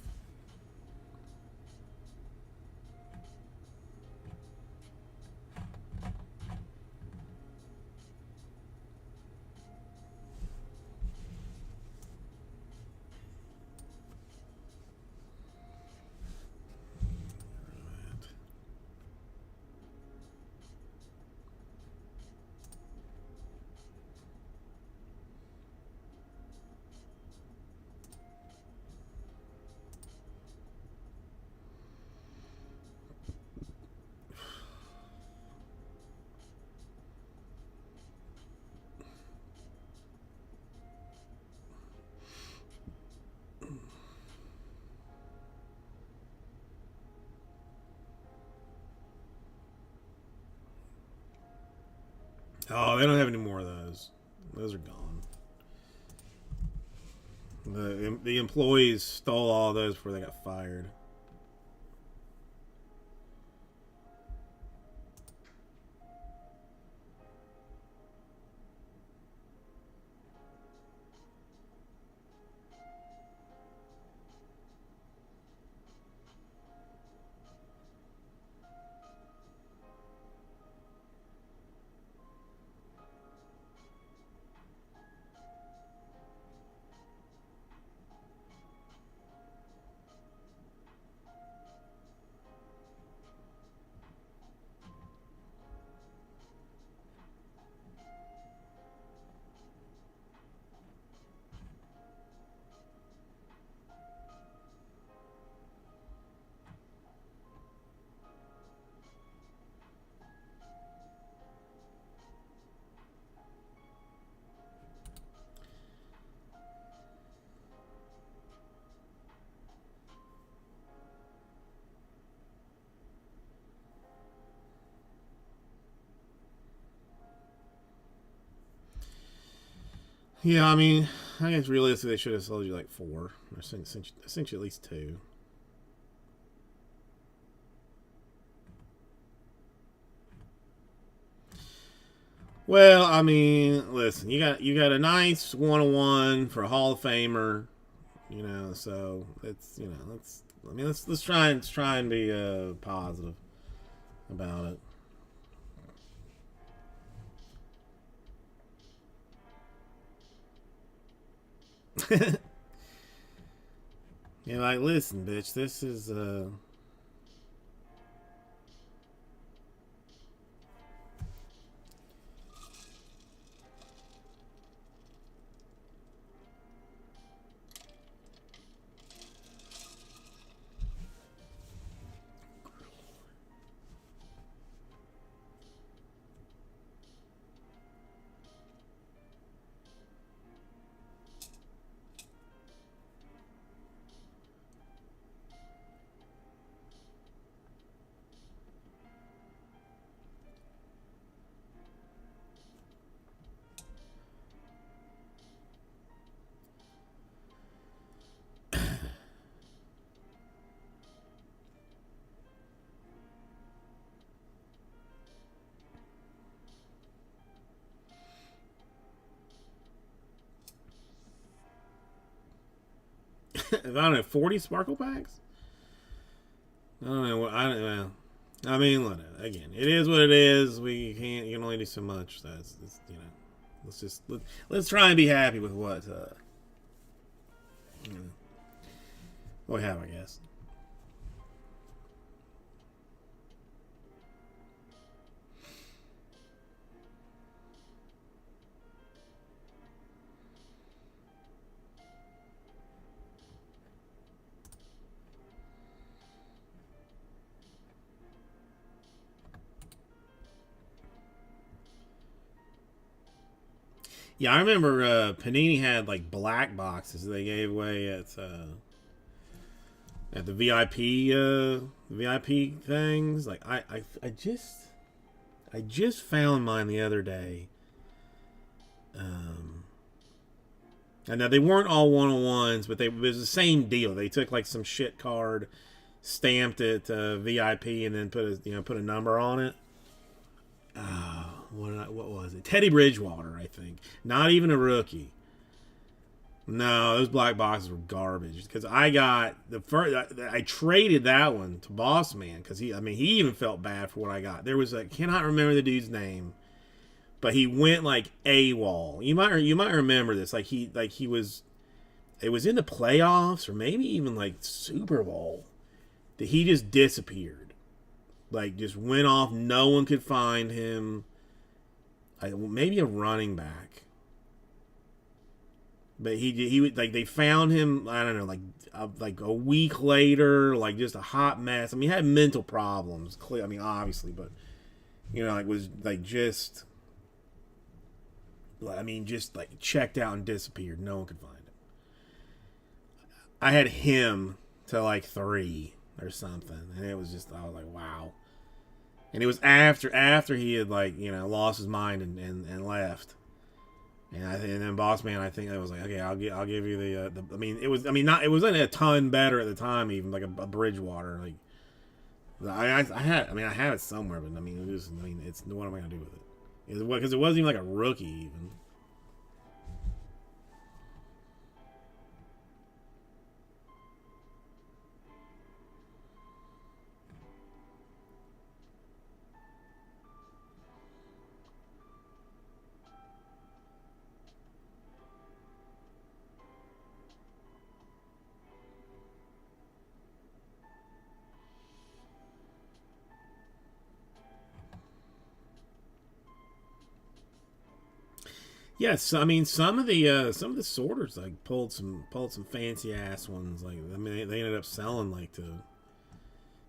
Oh, they don't have any more of those. Those are gone. The employees stole all those before they got fired. Yeah, I mean, I guess realistically they should have sold you like 4, or essentially at least 2. Well, I mean, listen, you got a nice 101 for a Hall of Famer, so let's try and be positive about it. Like, listen, bitch, this is I don't know, 40 sparkle packs. I don't know. I don't know. I mean, look, again, it is what it is. We can't. You can only do so much. That's you know. Let's try and be happy with what you know, what we have, I guess. Yeah, I remember Panini had like black boxes they gave away at the VIP things. Like I just found mine the other day. Um, and now they weren't all 101s, but it was the same deal. They took like some shit card, stamped it VIP, and then put a number on it. What was it? Teddy Bridgewater, I think. Not even a rookie. No, those black boxes were garbage. Because I got the first, I traded that one to Boss Man because he even felt bad for what I got. There was I cannot remember the dude's name, but he went like AWOL. You might remember this. He was, it was in the playoffs or maybe even like Super Bowl that he just disappeared. Like just went off. No one could find him. Maybe a running back, but he would like they found him. I don't know, like a week later, like just a hot mess. I mean, he had mental problems. I mean, obviously, but like was like just. I mean, just like checked out and disappeared. No one could find him. I had him to like 3 or something, and it was just I was like, wow. And it was after he had lost his mind and left. And then Boss Man, I think I was like, okay, I'll give you the I mean it wasn't a ton better at the time, even like a Bridgewater. Like I have it somewhere, but it's what am I gonna do with it? Because it wasn't even like a rookie even. Yes, I mean some of the sorters like pulled some fancy ass ones. Like I mean they ended up selling like to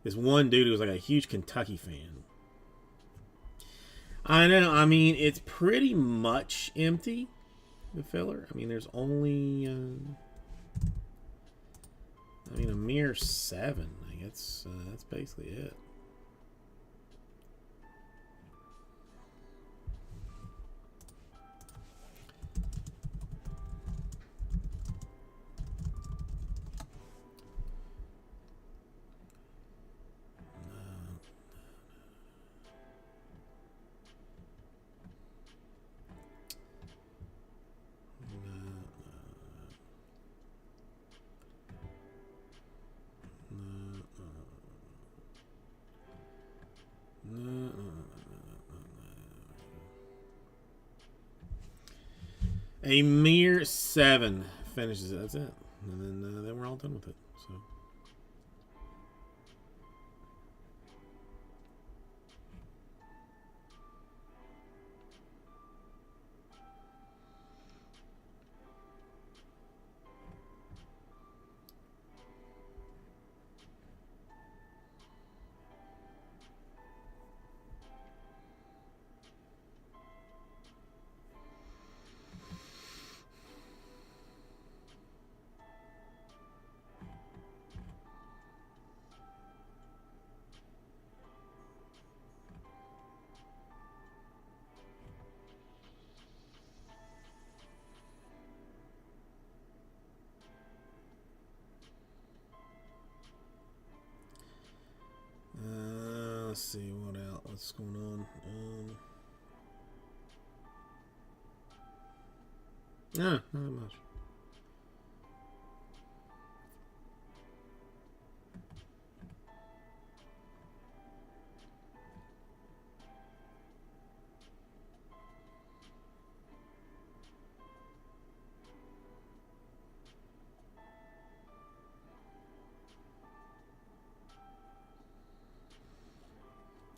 this one dude who was like a huge Kentucky fan. I know. I mean it's pretty much empty. The filler. I mean there's only a mere 7. I guess that's basically it. A mere 7 finishes it. That's it, and then we're all done with it. So. Let's see what's going on. Not much.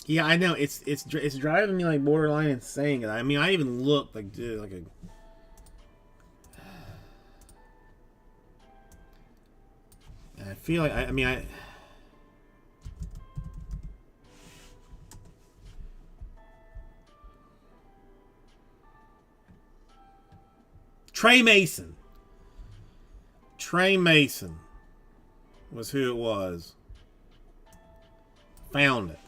Yeah, I know it's driving me like borderline insane. I mean, I even looked like dude, like a. I feel like I mean I. Trey Mason. Trey Mason was who it was. Found it.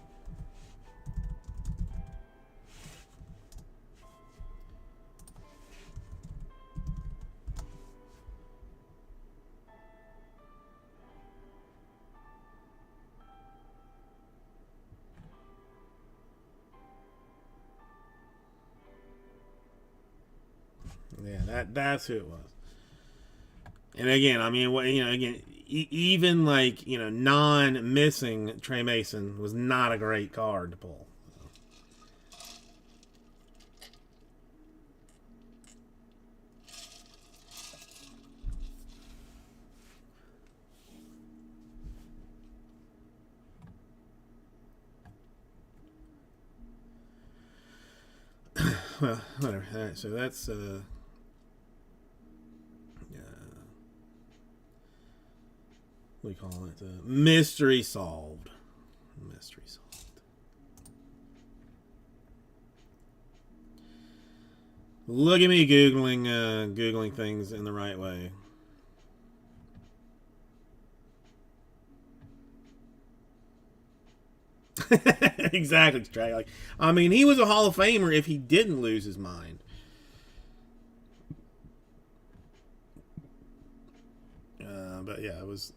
Yeah, that's who it was. And again, I mean, again, even like non-missing Trey Mason was not a great card to pull. Well, whatever. All right, so that's what do you call it? Mystery solved. Mystery solved. Look at me googling things in the right way. Exactly, like I mean, he was a Hall of Famer if he didn't lose his mind. But yeah, it was,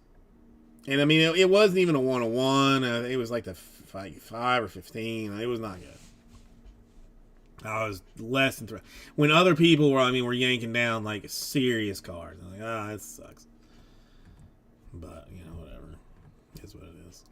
and I mean, it wasn't even a 1-on-1. It was like the 5 or 15. It was not good. I was less than thrilled when other people were yanking down like serious cards. I'm like, it sucks. But whatever. It's what it is.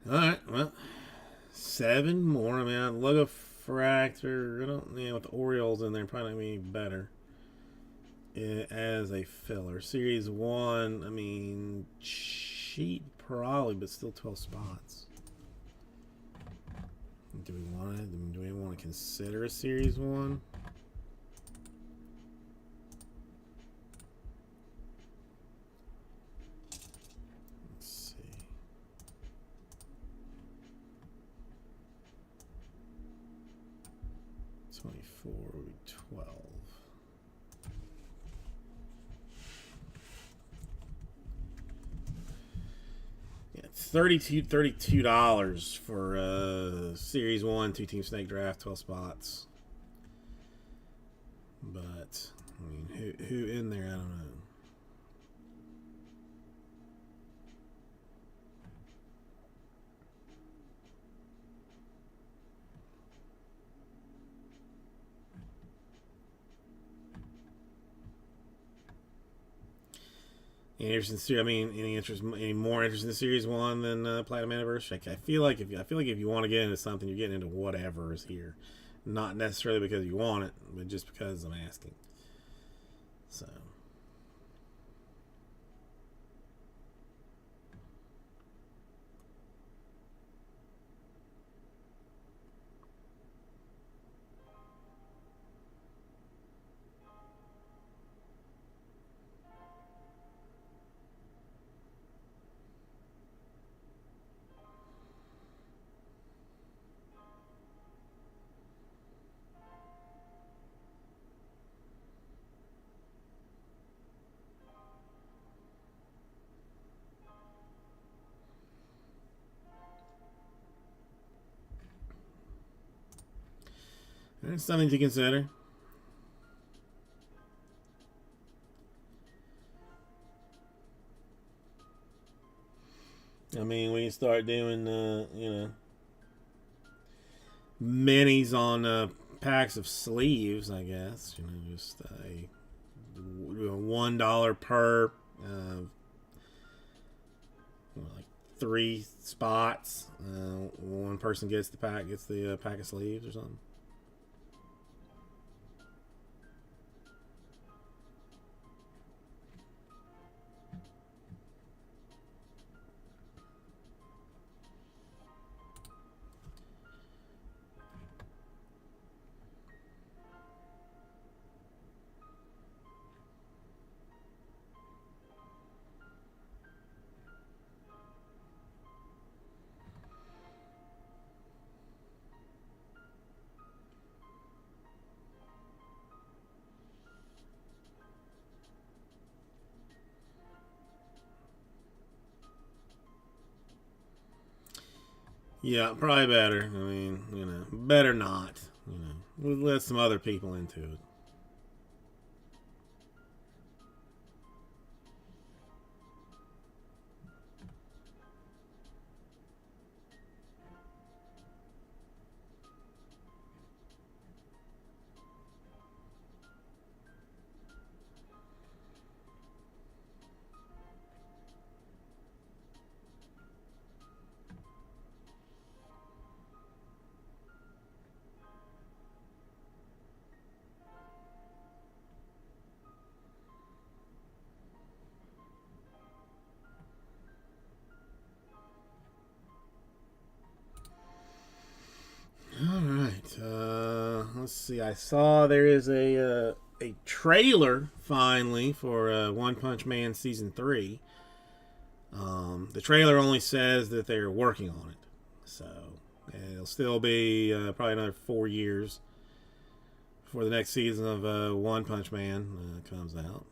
All right, well, 7 more. I mean, I look a fractor. I don't, with the Orioles in there, probably not be better as a filler. Series 1, I mean, cheap probably, but still 12 spots. Do we want it? Do we want to consider a Series 1? Let's see. $24 would be 12. Yeah, $32 for Series 1, 2-team snake draft, 12 spots. But I mean, who in there? I don't know. Any interest in, I mean, any more interest in the Series 1 than Platinum Anniversary? I feel like if you want to get into something, you're getting into whatever is here, not necessarily because you want it, but just because I'm asking. So. It's something to consider. I mean, we can start doing, minis on packs of sleeves, I guess. Just a $1 per, like 3 spots. One person gets the pack pack of sleeves or something. Yeah, probably better. I mean, better not. We'll let some other people into it. All right. Let's see. I saw there is a trailer finally for One Punch Man season 3. The trailer only says that they're working on it, so it'll still be probably another 4 years before the next season of One Punch Man comes out.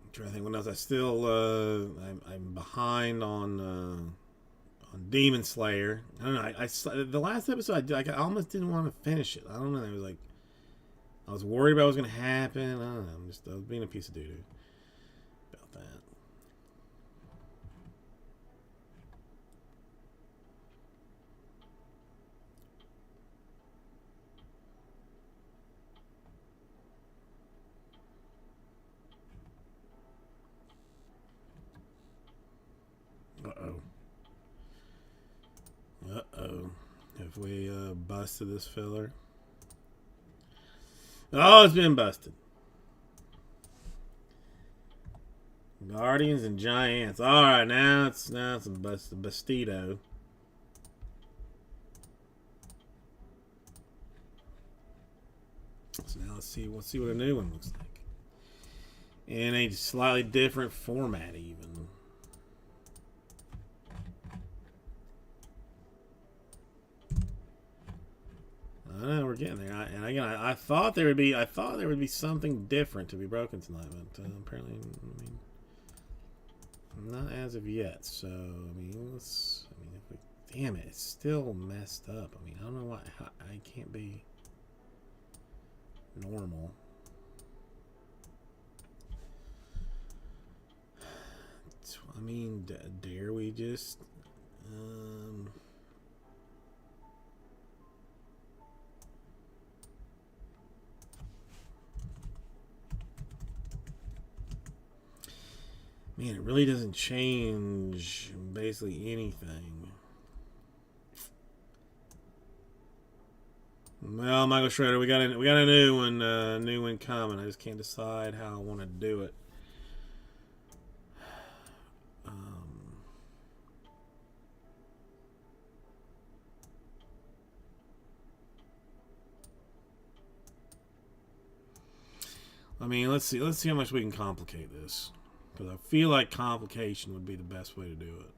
I'm trying to think what else. I'm behind on Demon Slayer. I don't know. The last episode I almost didn't want to finish it. I don't know. It was like I was worried about what was going to happen. I don't know. I was being a piece of doo doo about that. Uh-oh. Have we busted this filler? Oh, it's been busted. Guardians and Giants. Alright, now it's a Bastido. So now let's see what a new one looks like. In a slightly different format even. I know we're getting there, and again, I thought there would be something different to be broken tonight, but apparently, not as of yet. So damn it, it's still messed up. I don't know why I can't be normal. Dare we just? Man, it really doesn't change basically anything. Well, Michael Shredder, we got a new one coming. I just can't decide how I want to do it. Let's see how much we can complicate this. Because I feel like complication would be the best way to do it.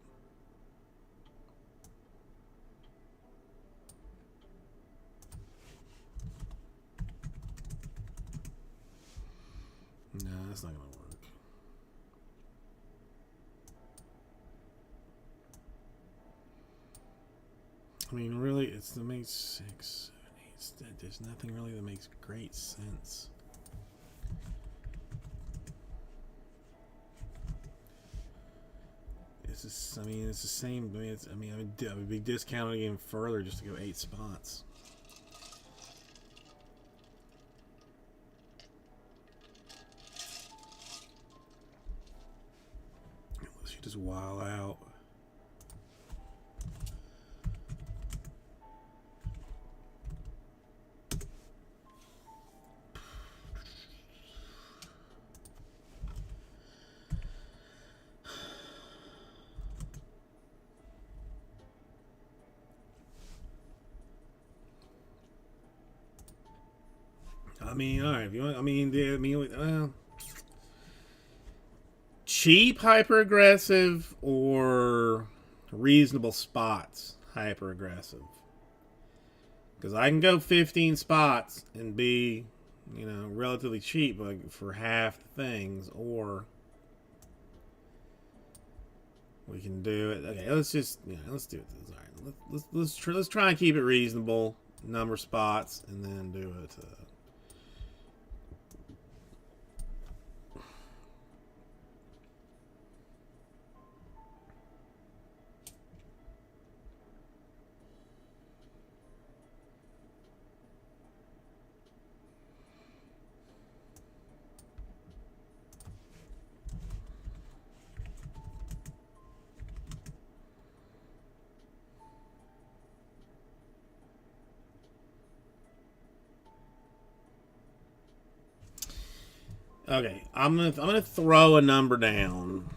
No, that's not going to work. Really, it's the makes 6, 7, 8. There's nothing really that makes great sense. This is, I mean, it's the same. I would be discounting even further just to go 8 spots. Unless you just wild out. I mean, all right. If you want, cheap hyper aggressive or reasonable spots hyper aggressive. Because I can go 15 spots and be, relatively cheap, like for half the things, or we can do it. Okay, let's just, let's do it. All right, let's try and keep it reasonable number of spots, and then do it. Okay, I'm gonna throw a number down.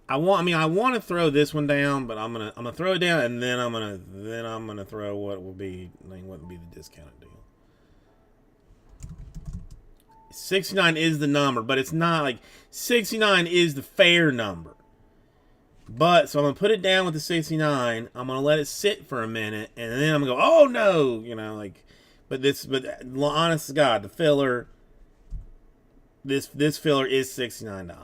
I want to throw this one down, but I'm gonna throw it down, and then I'm gonna throw what would be the discounted deal. 69 is the number, but it's not like 69 is the fair number. But so I'm gonna put it down with the 69. I'm gonna let it sit for a minute, and then I'm gonna go, oh no, But honest to God, the filler. This filler is $69.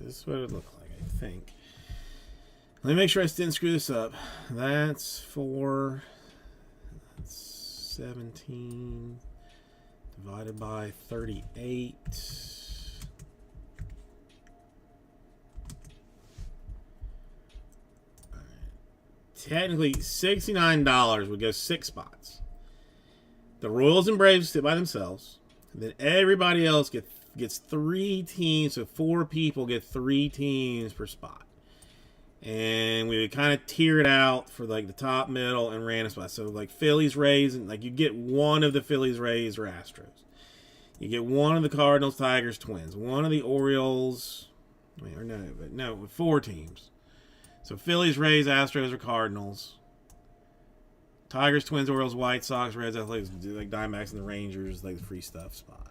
This is what it would look like, I think. Let me make sure I didn't screw this up. That's 17 divided by 38. All right. Technically, $69 would go 6 spots. The Royals and Braves sit by themselves. And then everybody else gets 3 teams, so 4 people get 3 teams per spot. And we would kind of tier it out for like the top, middle, and random spots. So like Phillies, Rays, and like you get one of the Phillies, Rays, or Astros. You get one of the Cardinals, Tigers, Twins. One of the Orioles, 4 teams. So Phillies, Rays, Astros, or Cardinals. Tigers, Twins, Orioles, White Sox, Reds, Athletics, like Diamondbacks and the Rangers, like the free stuff spot.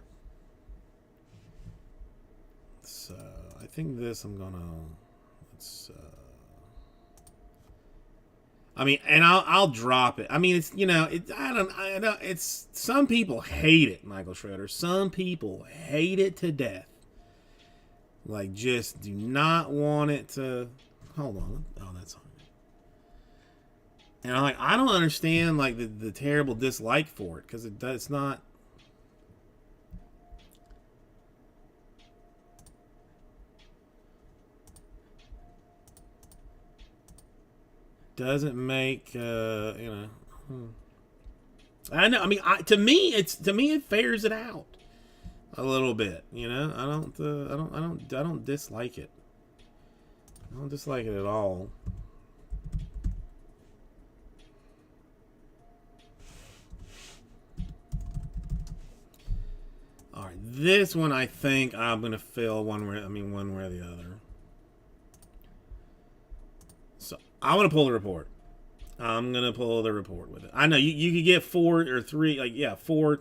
So I think this I'm gonna and I'll drop it. I mean, it's I don't. It's some people hate it, Michael Schroeder. Some people hate it to death. Like, just do not want it to. Hold on. Oh, that's on. And I'm like, I don't understand like the terrible dislike for it because it's not. Doesn't make I know. I mean, to me it fares it out a little bit. I don't dislike it. I don't dislike it at all. All right, this one I think I'm gonna fill one way or the other. I'm going to pull the report. I'm going to pull the report with it. I know you could get 4 or 3, 4.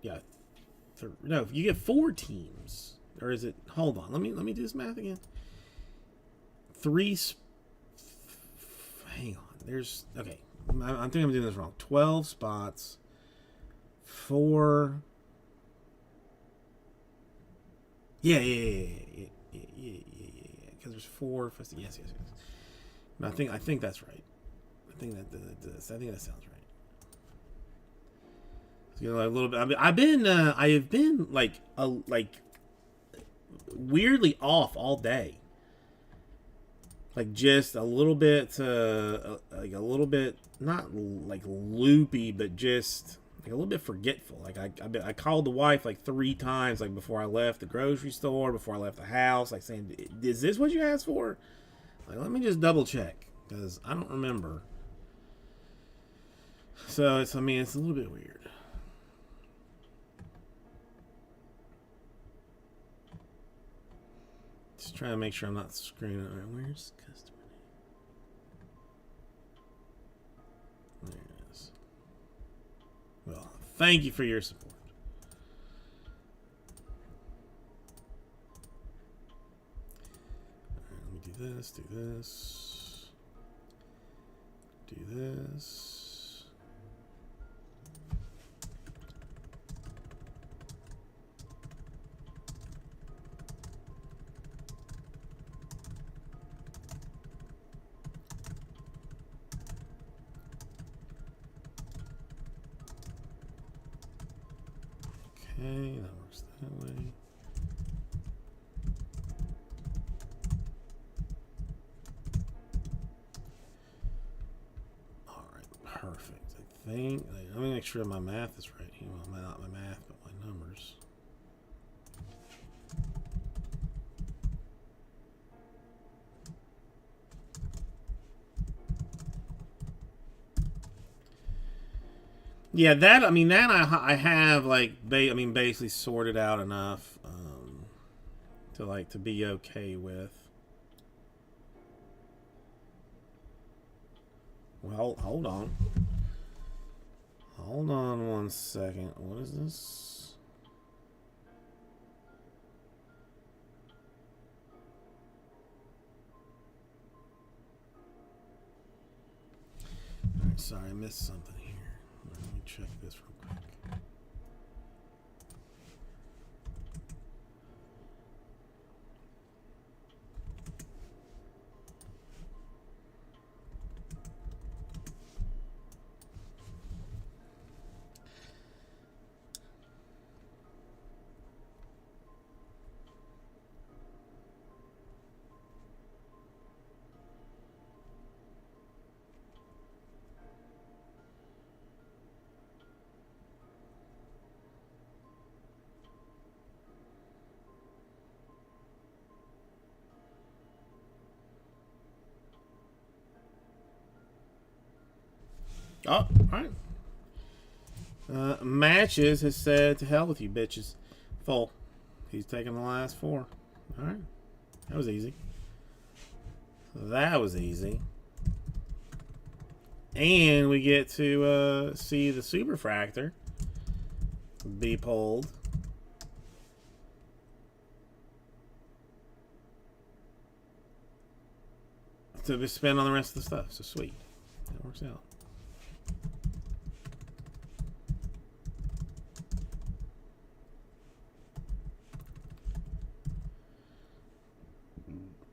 Yeah, 3 no, you get 4 teams, or is it? Hold on, let me do this math again. 3. Hang on. There's okay. I think I'm doing this wrong. 12 spots. 4. Yeah. Because there's 4. Yes. No, I think that's right. I think that sounds right. You know, a little bit. I mean, I have been like weirdly off all day. Like just a little bit, like a little bit, not like loopy, but just like a little bit forgetful. Like I called the wife like 3 times, like before I left the grocery store, before I left the house, like saying, "Is this what you asked for?" Like, let me just double check because I don't remember. So it's a little bit weird. Just trying to make sure I'm not screwing it. Right, where's customer name? There it is. Well, thank you for your support. All right, let me do this, do this. Okay, that works that way. All right, perfect. I think I'm gonna make sure my math is right here. Well, not my math, but my numbers. Yeah, that I have like basically sorted out enough to be okay with. Well, hold on. Hold on 1 second. What is this? All right, sorry, I missed something here. Let me check this real quick. Oh, all right. Matches has said to hell with you bitches. Full. He's taking the last 4. All right. That was easy. That was easy. And we get to see the Superfractor be pulled. To be spent on the rest of the stuff. So sweet. That works out.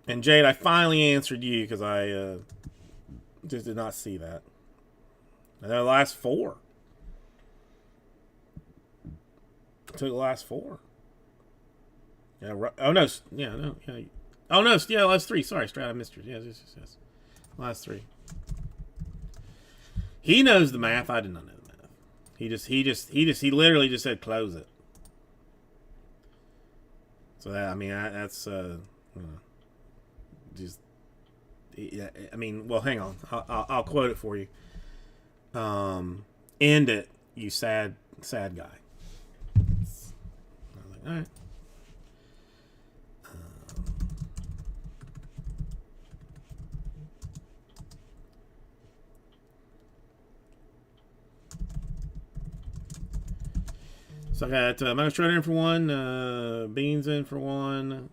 And Jade, I finally answered you because I just did not see that. And the last 4. Took the last 4. Yeah. Right. Oh no. Yeah. No. Yeah. Oh no. Yeah. Last 3. Sorry, Strat. I missed yours. Yes. Last 3. He knows the math. I did not know the math. He literally just said close it. So that that's just. Yeah, well, hang on. I'll quote it for you. End it, you sad guy. I was like, all right. So I got Michael Strahan in for one, Beans in for one,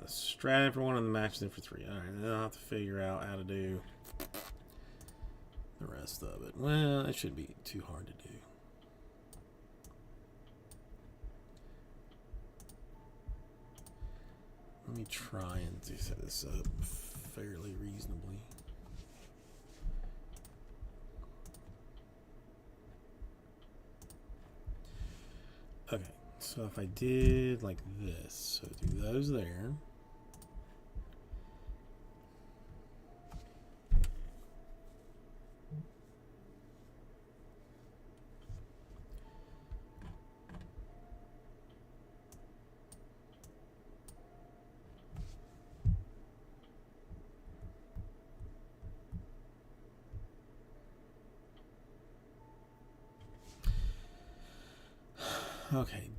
Strat in for one, and the match in for three. All right, then I'll have to figure out how to do the rest of it. Well, it shouldn't be too hard to do. Let me try and set this up fairly reasonably. Okay, so if I did like this, so do those there. Okay,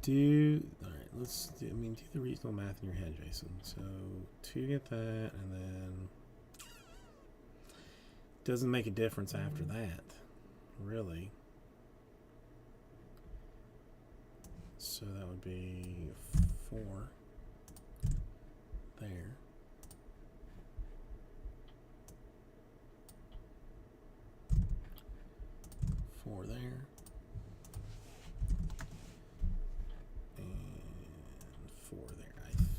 all right, let's do, do the reasonable math in your head, Jason. So 2 get that, and then doesn't make a difference after that, really. So that would be 4 there. 4 there.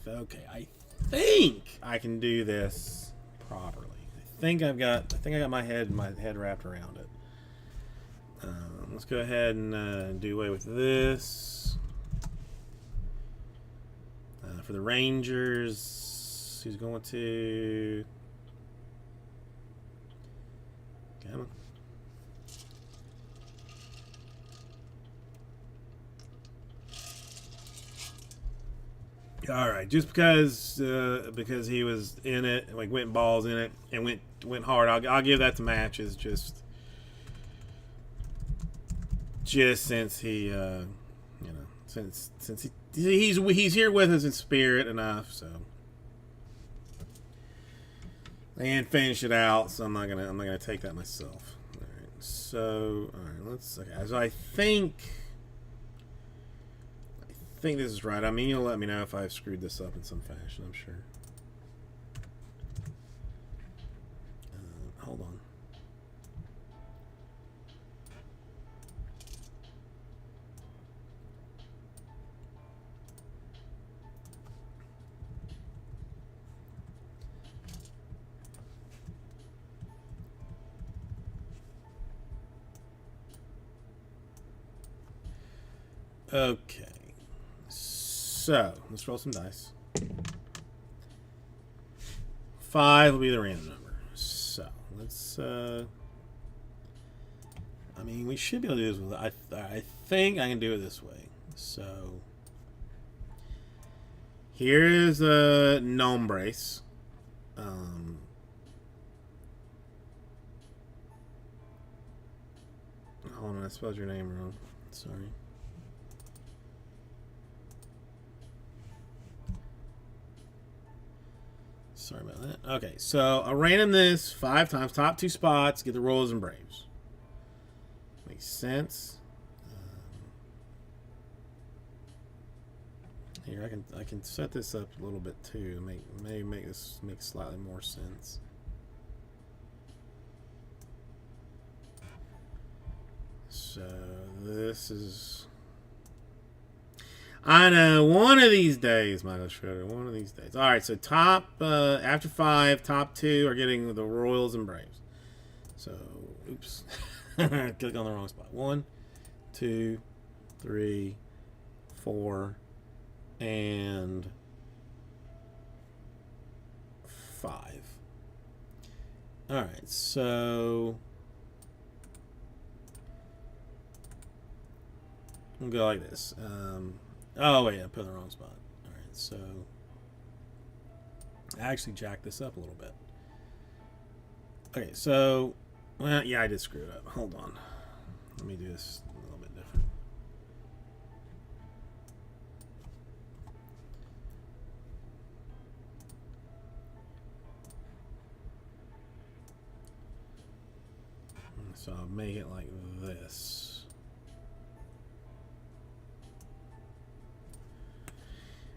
Okay, I think I can do this properly. I think I got my head wrapped around it. Let's go ahead and do away with this. For the Rangers, who's going to? Come on. All right, just because he was in it, like went balls in it and went hard, I'll give that to Matches just since he since he's here with us in spirit enough, so and finish it out. So I'm not gonna take that myself. All right, so let's okay. So I think this is right. I mean, you'll let me know if I've screwed this up in some fashion, I'm sure. Hold on. Okay. So, let's roll some dice. 5 will be the random number. So, let's, I mean, we should be able to do this with, I think I can do it this way. So, here is a Nombres. Hold on, I spelled your name wrong. Sorry. Sorry about that. Okay, so I random this 5 times, top 2 spots, get the Royals and Braves. Makes sense. Here I can set this up a little bit too. Maybe make this make slightly more sense. So this is. I know, one of these days, Michael Schroeder, one of these days. All right, so top, after 5, top 2 are getting the Royals and Braves. So, oops. Click on the wrong spot. 1, 2, 3, 4, and 5. All right, so we'll go like this. Oh, wait, I put it in the wrong spot. All right, so I actually jacked this up a little bit. Okay, so, well, yeah, I did screw it up. Hold on. Let me do this a little bit different. So I'll make it like this.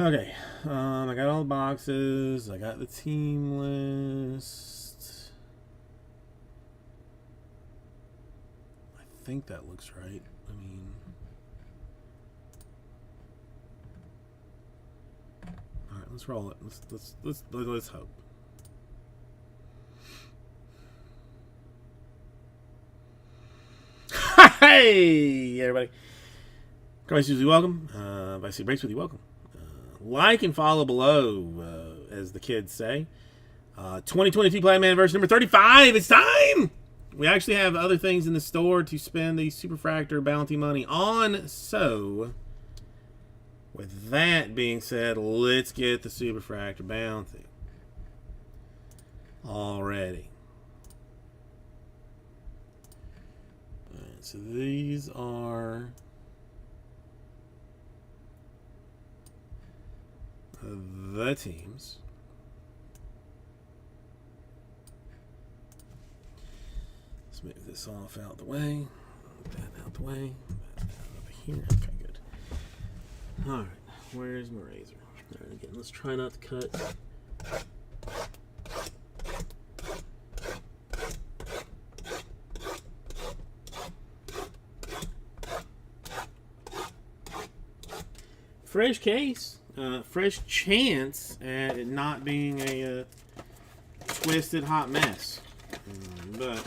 Okay, I got all the boxes. I got the team list. I think that looks right. I mean, all right, let's roll it. Let's hope. Hey, everybody! Christ, usually welcome. Vice Breaks with you, welcome. Like and follow below, as the kids say. 2022 Plan version number 35. It's time! We actually have other things in the store to spend the Superfractor bounty money on. So, with that being said, let's get the Superfractor bounty. Already. Alright, so these are the teams. Let's move this off out the way. That out the way. That over here. Okay, good. Alright, where's my razor? Alright, again, let's try not to cut. Fresh case. Fresh chance at it not being a twisted hot mess. But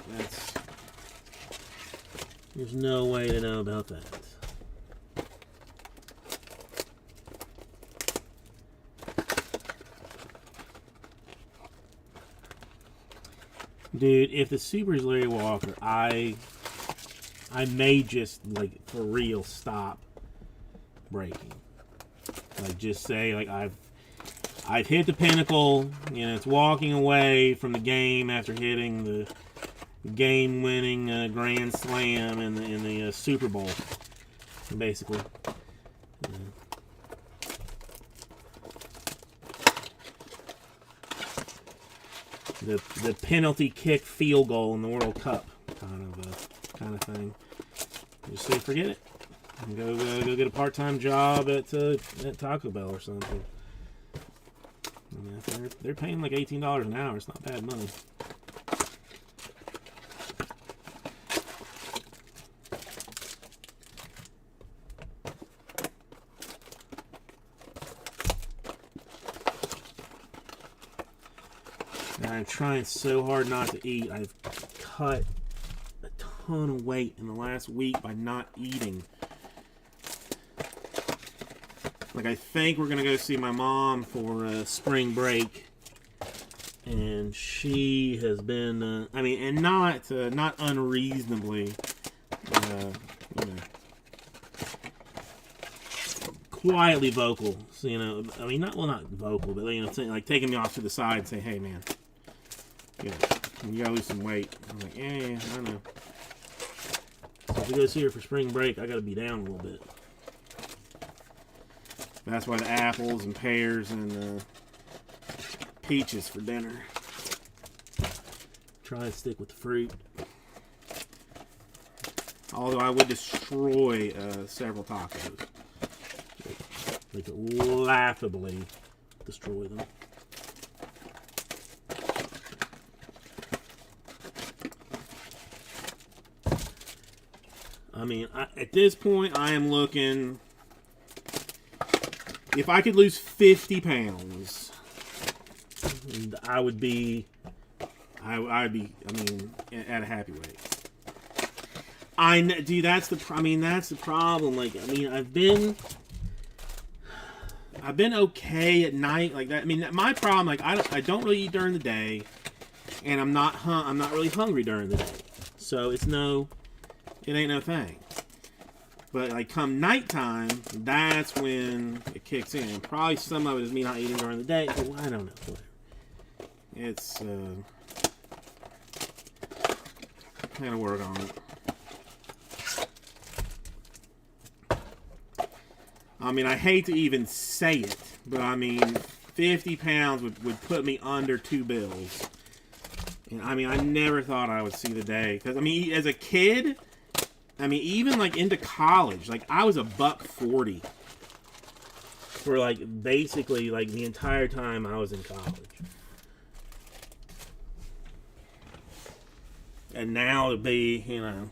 there's no way to know about that. Dude, if the Super is Larry Walker, I may just, like, for real stop breaking. Like, just say, like, I've hit the pinnacle, you know, it's walking away from the game after hitting the game-winning Grand Slam in the Super Bowl, basically. The penalty kick field goal in the World Cup kind of thing. Just say forget it. And go get a part-time job at Taco Bell or something. They're paying like $18 an hour. It's not bad money. And I'm trying so hard not to eat. I've cut a ton of weight in the last week by not eating. Like, I think we're going to go see my mom for spring break. And she has been, I mean, and not unreasonably, you know, quietly vocal. So, you know, I mean, not vocal, but, you know, like taking me off to the side and saying, hey, man, you got to lose some weight. I'm like, yeah, I know. So if we go see her for spring break, I got to be down a little bit. That's why the apples and pears and peaches for dinner. Try and stick with the fruit. Although I would destroy several tacos. Like laughably destroy them. I mean, at this point, I am looking... If I could lose 50 pounds, I would be, I mean, at a happy weight. Dude, that's the problem. Like, I mean, I've been okay at night, like that. I mean, my problem, like, I don't really eat during the day, and I'm not really hungry during the day, so it ain't no thing. But, like, come nighttime, that's when it kicks in. Probably some of it is me not eating during the day. But I don't know. Whatever. It's, kind of work on it. I mean, I hate to even say it, but, I mean, 50 pounds would put me under 2 bills. And, I mean, I never thought I would see the day. Because, I mean, as a kid... I mean, even, like, into college, like, I was $140. for like basically like the entire time I was in college. And now to be, you know,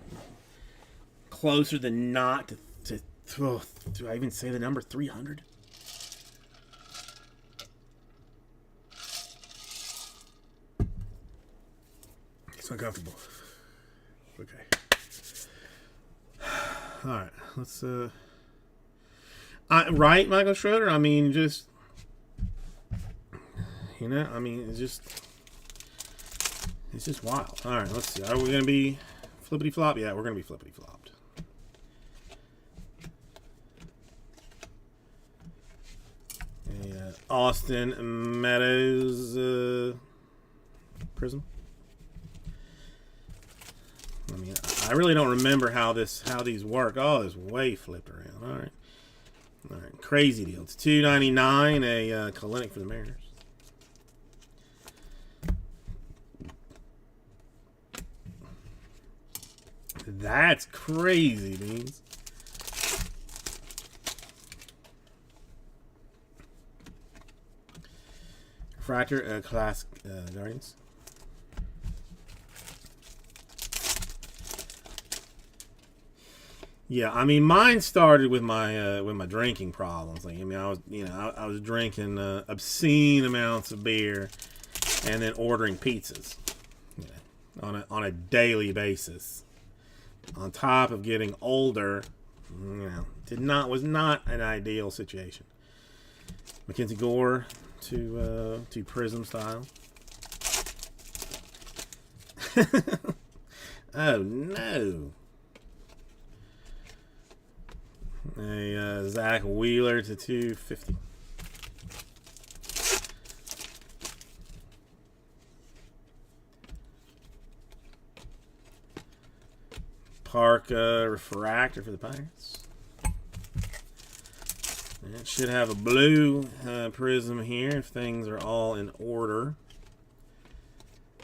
closer than not to do I even say the number 300? It's uncomfortable. Okay. All right. Let's right, Michael Schroeder. I mean, just you know, I mean, it's just wild. All right. Let's see. Are we gonna be flippity flop? Yeah, we're gonna be flippity flopped. Austin Meadows Prism. I mean, I really don't remember how these work. Oh, it's way flipped around. All right, crazy deal. It's $2.99 a Kalinick for the Mariners. That's crazy, dudes. Refractor, Class Guardians. Yeah, I mean, mine started with my drinking problems. Like, I mean, I was drinking obscene amounts of beer, and then ordering pizzas, you know, on a daily basis. On top of getting older, you know, was not an ideal situation. Mackenzie Gore to Prism style. Oh no. A Zach Wheeler to 250. Park Refractor for the Pirates. It should have a blue prism here if things are all in order.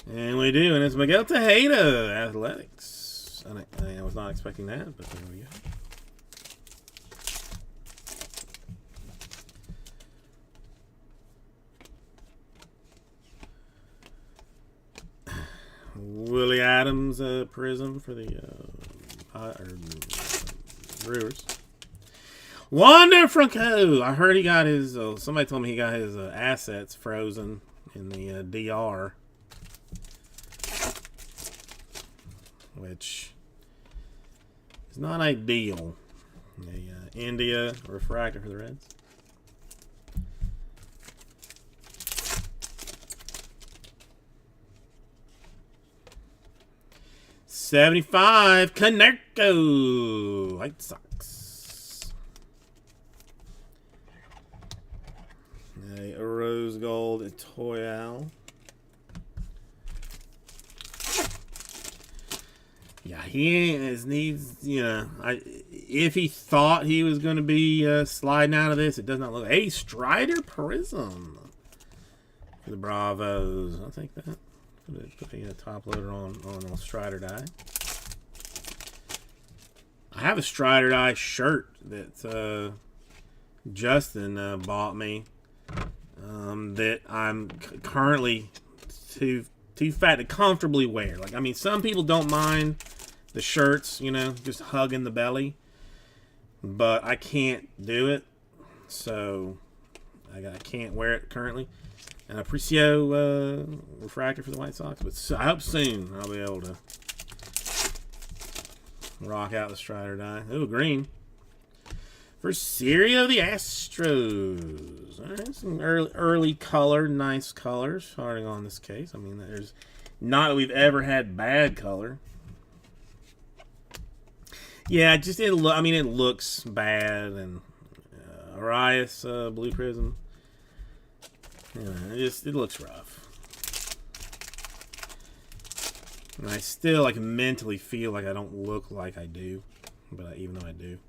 And we do, and it's Miguel Tejeda, Athletics. I was not expecting that, but there we go. Willie Adams prism for the Brewers. Wander Franco. I heard he got his. Somebody told me he got his assets frozen in the DR, which is not ideal. India refractor for the Reds. $75 Konerko White Sox. A rose gold Toyal. Yeah, he needs, you know, if he thought he was going to be sliding out of this, it does not look. Hey, Strider Prism for the Bravos. I'll take that. Put a top loader on a Strider die. I have a Strider die shirt that Justin bought me. That I'm currently too fat to comfortably wear. Like, I mean, some people don't mind the shirts, you know, just hugging the belly, but I can't do it, so I can't wear it currently. And Aparicio refractor for the White Sox, but I hope soon I'll be able to rock out the Strider die. Oh, green for Serio the Astros. All right, some early color, nice color starting on this case. I mean, there's not that we've ever had bad color. Yeah, just it looks bad, and Arias blue prism. Yeah, it looks rough. And I still mentally feel like I don't look like I do, but even though I do.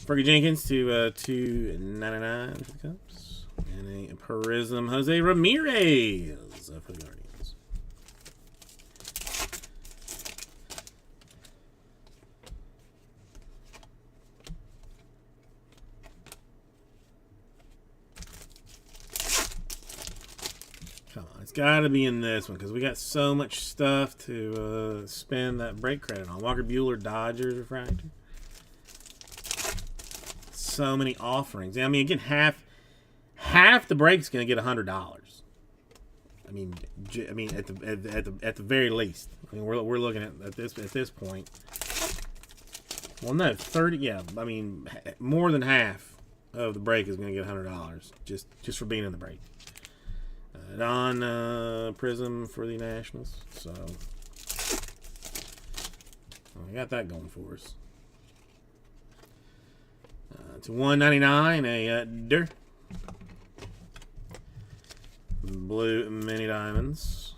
Fergie Jenkins to $2.99 for the Cubs, and a Prism Jose Ramirez for the Guardians. It's got to be in this one because we got so much stuff to spend that break credit on. Walker Buehler, Dodgers refractor. So many offerings. I mean, again, half the break's going to get $100. I mean, at the very least. I mean, we're looking at this point. Well, no, 30. Yeah, I mean, more than half of the break is going to get $100 just for being in the break. On Prism for the Nationals, so we got that going for us. To 199, a Dirt Blue Mini Diamonds.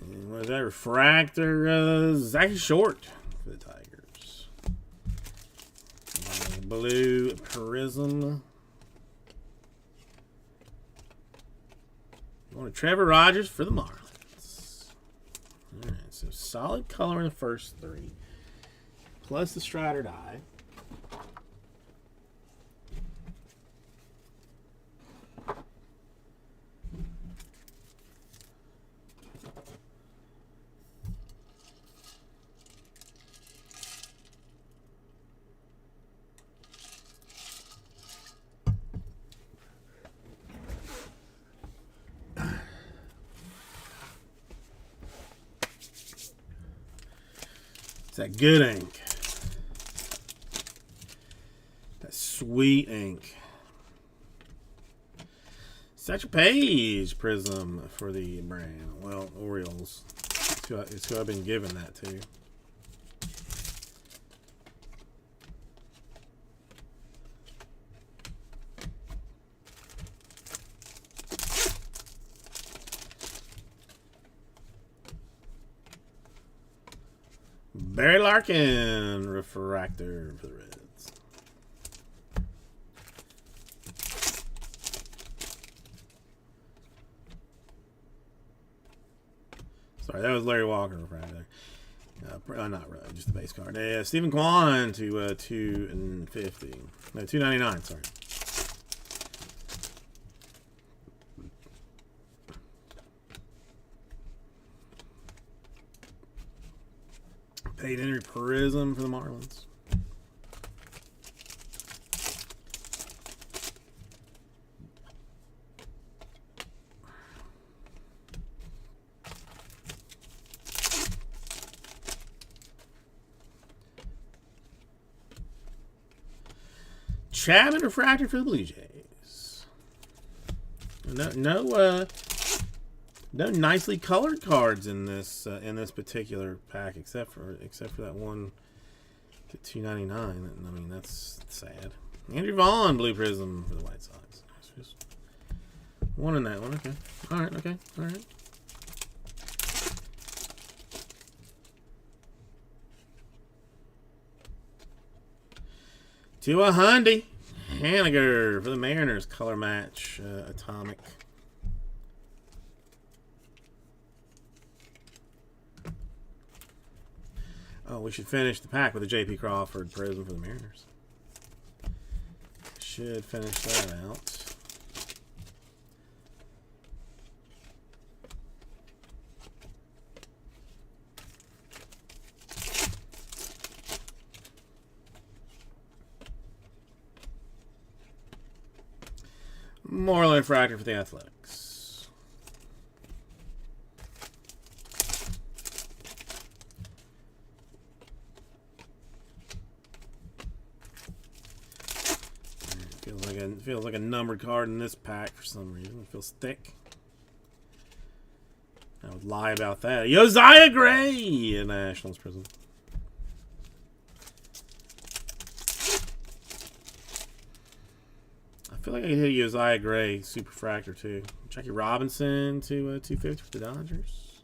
And what is that? Refractor, Zachy Short for the Tigers. Blue Prism. Going to Trevor Rogers for the Marlins. All right, so solid color in the first three, plus the Strider die. It's that good ink. That sweet ink. Satchel Paige Prism for the brand. Well, Orioles. It's who I've been given that to. Barry Larkin refractor for the Reds. Sorry, that was Larry Walker refractor. Not really, just the base card. Stephen Kwan to 250. No, 299. Sorry. Peyton Henry Prism for the Marlins. Chapman refractor for the Blue Jays. No nicely colored cards in this particular pack, except for that one to 299. I mean, that's sad. Andrew Vaughn Blue Prism for the White Sox. Just one in that one. Okay. All right. Okay. All right. To a Hyundai Haniger for the Mariners color match atomic. Oh, we should finish the pack with a J.P. Crawford Prism for the Mariners. Should finish that out. Moreland refractor for the Athletics. Feels like a numbered card in this pack for some reason. It feels thick. I would lie about that. Josiah Gray in Nationals Prism. I feel like I could hit Josiah Gray Superfractor too. Jackie Robinson to 250 for the Dodgers.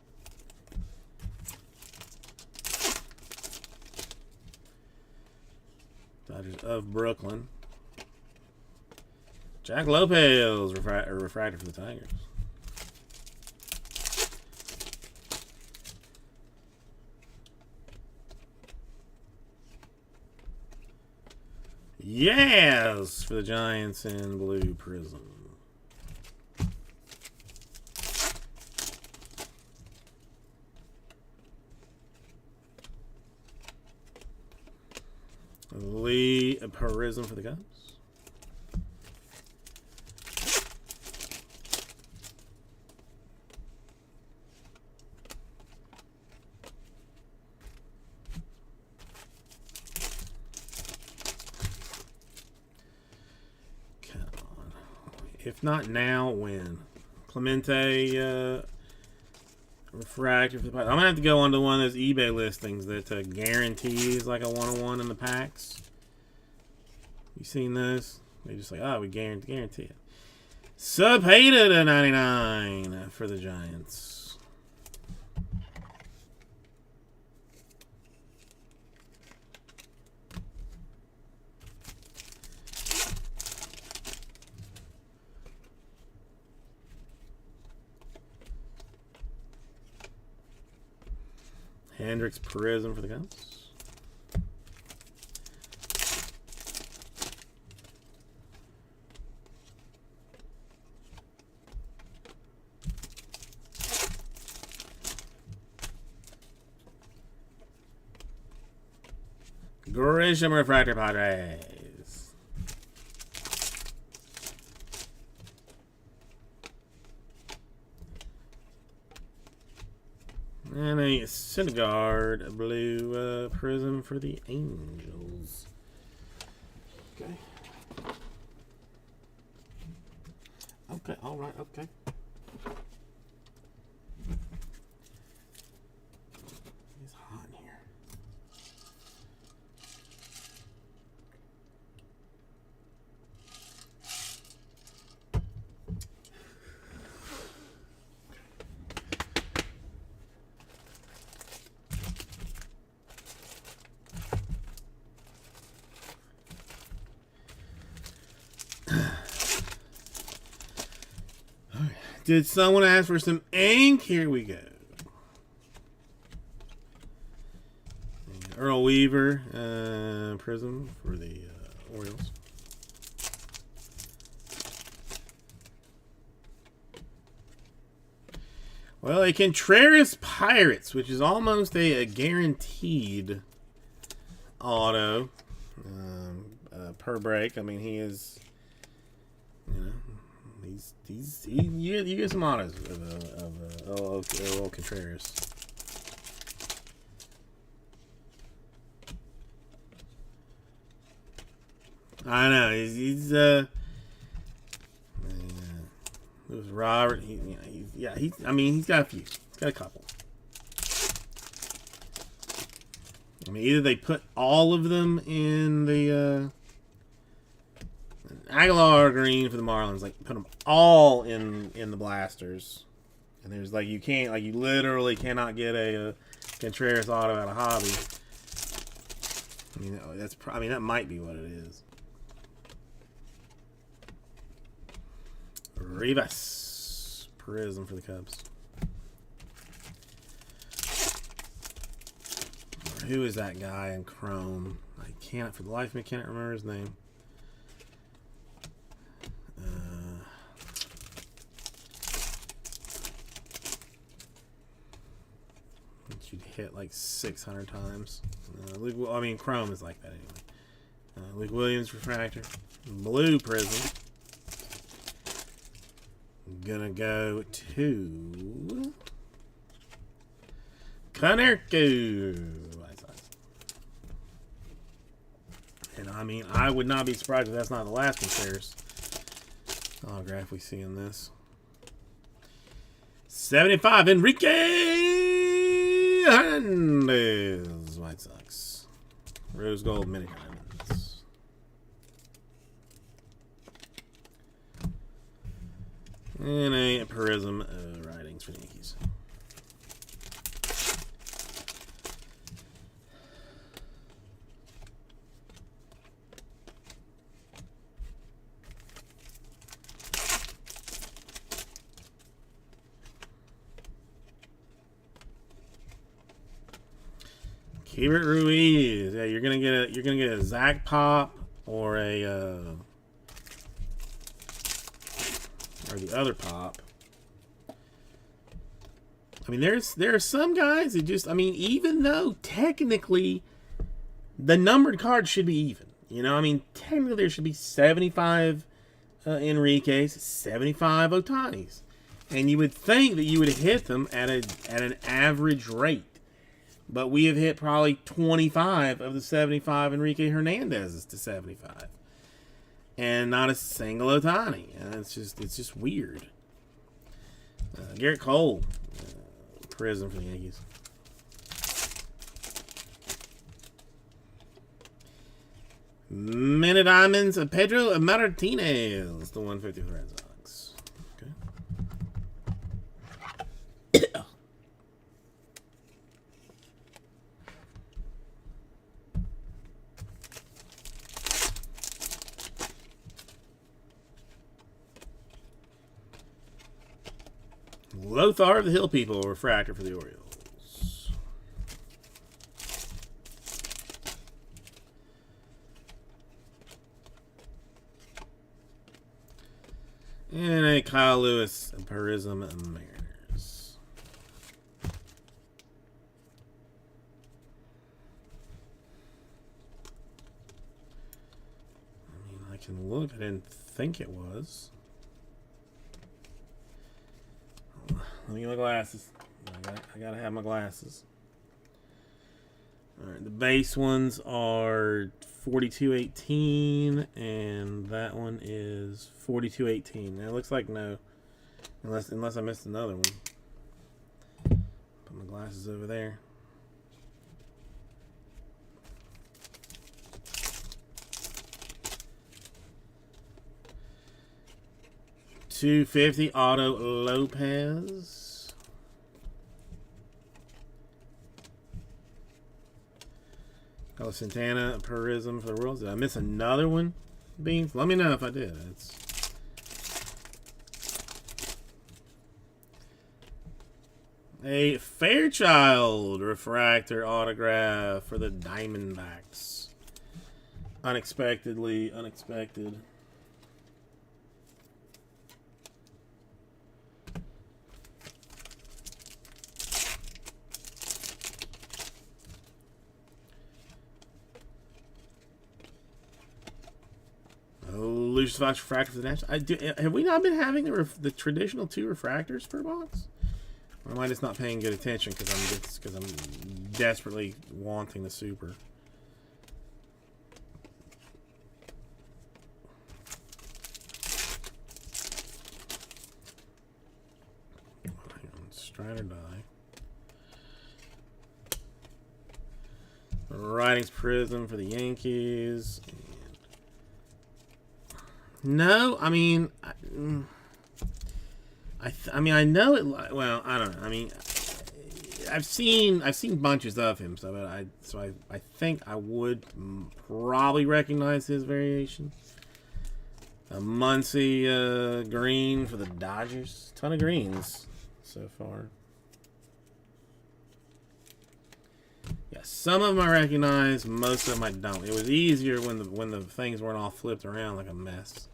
Dodgers of Brooklyn. Jack Lopez refractor for the Tigers. Yes, for the Giants in blue prism. Lee Prism for the Cubs. If not now, when? Clemente refractor for the Pirates. I'm gonna have to go onto one of those eBay listings that guarantees like a 1-on-1 in the packs. You seen those? They just like, oh, we guarantee it. Cepeda to 99 for the Giants. Hendricks Prism for the Cubs. Grisham Refractor Padres. And a Syndergaard blue prism for the Angels. Okay. Okay, alright, okay. It's hot in here. Did someone ask for some ink? Here we go. Earl Weaver, prism for the Orioles. Well, a Contreras Pirates, which is almost a guaranteed auto per break. I mean, he is, you know. You get some autos of Contreras. I know he's it was Robert. I mean, he's got a few. He's got a couple. I mean, either they put all of them in the Aguilar green for the Marlins, like put them all in the blasters, and there's like you literally cannot get a Contreras auto out of hobby. I mean that might be what it is. Rivas prism for the Cubs. Who is that guy in Chrome? I can't for the life of me can't remember his name. You'd hit like 600 times. I mean, Chrome is like that anyway. Luke Williams refractor, blue prism. Gonna go to Konerko. And I mean, I would not be surprised if that's not the last Contreras autograph we see in this. 75, Enrique Hernandez, White Sox. Rose gold mini diamonds. And a prism writings for the Yankees. Keibert Ruiz. Yeah, you're gonna get a Zach Pop or a or the other pop. I mean, there are some guys that just, I mean, even though technically the numbered cards should be even, you know, I mean, technically there should be 75 Enriquez, 75 Otanis, and you would think that you would hit them at an average rate, but we have hit probably 25 of the 75 Enrique Hernandez's to 75, and not a single Otani, and it's just weird. Garrett Cole. Prism for the Yankees. Minute Diamonds of Pedro Martinez, the 150 for the Red Sox. Okay. Lothar of the Hill People, refractor for the Orioles. And a Kyle Lewis Prism Mariners. I mean, I can look. I didn't think it was. Let me get my glasses. I gotta have my glasses. Alright, the base ones are 4218, and that one is 4218. Now it looks like no. Unless I missed another one. Put my glasses over there. $250 Auto Lopez. Carlos Santana Prism for the Royals. Did I miss another one? Beans? Let me know if I did. It's a Fairchild refractor autograph for the Diamondbacks. Unexpected. Lucius Fox refractor for the Nationals. Have we not been having the traditional 2 refractors per box? Or am I just not paying good attention because I'm desperately wanting the super? Hang on, Strider die. Writings Prism for the Yankees. No, I mean, I mean, I know it. Well, I don't know. I mean, I've seen bunches of him, so I think I would probably recognize his variation. A Muncy green for the Dodgers. Ton of greens so far. Yeah, some of them I recognize, most of them I don't. It was easier when the things weren't all flipped around like a mess.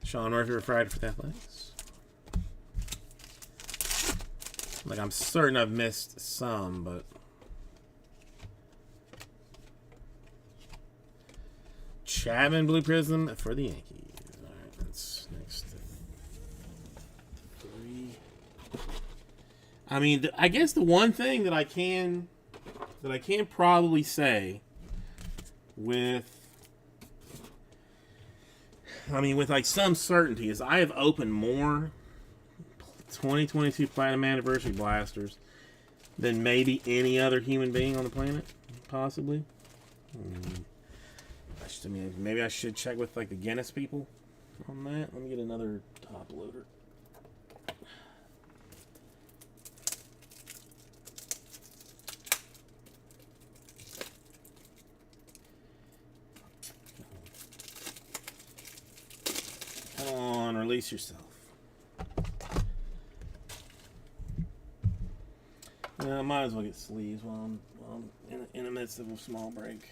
Sean Murphy refractor for the Athletics. Like, I'm certain I've missed some, but Chapman Blue Prism for the Yankees. All right, that's next. 3. I mean, I guess the one thing that I can probably say with like some certainty is I have opened more 2022 Platinum Anniversary Blasters than maybe any other human being on the planet, possibly. I mean, maybe I should check with like the Guinness people on that. Let me get another top loader. Come on, release yourself. I might as well get sleeves while I'm in the midst of a small break.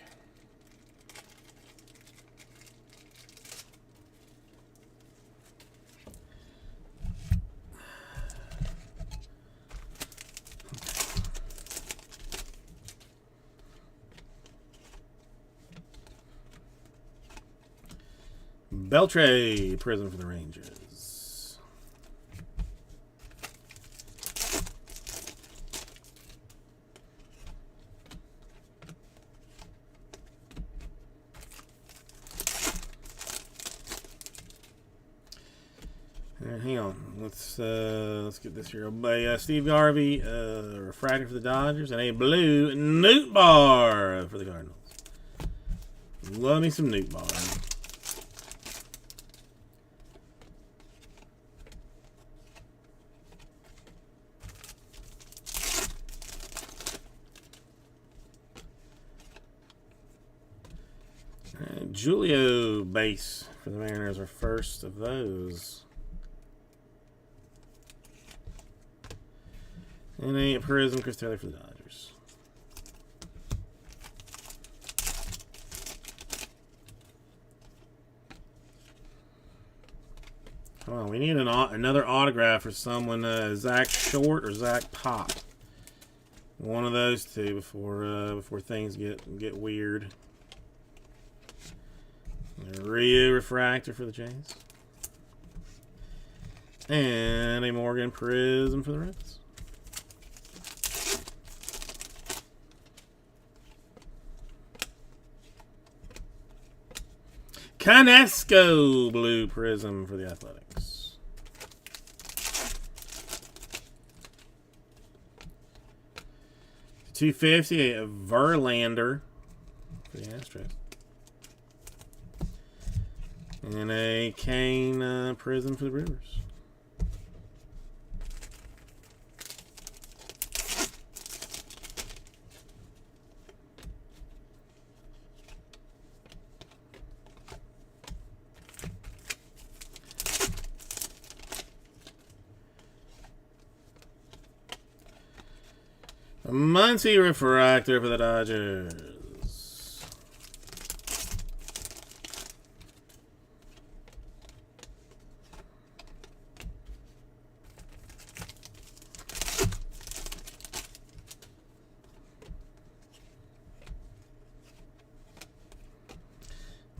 Beltre Prism for the Rangers. Hang on. Let's get this here. Steve Garvey, refractor for the Dodgers, and a blue Newt Bar for the Cardinals. Love me some Newt Bar. Julio base for the Mariners, our first of those. And a Prism Chris Taylor for the Dodgers. Come on, we need another autograph for someone. Zach Short or Zach Pop. One of those two before things get weird. Ryu refractor for the Jays. And a Morgan Prism for the Reds. Canesco blue Prism for the Athletics. $250, a Verlander for the Astros. And a Kane Prism for the Brewers. A Muncy refractor for the Dodgers.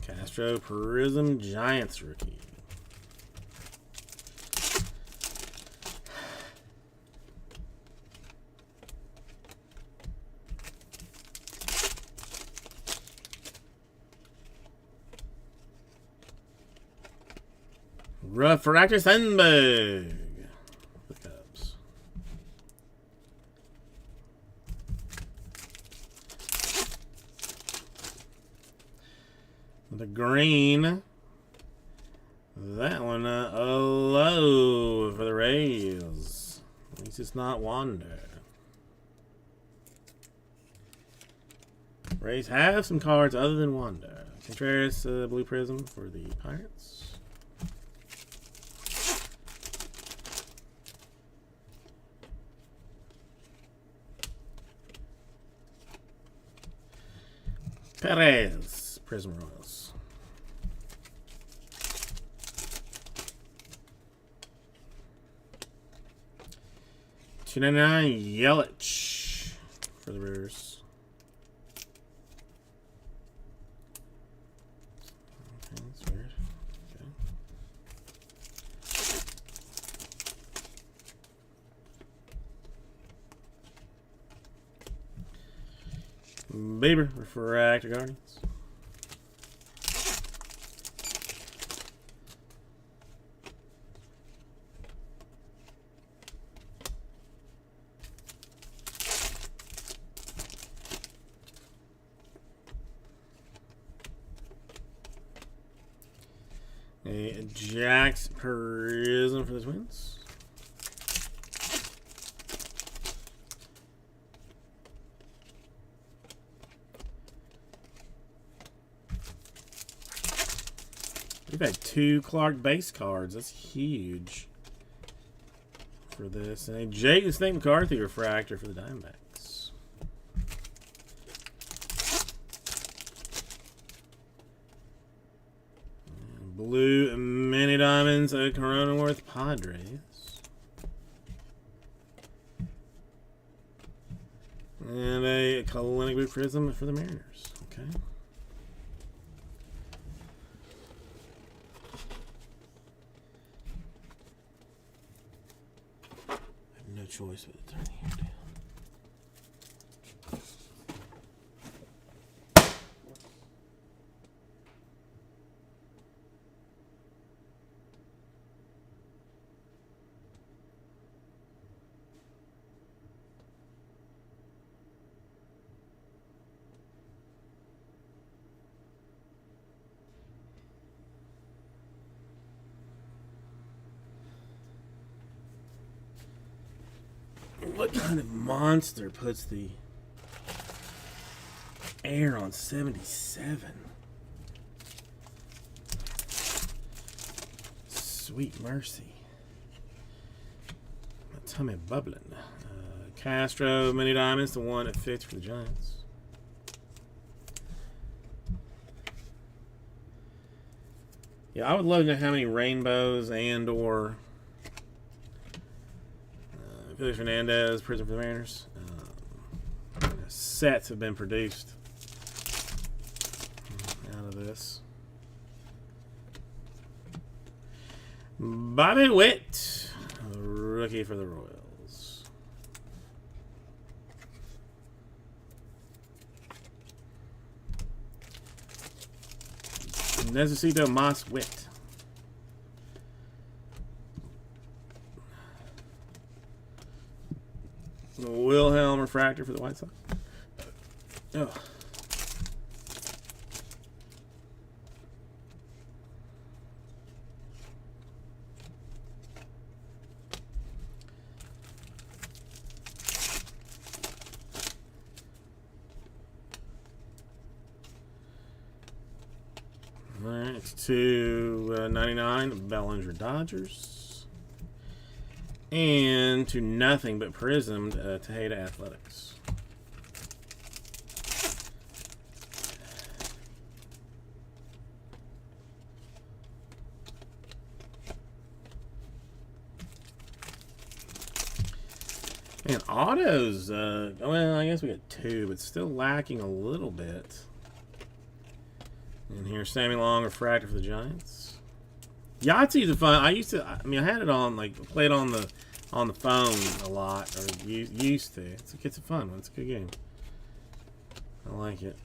Castro Prism Giants rookie. Refractor Sandberg. The Cubs. The green. That one, a low for the Rays. At least it's not Wander. Rays have some cards other than Wander. Contreras blue prism for the Pirates. Perez Prism Royals. $2.99 Yelich for the Brewers. Okay, that's weird. Okay. Bieber refractor Guardians. A Jax Prism for the Twins. We've had 2 Clark base cards. That's huge for this. And a Jake the Snake McCarthy refractor for the Diamondbacks. Blue mini diamonds, a Cronenworth Padres. And a Kalenic blue prism for the Mariners. Okay. choice but to turn here down. What kind of monster puts the air on 77? Sweet mercy. My tummy bubbling. Castro, mini diamonds, the one that fits for the Giants. Yeah, I would love to know how many rainbows and or Felix Fernandez, Prison for the Mariners. Sets have been produced out of this. Bobby Witt, rookie for the Royals. Necesito Mas Witt. Wilhelm refractor for the White Sox. Oh. All right, it's $2.99 Bellinger Dodgers. And to nothing but prismed Tejeda Athletics. And autos, well, I guess we got two, but still lacking a little bit. And here's Sammy Long, refractor for the Giants. Yahtzee's a fun. I had it on, like, played on the phone a lot, or used to. It's a fun one. It's a good game. I like it.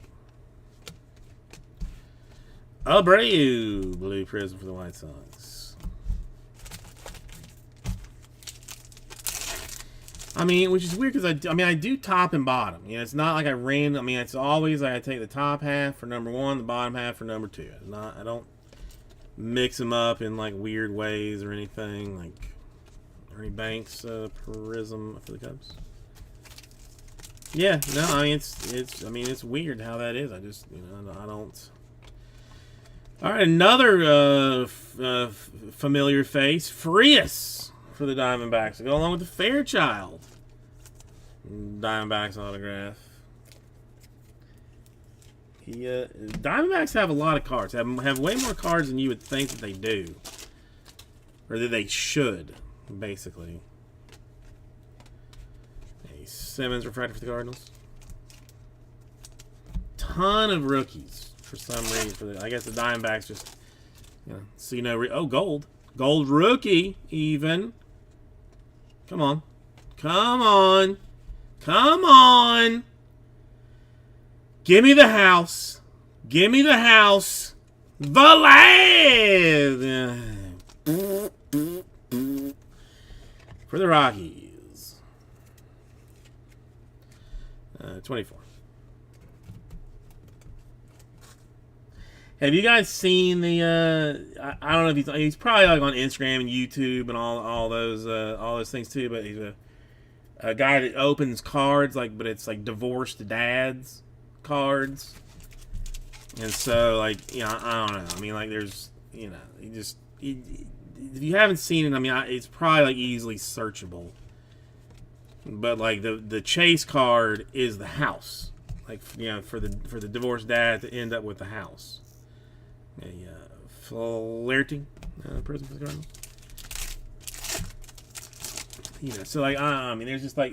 Abreu, blue prism for the White Sox. I mean, which is weird because I do top and bottom. You know, it's not like I ran. I mean, it's always like I take the top half for number one, the bottom half for number two. It's not. I don't mix them up in like weird ways or anything. Like Ernie Banks prism for the Cubs. Yeah, no, I mean it's weird how that is. I just I don't. All right, another familiar face, Frias for the Diamondbacks to go along with the Fairchild Diamondbacks autograph. Diamondbacks have a lot of cards. Have way more cards than you would think that they do, or that they should, basically. A Simmons refractor for the Cardinals. Ton of rookies for some reason. I guess the Diamondbacks just, see no. Gold rookie even. Come on. Give me the house. Velez for the Rockies. 24. Have you guys seen the? I don't know if he's probably like on Instagram and YouTube and all those things too. But he's a guy that opens cards but it's like divorced dads cards, and so I don't know. I mean, like there's if you haven't seen it, I mean it's probably like easily searchable. But like the chase card is the house, like for the divorced dad to end up with the house. A Flaherty, prison for the Cardinals. So I mean, there's just like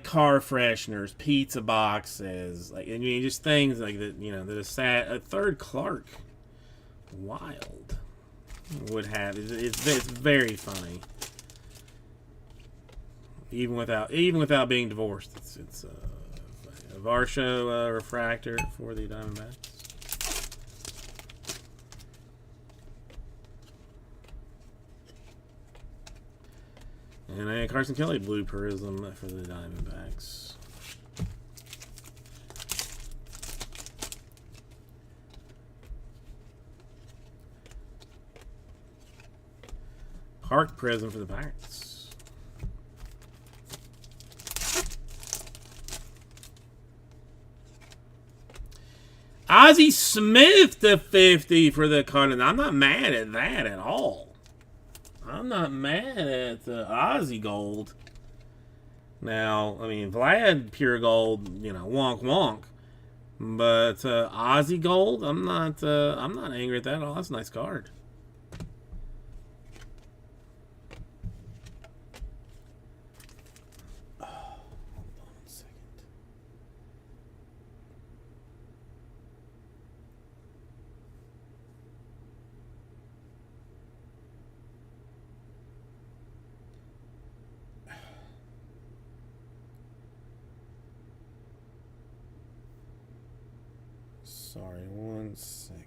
car fresheners, pizza boxes, just things like that. That a third Clark Wild would have. It's very funny. even without being divorced. It's a Varsho refractor for the Diamondbacks. And a Carson Kelly blue prism for the Diamondbacks. Park prism for the Pirates. Ozzie Smith to 50 for the Cardinals. I'm not mad at that at all. I'm not mad at Ozzie Gold. Now, I mean, Vlad Pure Gold, you know, wonk wonk. But Ozzie Gold, I'm not angry at that at all. That's a nice card. Sorry, 1 second.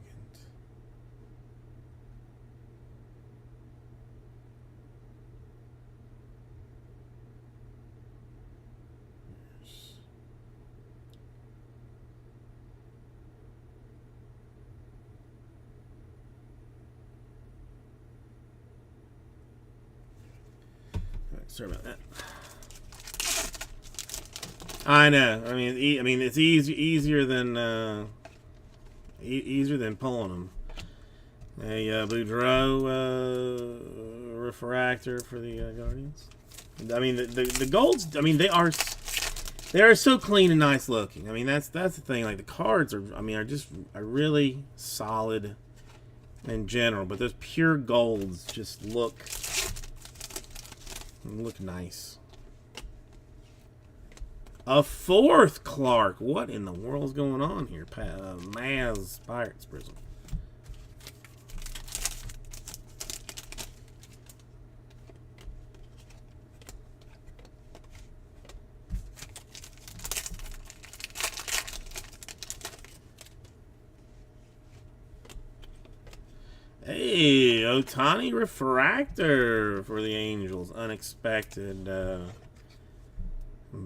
Sorry about that. I know. I mean, it's easier than. Easier than pulling them. A Boudreaux refractor for the Guardians. I mean, the golds. I mean, they are so clean and nice looking. I mean, that's the thing. Like the cards are. I mean, are really solid in general. But those pure golds just look nice. A 4th Clark. What in the world is going on here? Maz Pirates prism. Hey, Ohtani refractor for the Angels. Unexpected.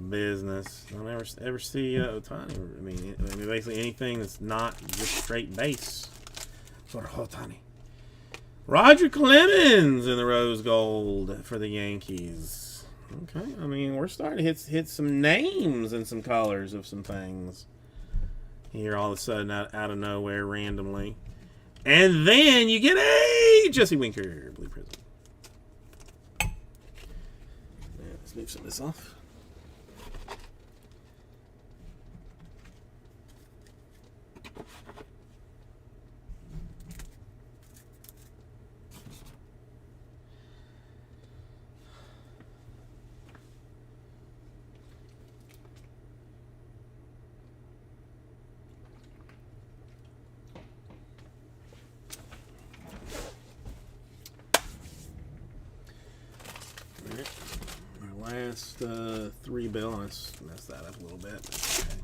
Business. I don't ever see Ohtani. I mean, basically anything that's not just straight base for Ohtani. Roger Clemens in the rose gold for the Yankees. Okay, I mean, we're starting to hit some names and some colors of some things here all of a sudden out of nowhere randomly. And then you get a Jesse Winker blue prism. Yeah, let's move some of this off. Last 3 bill, and let's mess that up a little bit. Okay.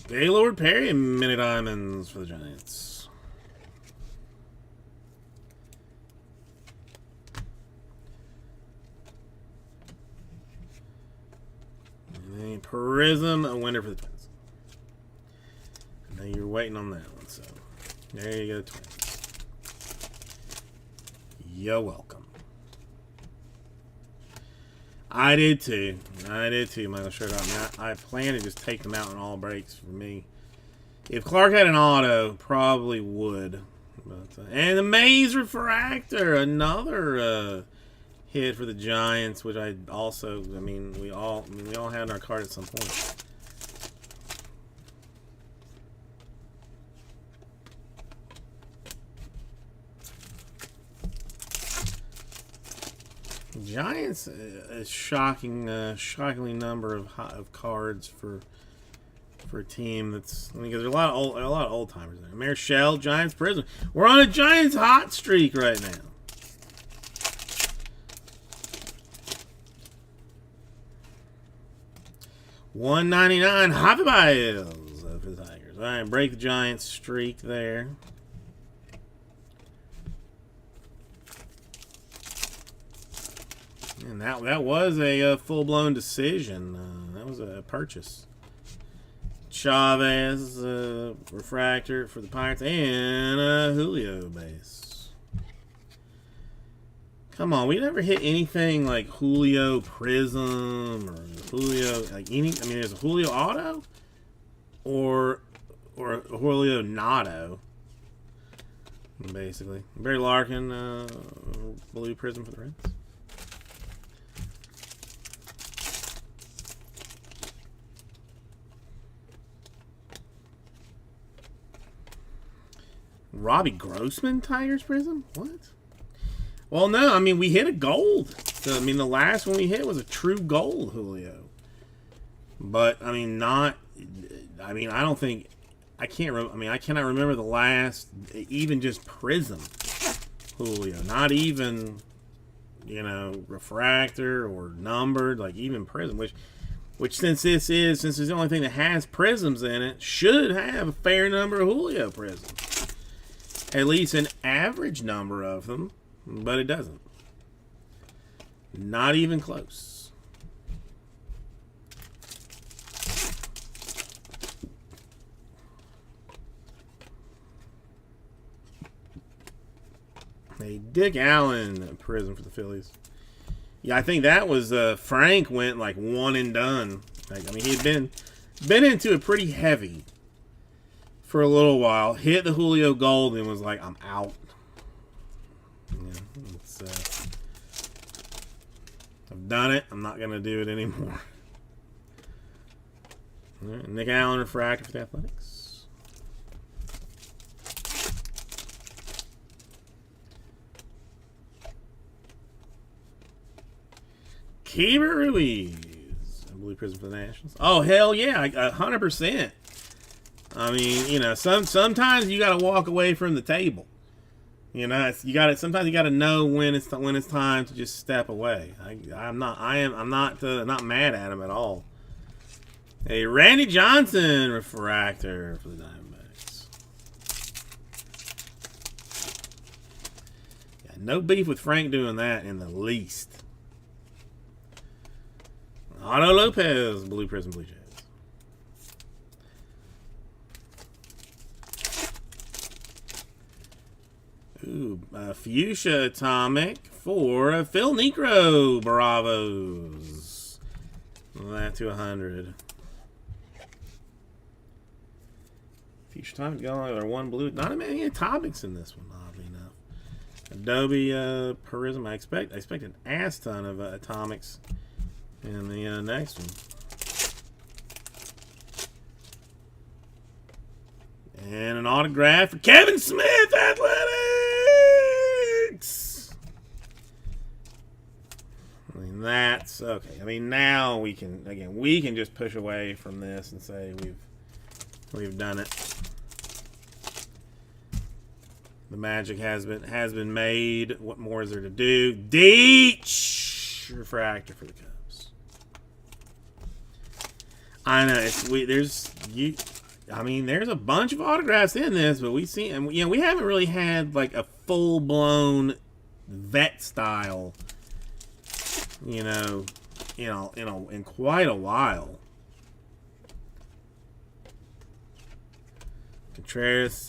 Gaylord Perry, Mini Diamonds for the Giants. And a Prism, a winner for the Twins. Now you're waiting on that one, so there you go, Twins. You're welcome. I did too, Michael Sherdock. I plan to just take them out in all breaks for me. If Clark had an auto, probably would. But, and the Mays refractor, another hit for the Giants, which I also, we all had in our card at some point. Giants, a shockingly number of cards for a team that's. Because there's a lot of old timers there. Marichal, Giants prism. We're on a Giants hot streak right now. $1.99 Javi Baez for the Tigers. All right, break the Giants streak there. And that was a full-blown decision. That was a purchase. Chavez, refractor for the Pirates, and Julio base. Come on, we never hit anything like Julio Prism or Julio like any. I mean, there's a Julio Auto or a Julio Nato, basically. Barry Larkin, blue Prism for the Reds. Robbie Grossman, Tigers Prism? What? Well, no, I mean, we hit a gold. So, I mean, the last one we hit was a true gold Julio. But, I mean, not... I mean, I don't think... I cannot remember the last, even just Prism Julio. Not even, you know, refractor or numbered, like even Prism. Which since it's the only thing that has Prisms in it, should have a fair number of Julio Prisms. At least an average number of them, but it doesn't. Not even close. A Dick Allen Prism for the Phillies. Yeah, I think that was Frank went like one and done. Like, I mean, he had been into it pretty heavy for a little while, hit the Julio Gold and was like, I'm out. Yeah, I've done it. I'm not going to do it anymore. All right, Nick Allen refractor for the Athletics. Keibert Ruiz. Blue Prism for the Nationals. Oh, hell yeah. 100%. I mean, you know, sometimes you got to walk away from the table. You know, sometimes you got to know when it's time to just step away. I'm not mad at him at all. A Randy Johnson refractor for the Diamondbacks. Yeah, no beef with Frank doing that in the least. Otto Lopez, Blue Prism, Blue Jays. Ooh, Fuchsia Atomic for Phil Niekro. Bravos. That to 100. Fuchsia Atomic going there. One blue. Not many atomics in this one, oddly enough. Adobe Prism. I expect an ass ton of atomics in the next one. And an autograph for Kevin Smith, Athletics. I mean, that's okay. I mean, now we can just push away from this and say we've done it. The magic has been made. What more is there to do? Deech refractor for the Cubs. I know I mean, there's a bunch of autographs in this, but we haven't really had like a full-blown vet style, in quite a while. Contreras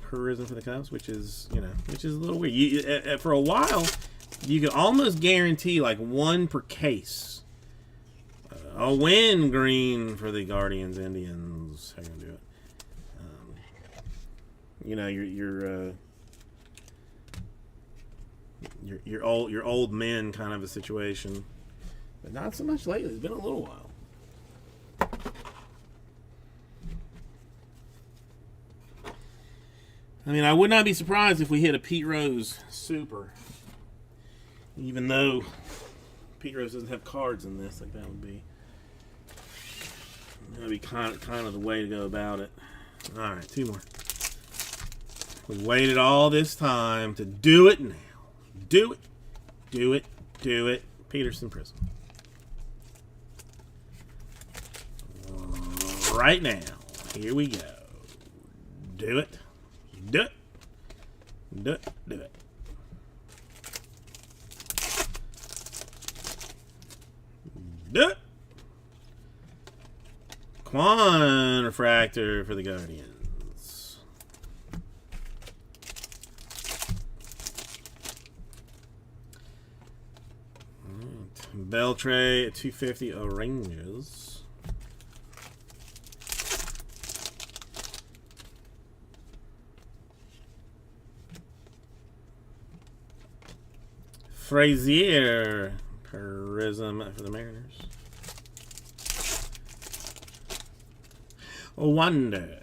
Prism for the Cubs, which is a little weird. For a while, you could almost guarantee like one per case. A win green for the Guardians Indians. How you gonna do it? Your old men kind of a situation, but not so much lately. It's been a little while. I mean, I would not be surprised if we hit a Pete Rose Super, even though Pete Rose doesn't have cards in this. Like that would be kind of the way to go about it. All right, two more. We waited all this time to do it now. Do it. Peterson Prism. right now. Here we go. Do it. Do it. Do it. Do it. Do it. Quan refractor for the Guardians. Right. Beltray at 250 Oranges. Frazier Prism for the Mariners. Wonder.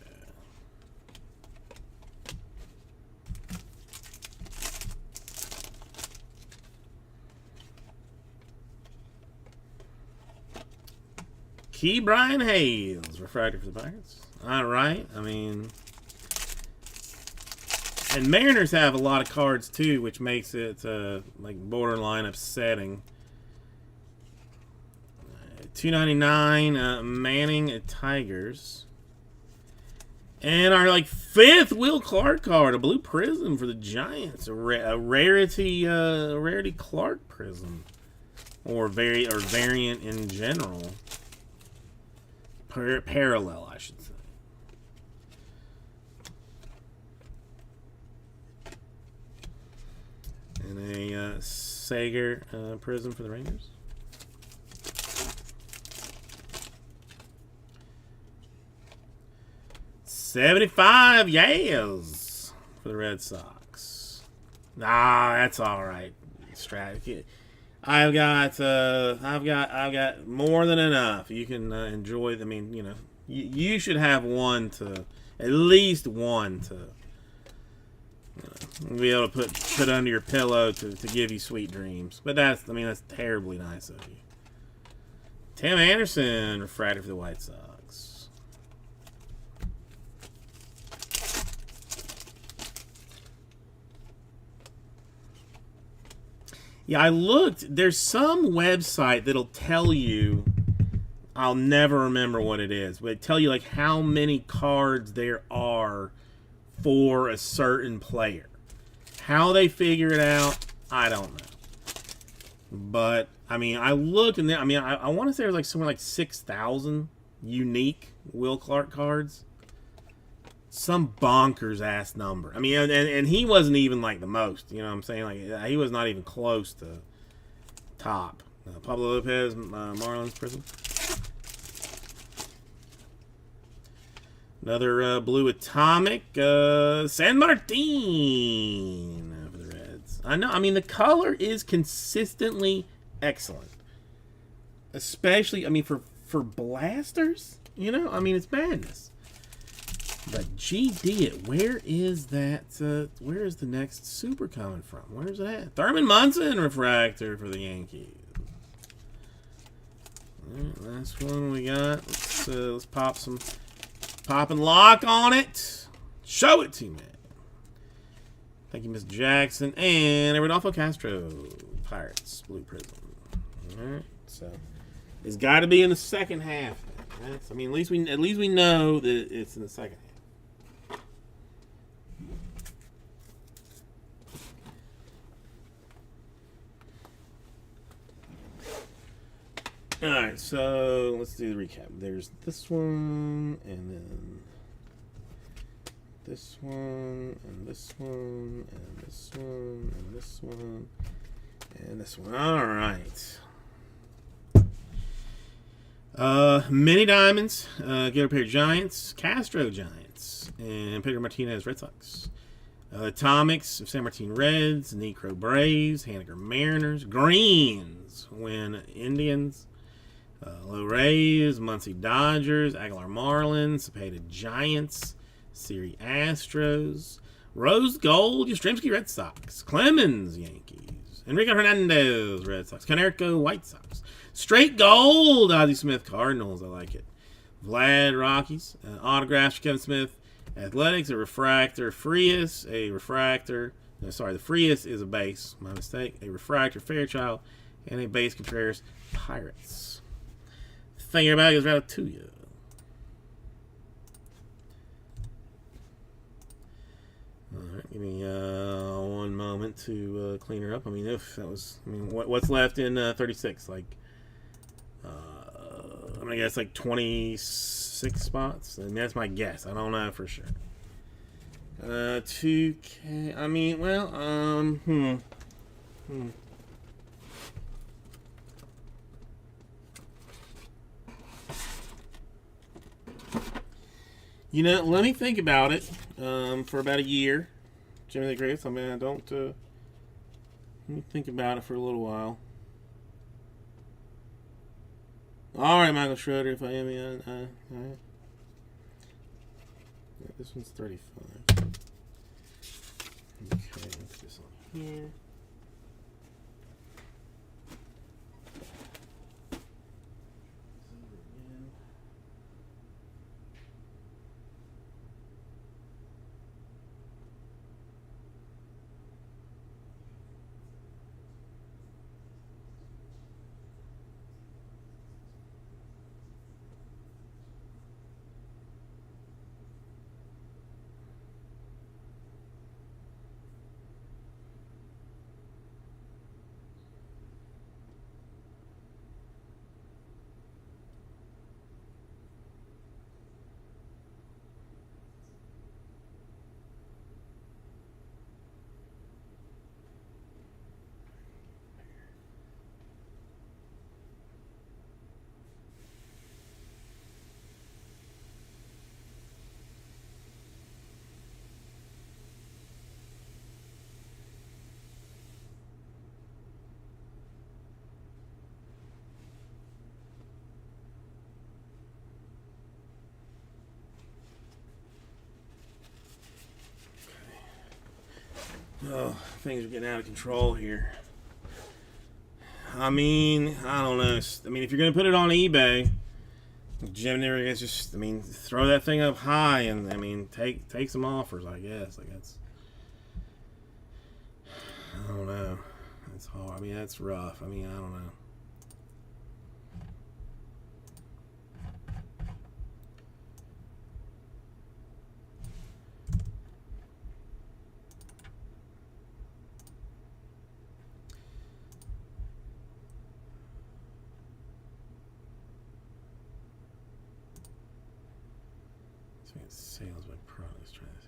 Key Brian Hayes, refractor for the Pirates. All right, I mean, and Mariners have a lot of cards too, which makes it like borderline upsetting. $2.99 Manning at Tigers. And our like 5th Will Clark card, a blue prism for the Giants, a rarity Clark prism, or variant in general, parallel, I should say. And a Sager prism for the Rangers. $75 Yales for the Red Sox. Nah, that's all right. Strategy. I've got more than enough. You can enjoy. I mean, you know, you should have one to, at least one to, be able to put under your pillow to give you sweet dreams. But that's terribly nice of you. Tim Anderson, refractor for the White Sox. Yeah, I looked. There's some website that'll tell you, I'll never remember what it is, but it tell you like how many cards there are for a certain player. How they figure it out, I don't know. But I mean, I looked and I want to say there's like somewhere like 6,000 unique Will Clark cards. Some bonkers ass number. I mean, and he wasn't even like the most. You know what I'm saying? Like he was not even close to top. Pablo Lopez, Marlins prism. Another blue atomic, San Martin for the Reds. I know. I mean, the color is consistently excellent, especially. I mean, for blasters. You know, I mean, it's madness. But GD it, where is that? Where is the next super coming from? Where's that? Thurman Munson refractor for the Yankees. All right, last one we got. Let's pop and lock on it. Show it to me. Thank you, Miss Jackson, and Rodolfo Castro, Pirates blue prism. All right, so it's got to be in the second half. I mean, at least we know that it's in the second half. Alright, so let's do the recap. There's this one, and then this one, and this one, and this one, and this one, and this one. Alright. Mini Diamonds, Gator Pair Giants, Castro Giants, and Pedro Martinez Red Sox. Atomics of San Martin Reds, Necro Braves, Haniger Mariners, Greens, Win Indians. Low Rays, Muncie Dodgers, Aguilar Marlins, Cepeda Giants, Siri Astros, Rose Gold, Yastrzemski Red Sox, Clemens Yankees, Enrique Hernandez Red Sox, Konerko White Sox, Straight Gold, Ozzie Smith Cardinals, I like it, Vlad Rockies, autographs for Kevin Smith, Athletics, a refractor, Frias, a refractor, no, sorry, the Frias is a base, my mistake, a refractor, Fairchild, and a base Contreras, Pirates. Thank you, everybody. It's right up to you. Give me one moment to clean her up. I mean, if that was, I mean, what's left in 36? Like, I'm gonna guess like 26 spots. I mean, that's my guess. I don't know for sure. 2K. I mean, well, You know, let me think about it for about a year. Jimmy the Greatest. I mean, I don't. Let me think about it for a little while. All right, Michael Schroeder. If I am, this one's 35. Okay, let's put this on here. Oh, things are getting out of control here. I mean, I don't know. I mean, if you're going to put it on eBay, Jim never gets just, I mean, throw that thing up high and, I mean, take some offers, I guess. Like, that's, I don't know. It's hard. I mean, that's rough. I mean, I don't know. Sales by product. Let's try this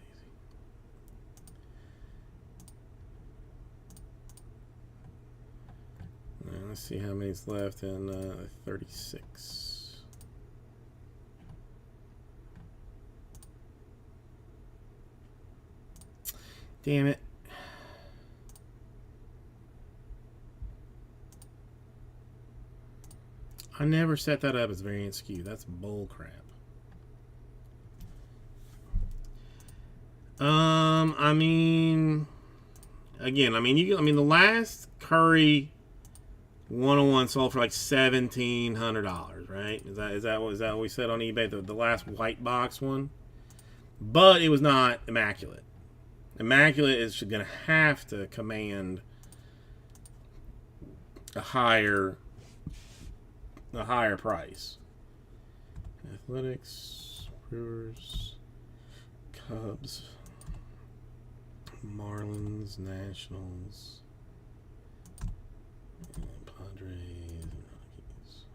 easy. Now, let's see how many's left in 36. Damn it. I never set that up as variant skew. That's bull crap. I mean, again, I mean, the last Curry 101 sold for like $1,700, right? Is that what we said on eBay? The last white box one, but it was not immaculate. Immaculate is going to have to command a higher price. Athletics, Brewers, Cubs, Marlins, Nationals, Padres, and Rockies.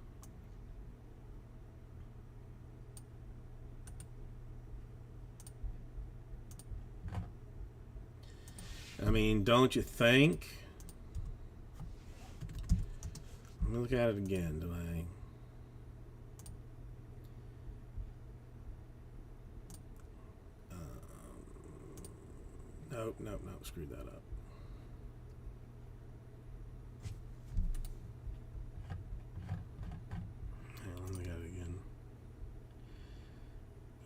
I mean, don't you think? Let me look at it again. Do I? Nope. Screwed that up. Let me look at it again.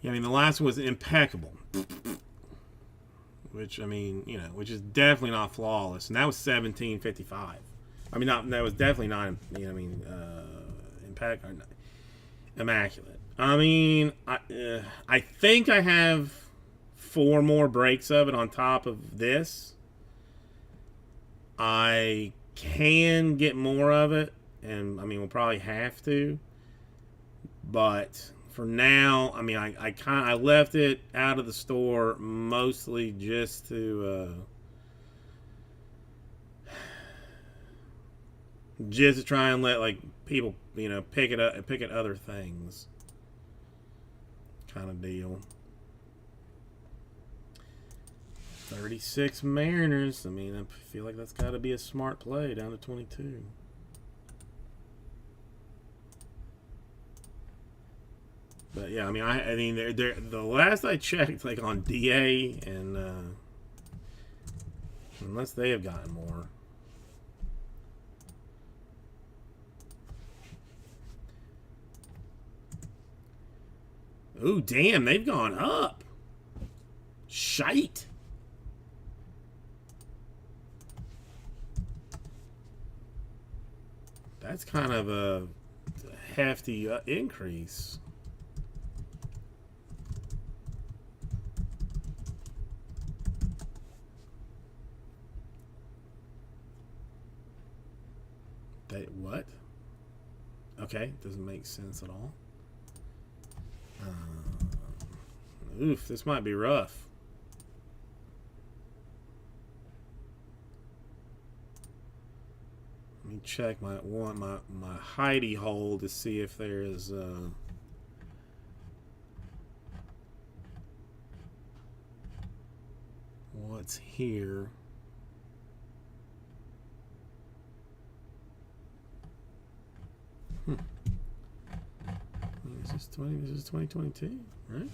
Yeah, I mean, the last one was impeccable. Which, I mean, you know, which is definitely not flawless. And that was $1,755. I mean, that was definitely not, you know, I mean, immaculate. I mean, I think I have 4 more breaks of it on top of this. I can get more of it, and I mean, we'll probably have to. But for now, I mean, I left it out of the store mostly just to try and let like people, pick it up and pick at other things, kind of deal. 36 Mariners. I mean, I feel like that's got to be a smart play down to 22. But yeah, I mean, they're the last I checked, like on DA and unless they have gotten more. Ooh, damn, they've gone up. Shite. That's kind of a hefty increase. What? Okay, doesn't make sense at all. Oof, this might be rough. Let me check my hidey hole to see if there's what's here. This is 2022, right?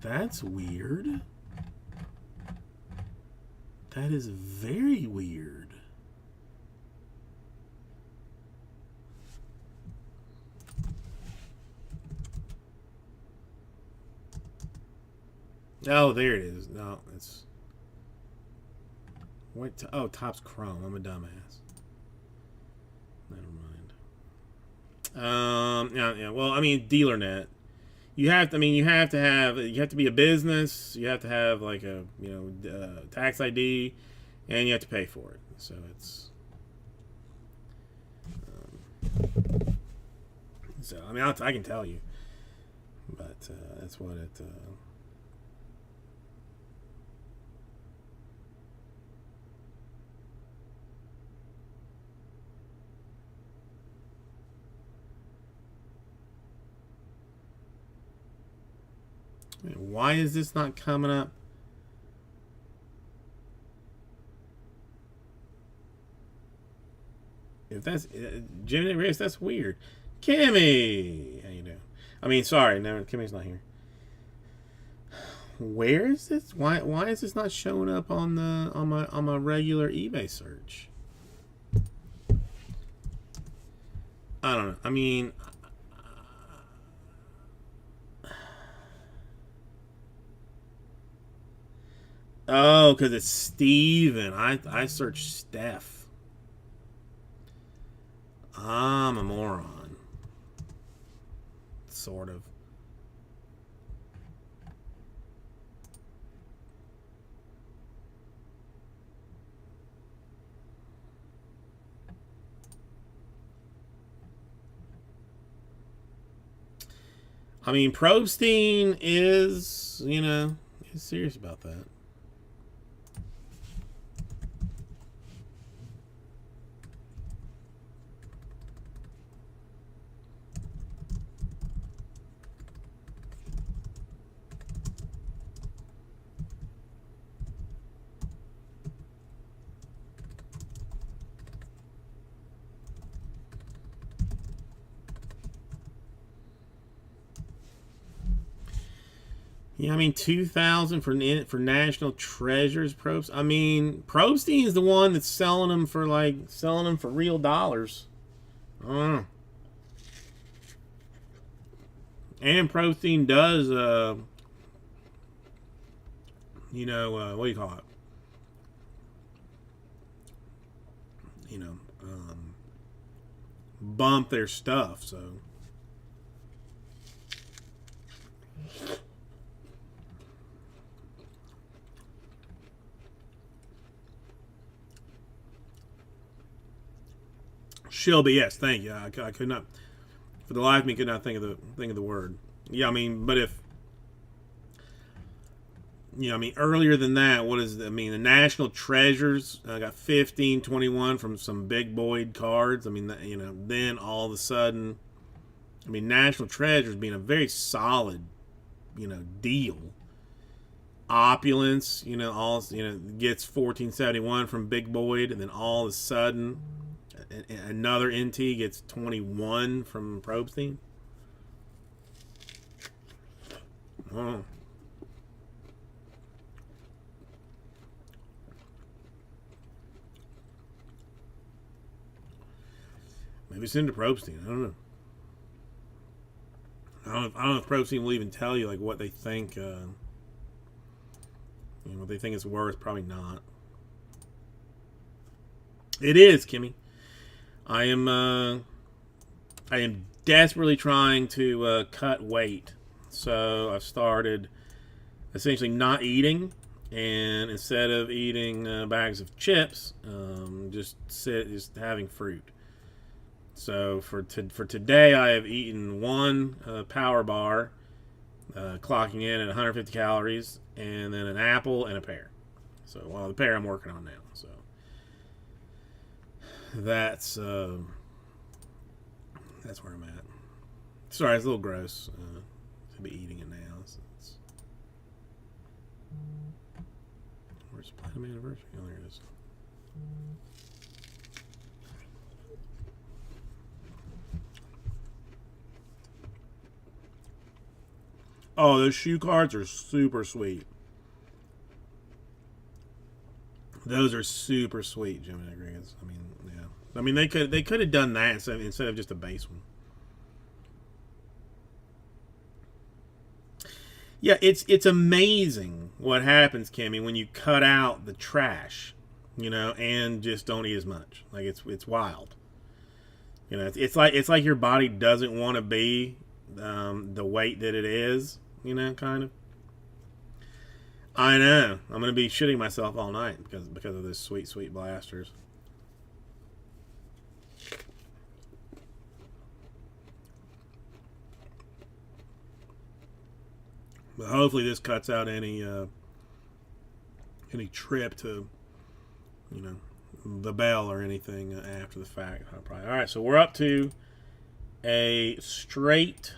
That's weird. That is very weird. Oh, there it is. No, it's... What? Oh, Topps Chrome. I'm a dumbass. Never mind. Yeah. Well, I mean, DealerNet. You have to. I mean, you have to have. You have to be a business. You have to have like a tax ID, and you have to pay for it. So it's. So I mean, I can tell you, but that's what it. Why is this not coming up? If that's Jimmy Race, that's weird. Kimmy, how you doing? I mean, sorry, no, Kimmy's not here. Where is this? Why is this not showing up on my regular eBay search? I don't know. I mean, oh, because it's Steven. I searched Steph. I'm a moron. Sort of. I mean, Probstein is, he's serious about that. Yeah, I mean 2,000 for National Treasures. Probst. I mean, Probstein is the one that's selling them for real dollars. I don't know. And Probstein does what do you call it? you know, bump their stuff. So Shelby, yes, thank you. I could not, for the life of me, could not think of the word. Yeah, I mean, but if I mean, earlier than that, what is? I mean, the National Treasures. I got 1521 from some big Boyd cards. I mean, then all of a sudden, I mean, National Treasures being a very solid, deal. Opulence, all gets 1471 from Big Boyd, and then all of a sudden, another NT gets 21 from Probstein. Oh. Maybe send to Probstein. I don't know. I don't know if Probstein will even tell you like what they think. What they think it's worth. Probably not. It is, Kimmy. I am desperately trying to cut weight. So I've started essentially not eating, and instead of eating bags of chips, just having fruit. So for today, I have eaten one power bar, clocking in at 150 calories, and then an apple and a pear. So, the pear I'm working on now. So that's where I'm at. Sorry, it's a little gross to be eating it now. So where's Platinum Anniversary? Oh, there it is. Oh, those shoe cards are super sweet. Those are super sweet, Gemini Rodriguez. I mean, yeah. I mean, they could have done that instead of just a base one. Yeah, it's amazing what happens, Kimmy, when you cut out the trash, and just don't eat as much. Like it's wild. It's like your body doesn't want to be the weight that it is. Kind of. I know. I'm gonna be shitting myself all night because of this sweet blasters. But hopefully this cuts out any trip to the bell or anything after the fact. All right, so we're up to a straight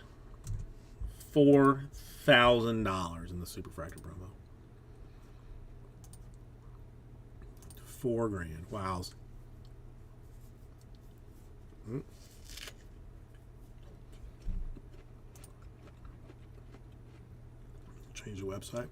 $4,000 in the Superfractor promo. $4,000. Wow. Change the website.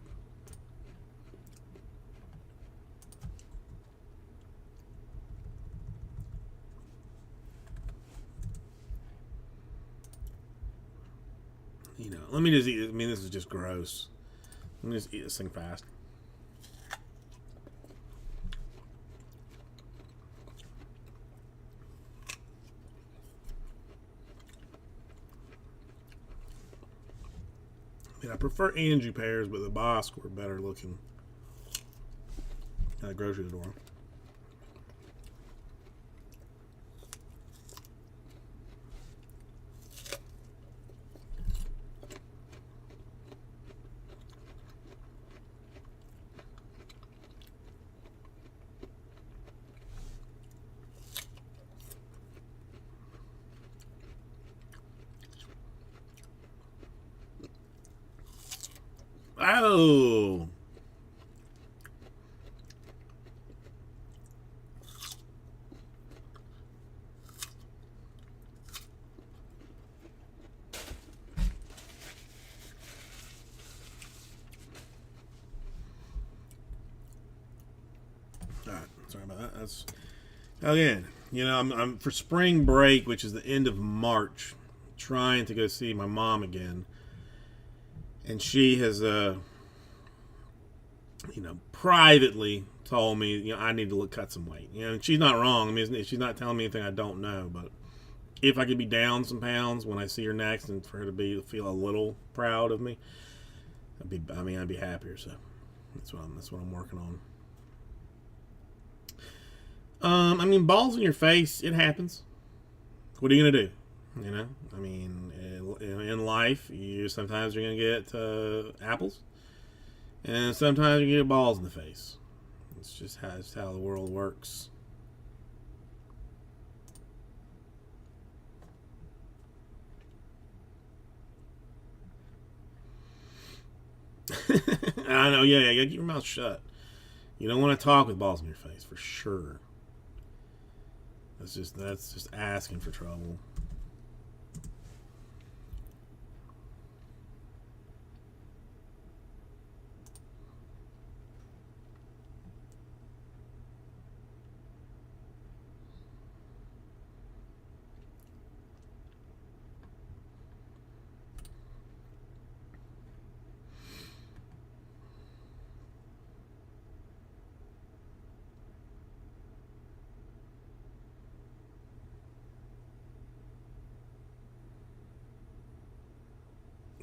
Let me just eat. I mean, this is just gross. Let me just eat this thing fast. I mean, I prefer Angie pears, but the Bosque were better looking at the grocery store. Oh. Alright, sorry about that. That's again, I'm for spring break, which is the end of March, trying to go see my mom again. And she has privately told me, I need to cut some weight. And she's not wrong. I mean, she's not telling me anything I don't know. But if I could be down some pounds when I see her next, and for her to feel a little proud of me, I'd be happier. So that's what I'm working on. Balls in your face, it happens. What are you gonna do? In life, sometimes you're gonna get apples, and sometimes you get balls in the face. It's just how the world works. I know, yeah, you gotta keep your mouth shut. You don't want to talk with balls in your face, for sure. That's just asking for trouble.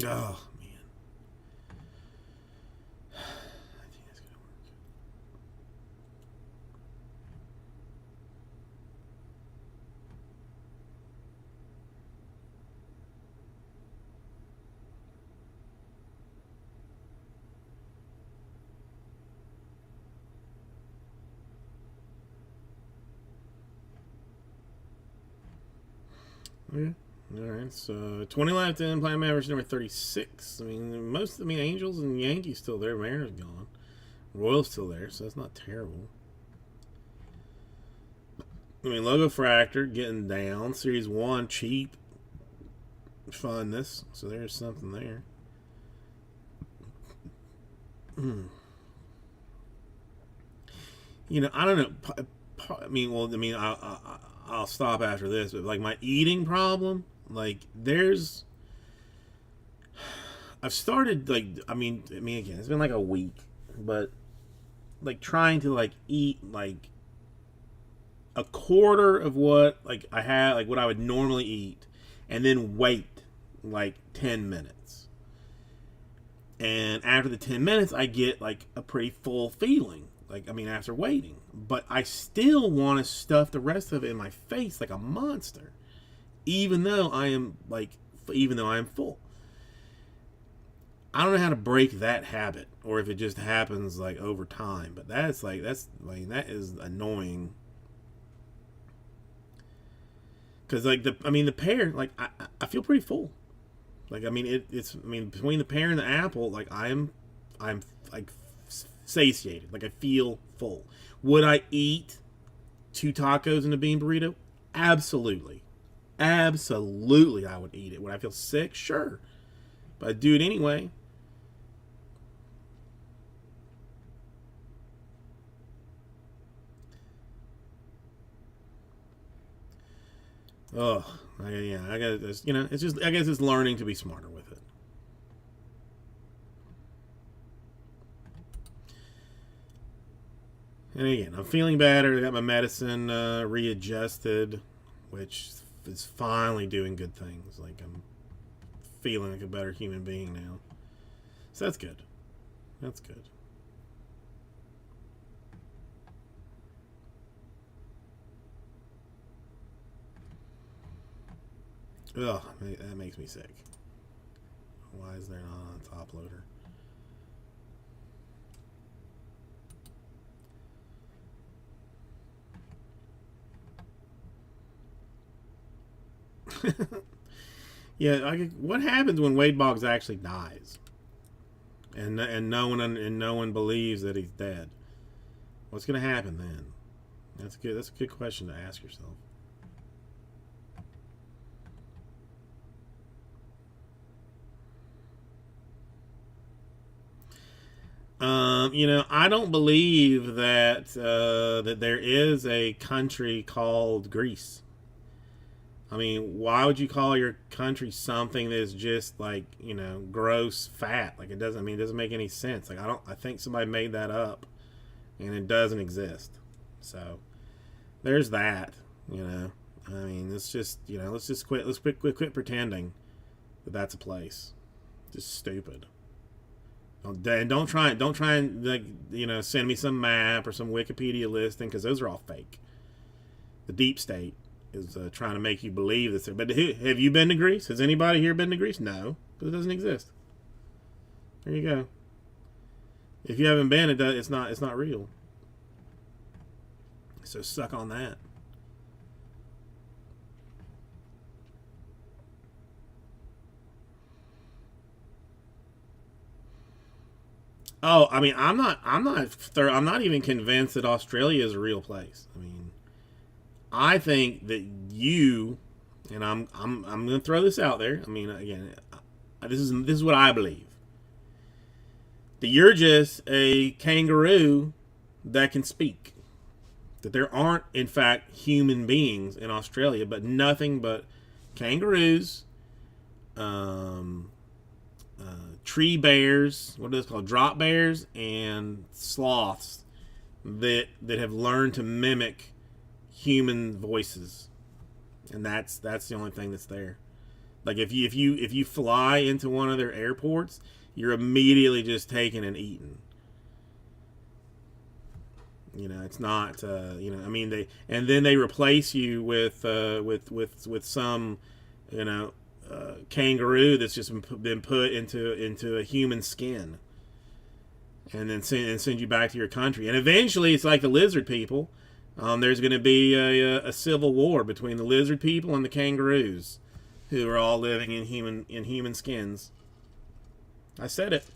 Oh, man. I think that's gonna work. Okay. All right, so 20 left in, playing average number 36. Angels and Yankees still there. Mariners gone. Royals still there, so that's not terrible. Logo Fractor getting down. Series 1 cheap. Funness. So there's something there. I don't know. I'll stop after this, but like my eating problem, I've started again, it's been like a week, but trying to eat a quarter of what I had, what I would normally eat, and then wait 10 minutes. And after the 10 minutes, I get a pretty full feeling. After waiting. But I still want to stuff the rest of it in my face like a monster. Even though I am full. I don't know how to break that habit, or if it just happens over time. But that is annoying. Because the pear, I feel pretty full. It's between the pear and the apple, I'm satiated. I feel full. Would I eat 2 tacos and a bean burrito? Absolutely. Absolutely, I would eat it. Would I feel sick? Sure. But I'd do it anyway. Oh, yeah. I got this. It's just. I guess it's learning to be smarter with it. And again, I'm feeling better. I got my medicine readjusted, which is finally doing good things. I'm feeling like a better human being now. So that's good. That's good. Ugh, that makes me sick. Why is there not a top loader? Yeah, what happens when Wade Boggs actually dies, and no one believes that he's dead? What's going to happen then? That's good. That's a good question to ask yourself. I don't believe that there is a country called Greece. I mean, why would you call your country something that is just like, gross fat? Like it doesn't. I mean, it doesn't make any sense. Like I think somebody made that up, and it doesn't exist. So there's that. I mean, let's just let's just quit. Let's quit pretending that that's a place. Just stupid. Don't try and like send me some map or some Wikipedia listing, because those are all fake. The deep state is trying to make you believe this. But have you been to Greece? Has anybody here been to Greece? No, because it doesn't exist. There you go. If you haven't been, it's not real. So suck on that. Oh, I mean, I'm not even convinced that Australia is a real place. I mean, I think that and I'm going to throw this out there. I mean, again, this is what I believe. That you're just a kangaroo that can speak. That there aren't, in fact, human beings in Australia, but nothing but kangaroos, tree bears, what are those called? Drop bears, and sloths that have learned to mimic human voices, and that's the only thing that's there. Like if you fly into one of their airports, you're immediately just taken and eaten. It's not. I mean, they replace you with some, kangaroo that's just been put into a human skin, and then send you back to your country. And eventually, it's like the lizard people. There's going to be a civil war between the lizard people and the kangaroos, who are all living in human skins. I said it.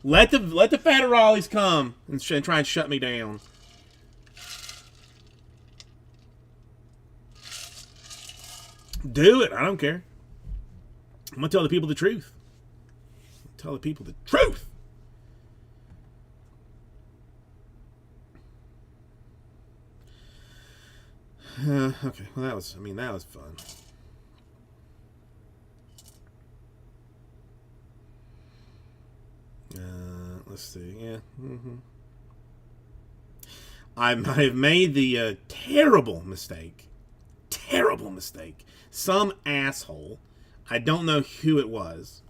Let the federales come and try and shut me down. Do it. I don't care. I'm gonna tell the people the truth. Tell the people the truth. Okay. Well, that was fun. Let's see. Yeah. I've made the terrible mistake. Some asshole. I don't know who it was.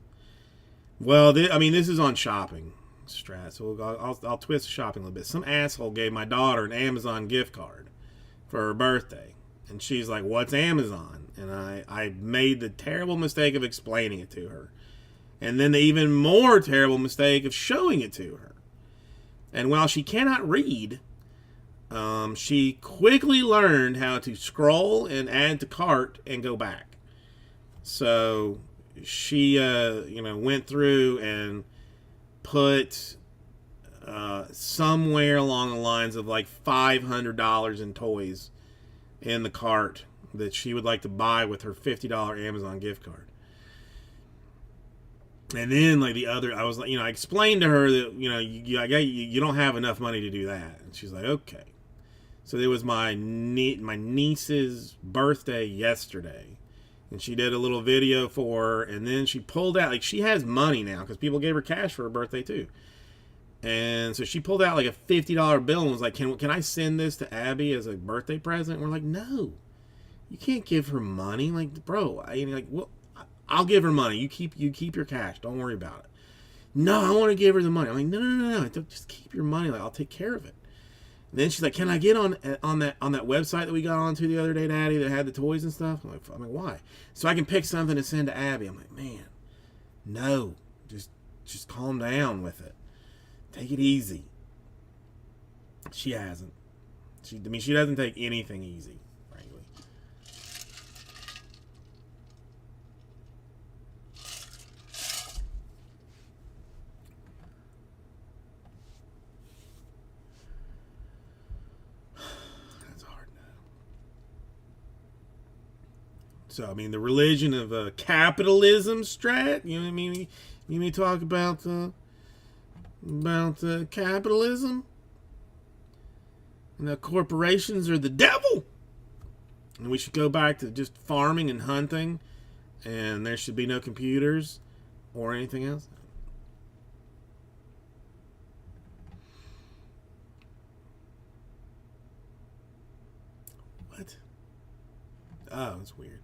Well, this is on shopping strat, so I'll twist the shopping a little bit. Some asshole gave my daughter an Amazon gift card for her birthday, and she's like, "What's Amazon?" And I made the terrible mistake of explaining it to her, and then the even more terrible mistake of showing it to her. And while she cannot read, she quickly learned how to scroll and add to cart and go back. So she, went through and put somewhere along the lines of like $500 in toys in the cart that she would like to buy with her $50 Amazon gift card. And then, like I was like, I explained to her that you don't have enough money to do that, and she's like, okay. So it was my niece's birthday yesterday, and she did a little video for her, and then she pulled out, like, she has money now because people gave her cash for her birthday too. And so she pulled out like a $50 bill and was like, can I send this to Abby as a birthday present? And we're like, no, you can't give her money. Like, bro, well, I'll give her money. You keep your cash. Don't worry about it. No, I want to give her the money. I'm like, no. Just keep your money. Like, I'll take care of it. And then she's like, can I get on that website that we got onto the other day, Daddy, that had the toys and stuff? I'm like, why? So I can pick something to send to Abby. I'm like, man, no, just calm down with it. Take it easy. She hasn't. She doesn't take anything easy, frankly. That's hard now. So, the religion of capitalism, Strat. You know what I mean? You may talk about capitalism, and the corporations are the devil. And we should go back to just farming and hunting, and there should be no computers or anything else. What? Oh, it's weird.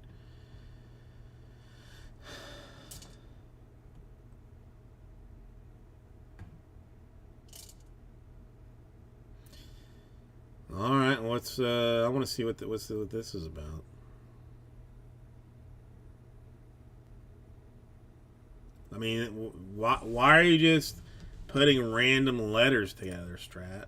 All right, what's I want to see what what this is about. I mean, why are you just putting random letters together, Strat?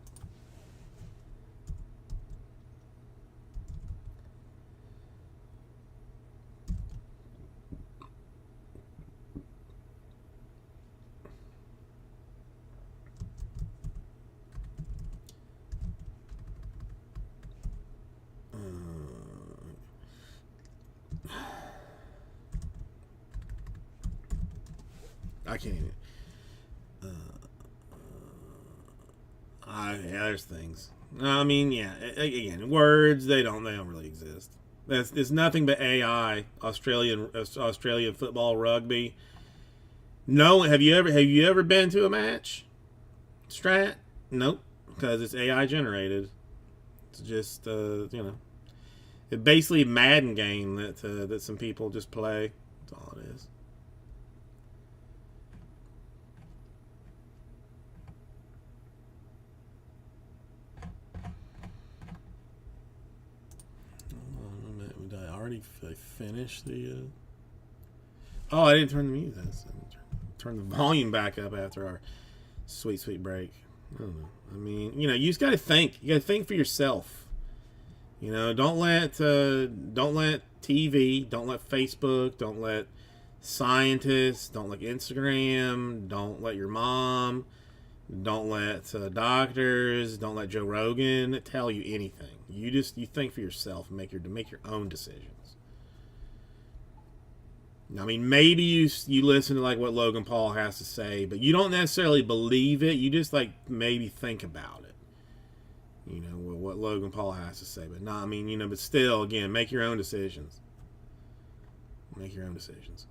I can't even. Yeah, there's things. I mean, yeah. Again, words they don't really exist. There's nothing but AI. Australian football, rugby. No, have you ever been to a match? Strat? Nope, because it's AI generated. It's just it's basically a Madden game that some people just play. That's all it is. Did I already finish the? Oh, I didn't turn the music. Turn the volume back up after our sweet break. I don't know. I mean, you just got to think. You got to think for yourself. Don't let TV, don't let Facebook, don't let scientists, don't let Instagram, don't let your mom, don't let doctors, don't let Joe Rogan tell you anything. You think for yourself and make your own decisions. I mean, maybe you listen to like what Logan Paul has to say, but you don't necessarily believe it. You just like maybe think about it. What Logan Paul has to say, but not. I mean, but still, again, make your own decisions. Make your own decisions.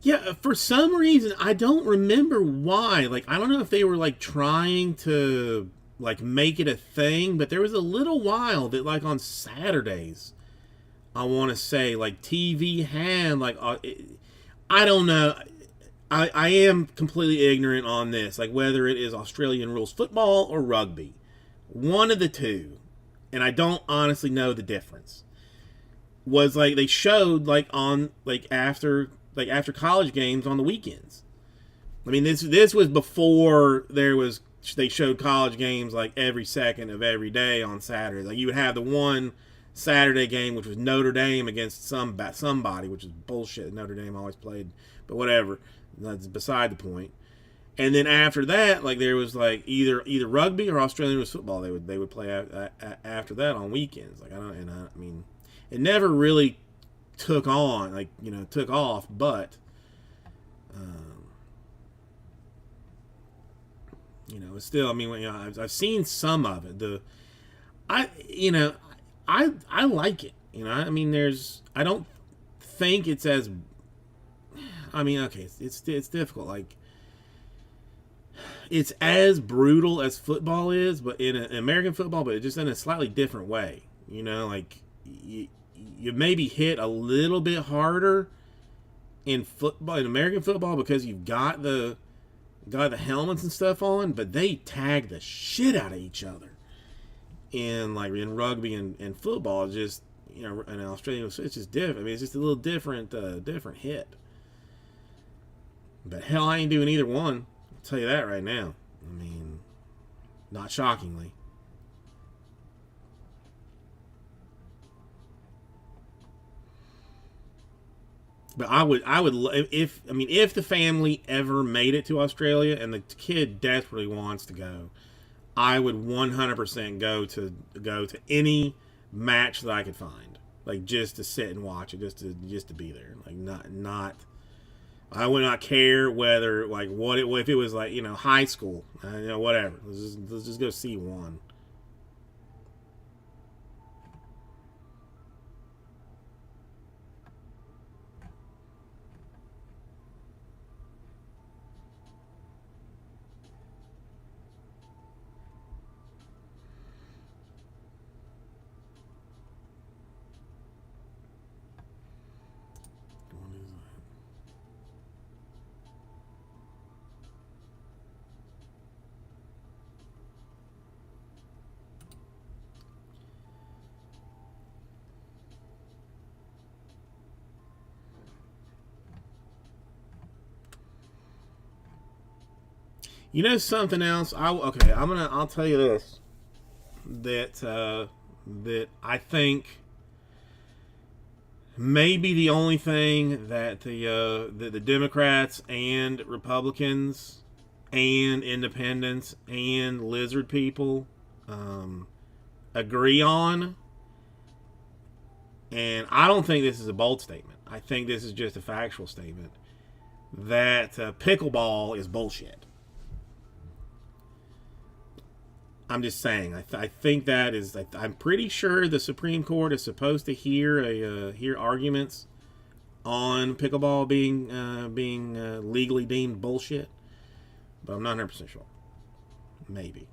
Yeah, for some reason I don't remember why. Like I don't know if they were like trying to like make it a thing, but there was a little while that like on Saturdays, I want to say like TV had like I don't know. I am completely ignorant on this, like whether it is Australian rules football or rugby, one of the two, and I don't honestly know the difference. Was like they showed like on after college games on the weekends. I mean, this was before they showed college games like every second of every day on Saturday. Like you would have the one Saturday game which was Notre Dame against somebody, which is bullshit. Notre Dame always played, but whatever. That's beside the point. And then after that, like there was like either rugby or Australian football. They would play after that on weekends. Like I mean, it never really took on took off, but it's still. I mean, I've seen some of it. I like it. I mean, I don't think it's as. I mean, okay, it's difficult. Like, it's as brutal as football is, but in American football, but just in a slightly different way. Like you maybe hit a little bit harder in American football, because you've got the helmets and stuff on, but they tag the shit out of each other. In rugby and football, it's just in Australia, it's just different. I mean, it's just a little different hit. But hell, I ain't doing either one. I'll tell you that right now. I mean, not shockingly. But I would if the family ever made it to Australia and the kid desperately wants to go, I would 100% go to any match that I could find. like just to sit and watch it, just to be there. Like not. I would not care whether like what it if it was like high school, whatever. Let's just go see one. Something else. I'll tell you this. That I think maybe the only thing that the Democrats and Republicans and independents and lizard people agree on, and I don't think this is a bold statement. I think this is just a factual statement that pickleball is bullshit. I'm just saying. I think that is. I'm pretty sure the Supreme Court is supposed to hear arguments on pickleball being legally deemed bullshit, but I'm not 100% sure. Maybe.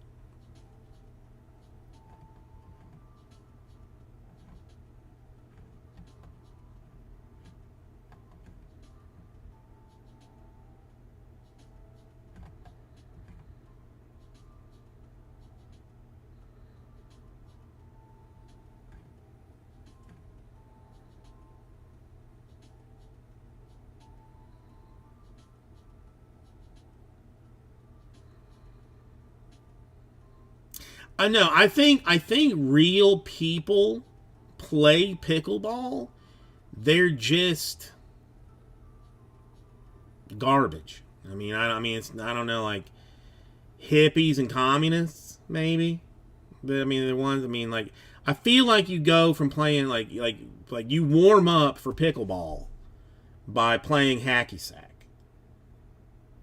I know. I think real people play pickleball. They're just garbage. I don't know, like hippies and communists maybe. But the ones. Like I feel like you go from playing like you warm up for pickleball by playing hacky sack.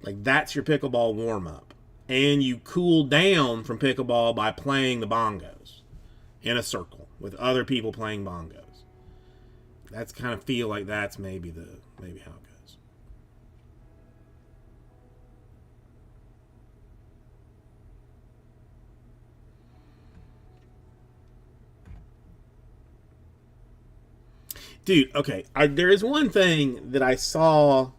Like that's your pickleball warm up. And you cool down from pickleball by playing the bongos in a circle with other people playing bongos. That's kind of feel like that's maybe how it goes. Dude, okay. There is one thing that I saw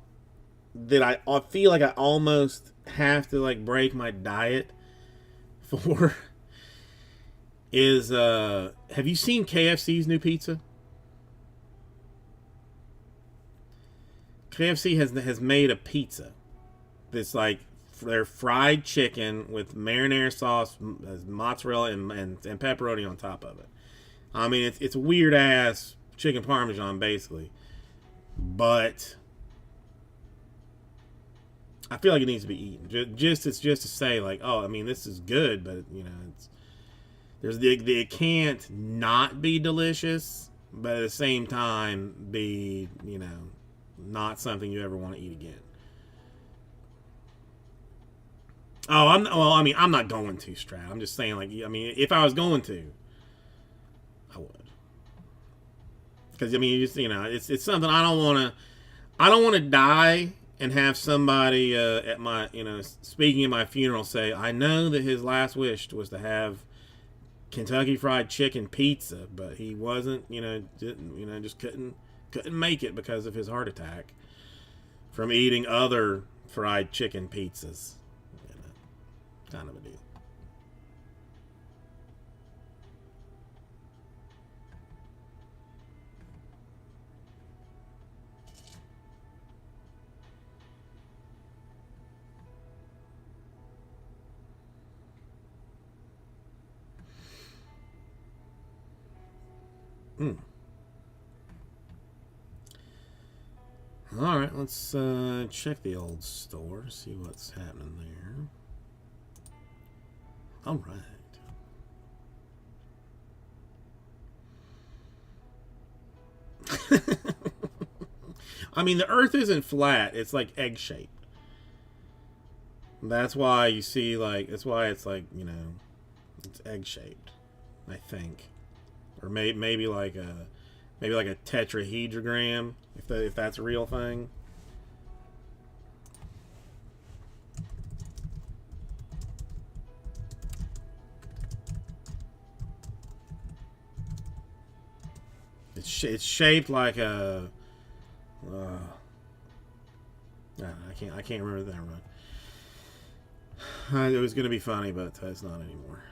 that I feel like I almost have to like break my diet for is have you seen KFC's new pizza? KFC has made a pizza that's like their fried chicken with marinara sauce, mozzarella and pepperoni on top of it. It's weird ass chicken parmesan basically, but I feel like it needs to be eaten. It's just to say like, oh, this is good, but it can't not be delicious, but at the same time be not something you ever want to eat again. Oh, I'm not going to Strat. I'm just saying like, if I was going to, I would. Because it's something I don't want to. I don't want to die and have somebody at my, speaking at my funeral say, I know that his last wish was to have Kentucky Fried Chicken pizza, but he wasn't, just couldn't make it because of his heart attack from eating other fried chicken pizzas. Kind of a deal. All right, let's check the old store, see what's happening there. All right. I mean, the Earth isn't flat; it's like egg shaped. That's why you see like that's why it's like it's egg shaped. I think, or maybe like a tetrahedrogram if that's a real thing. It's shaped like a. I can't remember that right. It was gonna be funny, but it's not anymore.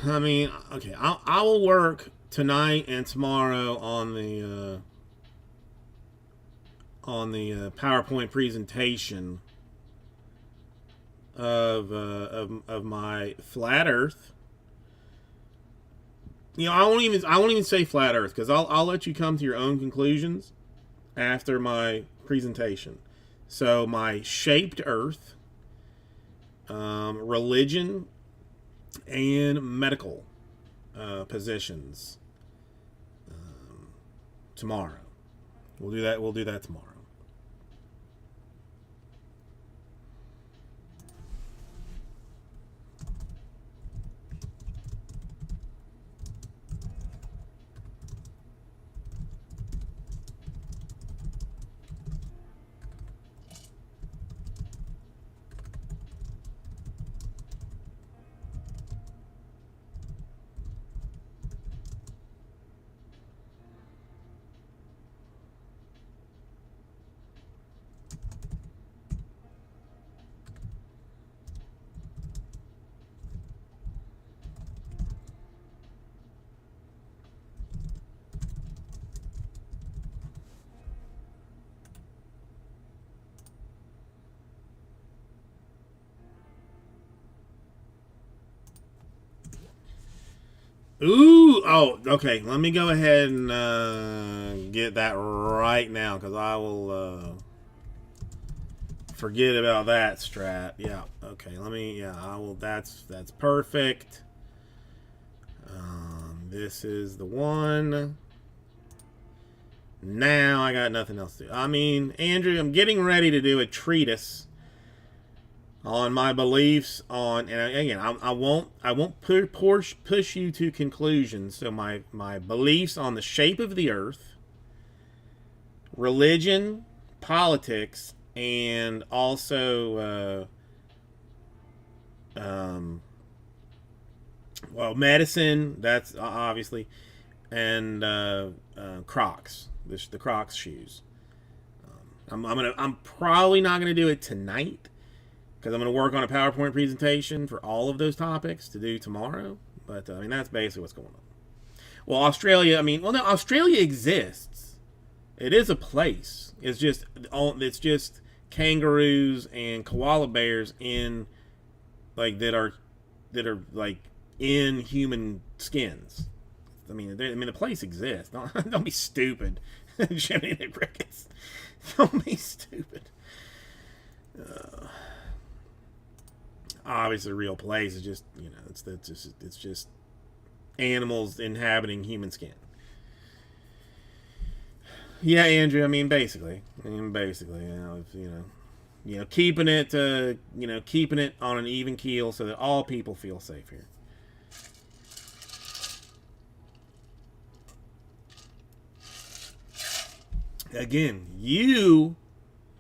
I mean, okay, I will work tonight and tomorrow on the PowerPoint presentation of my flat Earth. I won't even say flat Earth because I'll let you come to your own conclusions after my presentation. So my shaped Earth, religion, and medical positions tomorrow. We'll do that. We'll do that tomorrow. Ooh, oh, okay. Let me go ahead and get that right now because I will forget about that strat. Yeah, okay. Let me. Yeah, I will. That's perfect. This is the one. Now I got nothing else to do. I mean, Andrew, I'm getting ready to do a treatise on my beliefs on, and again, I won't push you to conclusions. So my beliefs on the shape of the Earth, religion, politics, and also well, medicine. That's obviously, and Crocs, the Crocs shoes. I'm probably not gonna do it tonight because I'm going to work on a PowerPoint presentation for all of those topics to do tomorrow. But I mean, that's basically what's going on. Well, Australia. I mean, well, no, Australia exists. It is a place. It's just kangaroos and koala bears in like that are like in human skins. I mean, the place exists. Don't be stupid, Jimmy the Crickets. Don't be stupid. Obviously, a real place is just it's just animals inhabiting human skin. Yeah, Andrew. I mean, basically, keeping it on an even keel so that all people feel safe here. Again, you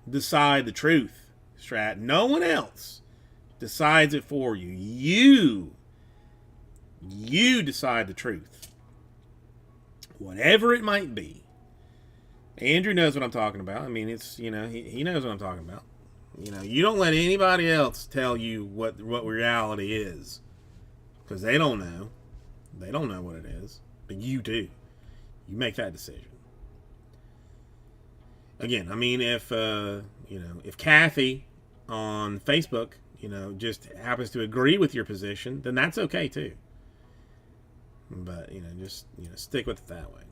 decide the truth, Strat. No one else decides it for you. You decide the truth. Whatever it might be. Andrew knows what I'm talking about. I mean, it's, he knows what I'm talking about. You don't let anybody else tell you what reality is. because they don't know. They don't know what it is, but you do. You make that decision. Again, I mean, if Kathy on Facebook, just happens to agree with your position, then that's okay too. But just stick with it that way.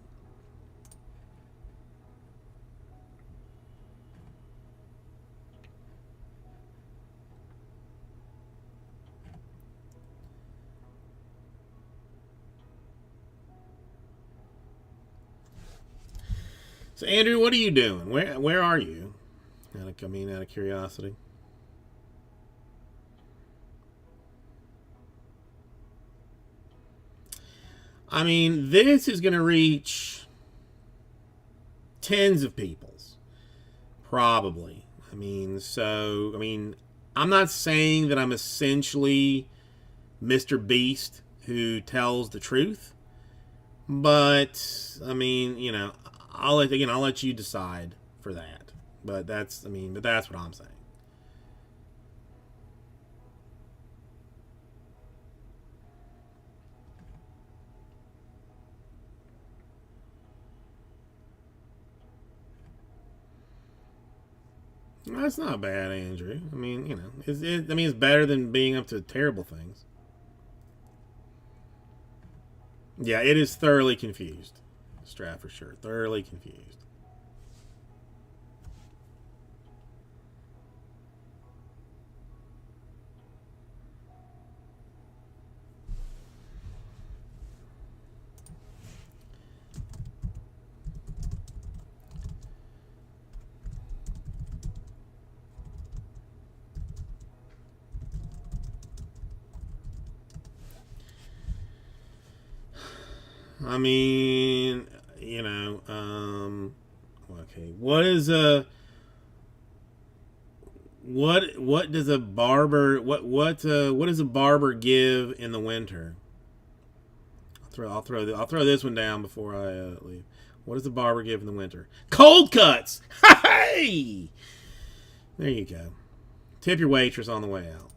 So Andrew, what are you doing? Where are you? Out of curiosity. I mean, this is going to reach tens of peoples, probably. I'm not saying that I'm essentially Mr. Beast who tells the truth, but I'll let you decide for that. But that's what I'm saying. That's not bad, Andrew. It's better than being up to terrible things. Yeah, it is thoroughly confused. Strat for sure. Thoroughly confused. I mean, okay. What does a barber what does a barber give in the winter? I'll throw this one down before I leave. What does a barber give in the winter? Cold cuts. Hey, there you go. Tip your waitress on the way out.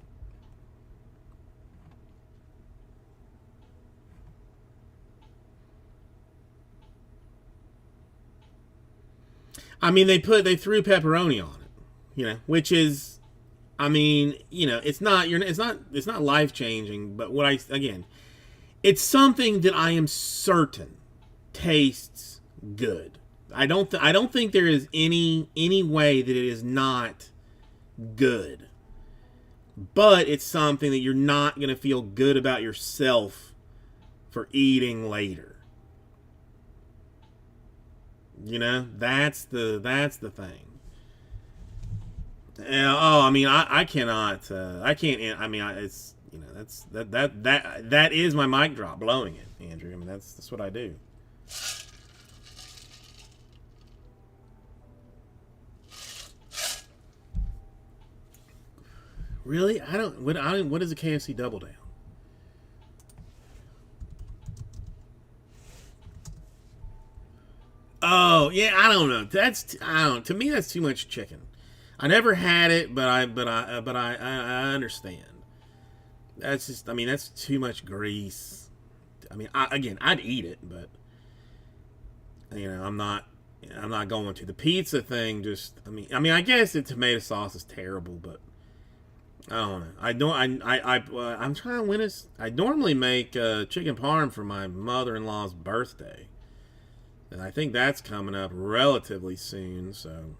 They threw pepperoni on it, which is, it's not life changing, but it's something that I am certain tastes good. I don't think there is any way that it is not good, but it's something that you're not going to feel good about yourself for eating later. That's the thing. I cannot. I can't. It's that is my mic drop, blowing it, Andrew. That's what I do. Really, I don't. What is a KFC Double Down? Oh yeah, I don't know. I don't. To me, that's too much chicken. I never had it, but I understand. That's just. That's too much grease. I'd eat it, but I'm not going to. The pizza thing, just. I guess the tomato sauce is terrible, but I don't know. I don't. I'm trying to win this. I normally make chicken parm for my mother-in-law's birthday. And I think that's coming up relatively soon, so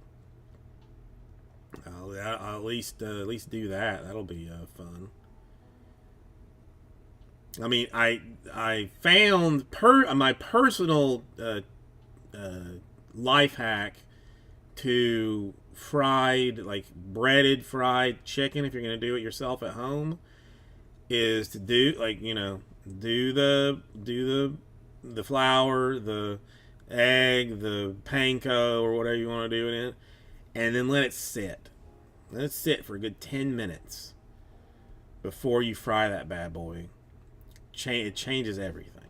I'll at least do that. That'll be fun. I found my personal life hack to breaded fried chicken, if you're gonna do it yourself at home, is to do the flour, the egg, the panko, or whatever you want to do in it, and then let it sit. Let it sit for a good 10 minutes before you fry that bad boy. It changes everything.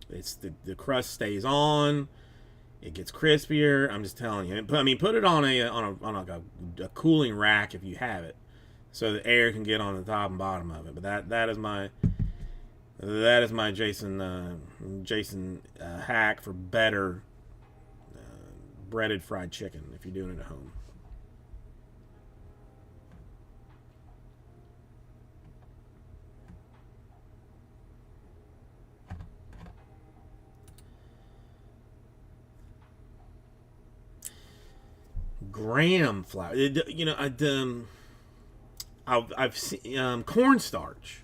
The crust stays on. It gets crispier. I'm just telling you. Put it on a cooling rack if you have it, so the air can get on the top and bottom of it. But that is my That is my Jason hack for better breaded fried chicken if you're doing it at home. Graham flour. I've seen cornstarch.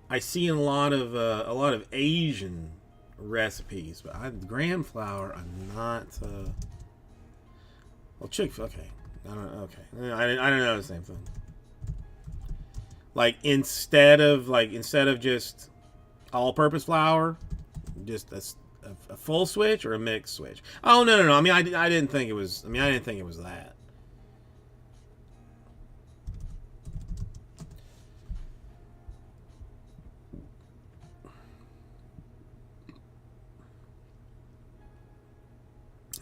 I see in a lot of Asian recipes, but graham flour. I'm not. Well, okay. I don't. Okay, I don't know the same thing. Like instead of just all-purpose flour, just a full switch or a mixed switch. Oh no. I mean, I didn't think it was. I mean, I didn't think it was that.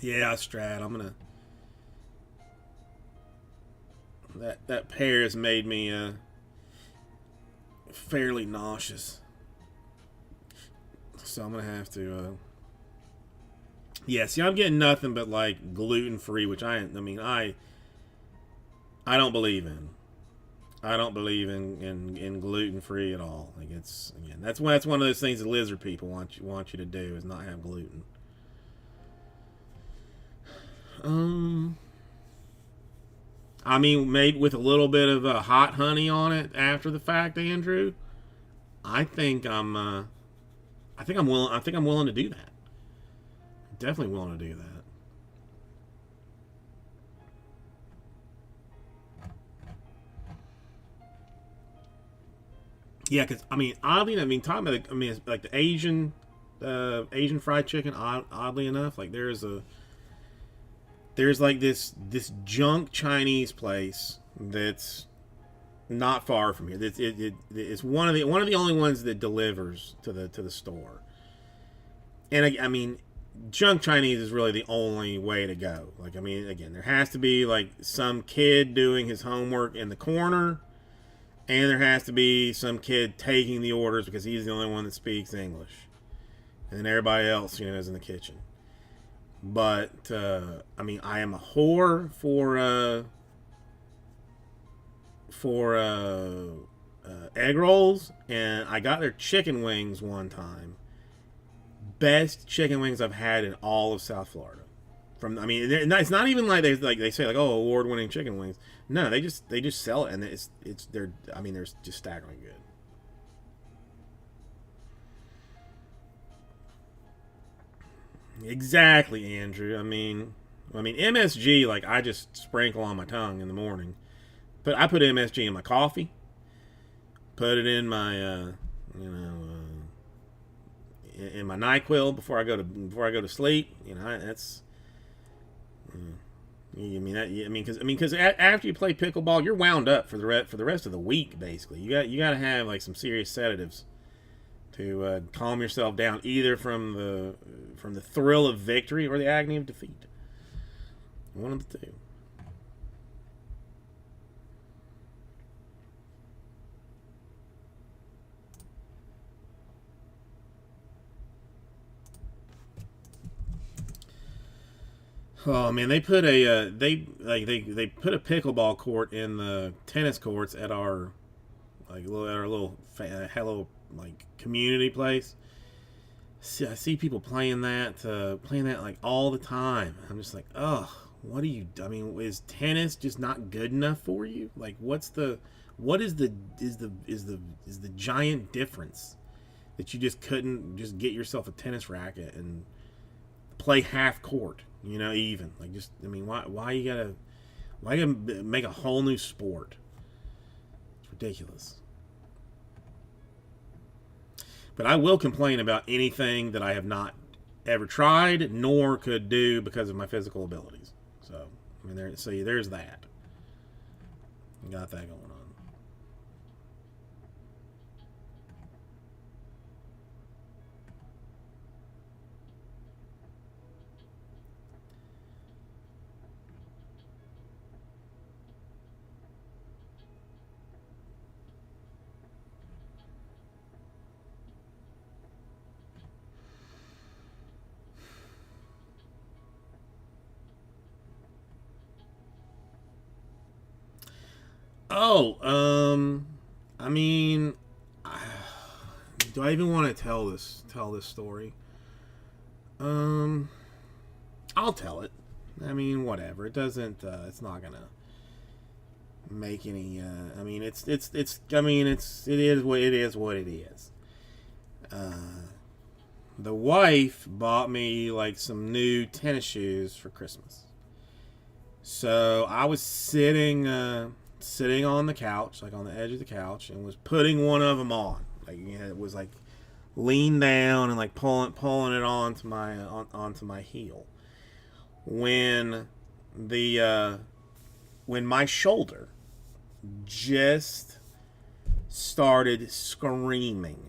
Yeah, Strat. I'm gonna. That pear has made me fairly nauseous, so I'm gonna have to. Yeah, see, I'm getting nothing but like gluten free, which I mean, I don't believe in. I don't believe in gluten free at all. Like it's again, that's one of those things that lizard people want you to do is not have gluten. Um, I mean, made with a little bit of hot honey on it after the fact, Andrew. I think I'm. I think I'm willing. I think I'm willing to do that. Definitely willing to do that. Yeah, because I mean, oddly, I mean, talking about, I mean, it's like the Asian fried chicken. Oddly enough, like there's like this junk Chinese place that's not far from here. It's one of the only ones that delivers to the store. And I mean, junk Chinese is really the only way to go. Like I mean, again, there has to be like some kid doing his homework in the corner, and there has to be some kid taking the orders because he's the only one that speaks English, and then everybody else, is in the kitchen. But I mean, I am a whore for egg rolls, and I got their chicken wings one time. Best chicken wings I've had in all of South Florida. From I mean, it's not even like they say like oh award winning chicken wings. No, they just sell it, and it's they're I mean they're just staggeringly good. Exactly, Andrew. I mean MSG like I just sprinkle on my tongue in the morning. But I put MSG in my coffee. Put it in my you know in my Nyquil before I go to sleep. That's you mean that? Because after you play pickleball, you're wound up for the rest of the week. Basically, you got to have like some serious sedatives to calm yourself down, either from the thrill of victory or the agony of defeat. One of the two. Oh man, they put a they put a pickleball court in the tennis courts at our little hello like community place. I see people playing that like all the time. I'm just like, oh, what do you? I mean, is tennis just not good enough for you? Like, what is the giant difference that you just couldn't just get yourself a tennis racket and play half court? Even like just I mean, why you gotta make a whole new sport? It's ridiculous. But I will complain about anything that I have not ever tried nor could do because of my physical abilities. So I mean, there's that. You got that going on. Oh, I mean, do I even want to tell this story? Um, I'll tell it. I mean, whatever. It doesn't. It's not gonna make any. I mean, it's. I mean, it is what it is. What it is. The wife bought me like some new tennis shoes for Christmas. So I was sitting on the couch, like on the edge of the couch, and was putting one of them on. Like, you know, it was like leaned down and like pulling it onto my heel. When the when my shoulder just started screaming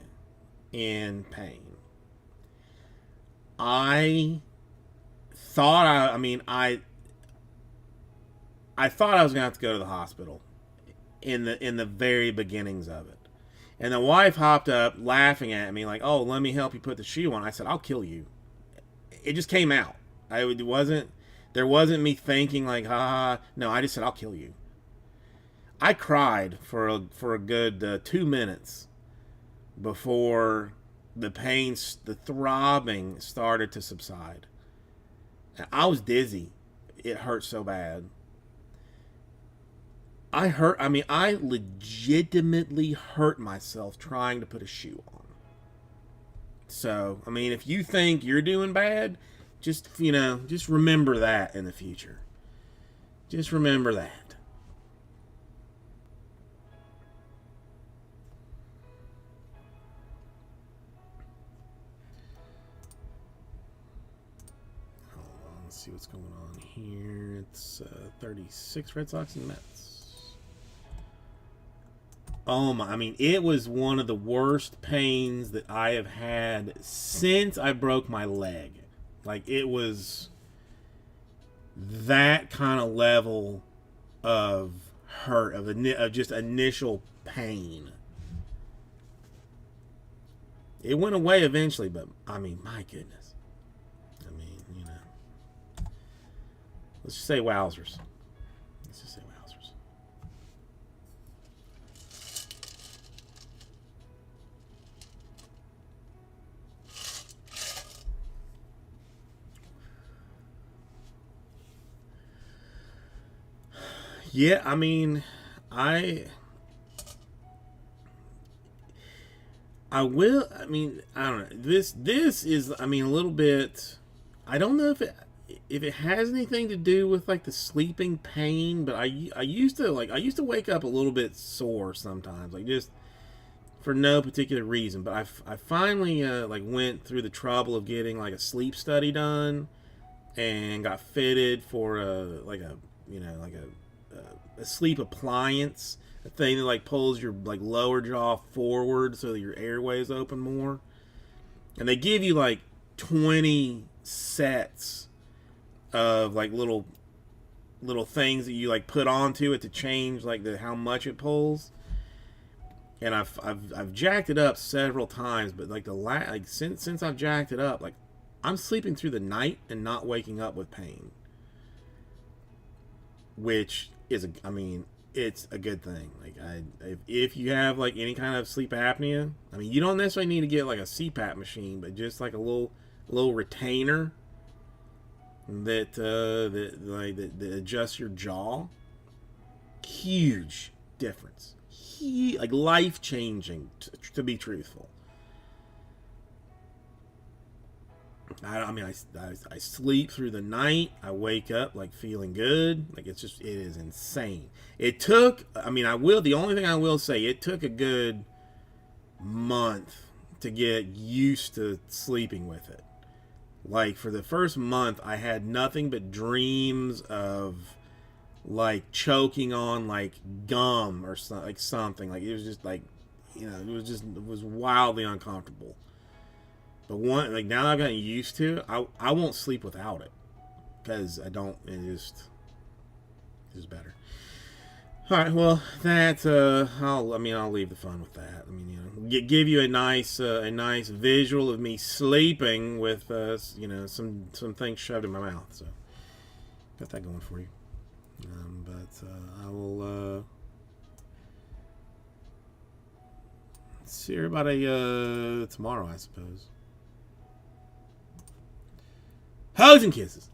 in pain. I thought I thought I was gonna have to go to the hospital in the very beginnings of it. And the wife hopped up laughing at me like, "Oh, let me help you put the shoe on." I said, "I'll kill you." It just came out. It wasn't there wasn't me thinking like, "Ha." No, I just said, "I'll kill you." I cried for a good 2 minutes before the pain, the throbbing started to subside. I was dizzy. It hurt so bad. I legitimately hurt myself trying to put a shoe on. So, I mean, if you think you're doing bad, just remember that in the future. Just remember that. Hold on, let's see what's going on here. It's 36 Red Sox and Mets. Oh my, I mean, it was one of the worst pains that I have had since I broke my leg. Like, it was that kind of level of hurt, of just initial pain. It went away eventually, but I mean, my goodness. I mean, let's just say wowzers. Let's just say wowzers. Yeah, I mean, I I will. I mean, I don't know. This is. I mean, a little bit. I don't know if it has anything to do with like the sleeping pain, but I used to wake up a little bit sore sometimes, like just for no particular reason. But I finally like went through the trouble of getting like a sleep study done, and got fitted for a a sleep appliance, a thing that like pulls your like lower jaw forward so that your airways open more. And they give you like 20 sets of like little things that you like put onto it to change like the how much it pulls. And I've jacked it up several times, but like since I've jacked it up, like I'm sleeping through the night and not waking up with pain, which is I mean, it's a good thing. Like if you have like any kind of sleep apnea, I mean, you don't necessarily need to get like a CPAP machine, but just like a little retainer that adjusts your jaw. Huge difference. Like life changing, to be truthful. I mean, I sleep through the night. I wake up like feeling good. Like it is insane. It took. I mean, the only thing I will say, it took a good month to get used to sleeping with it. Like for the first month, I had nothing but dreams of like choking on like gum or something. Like it was just like, it was wildly uncomfortable. But now that I've gotten used to it, I won't sleep without it because I don't. It's just better. All right, well, I'll leave the fun with that. I mean, give you a nice visual of me sleeping with some things shoved in my mouth. So got that going for you. But I will See everybody tomorrow, I suppose. Hugs and kisses.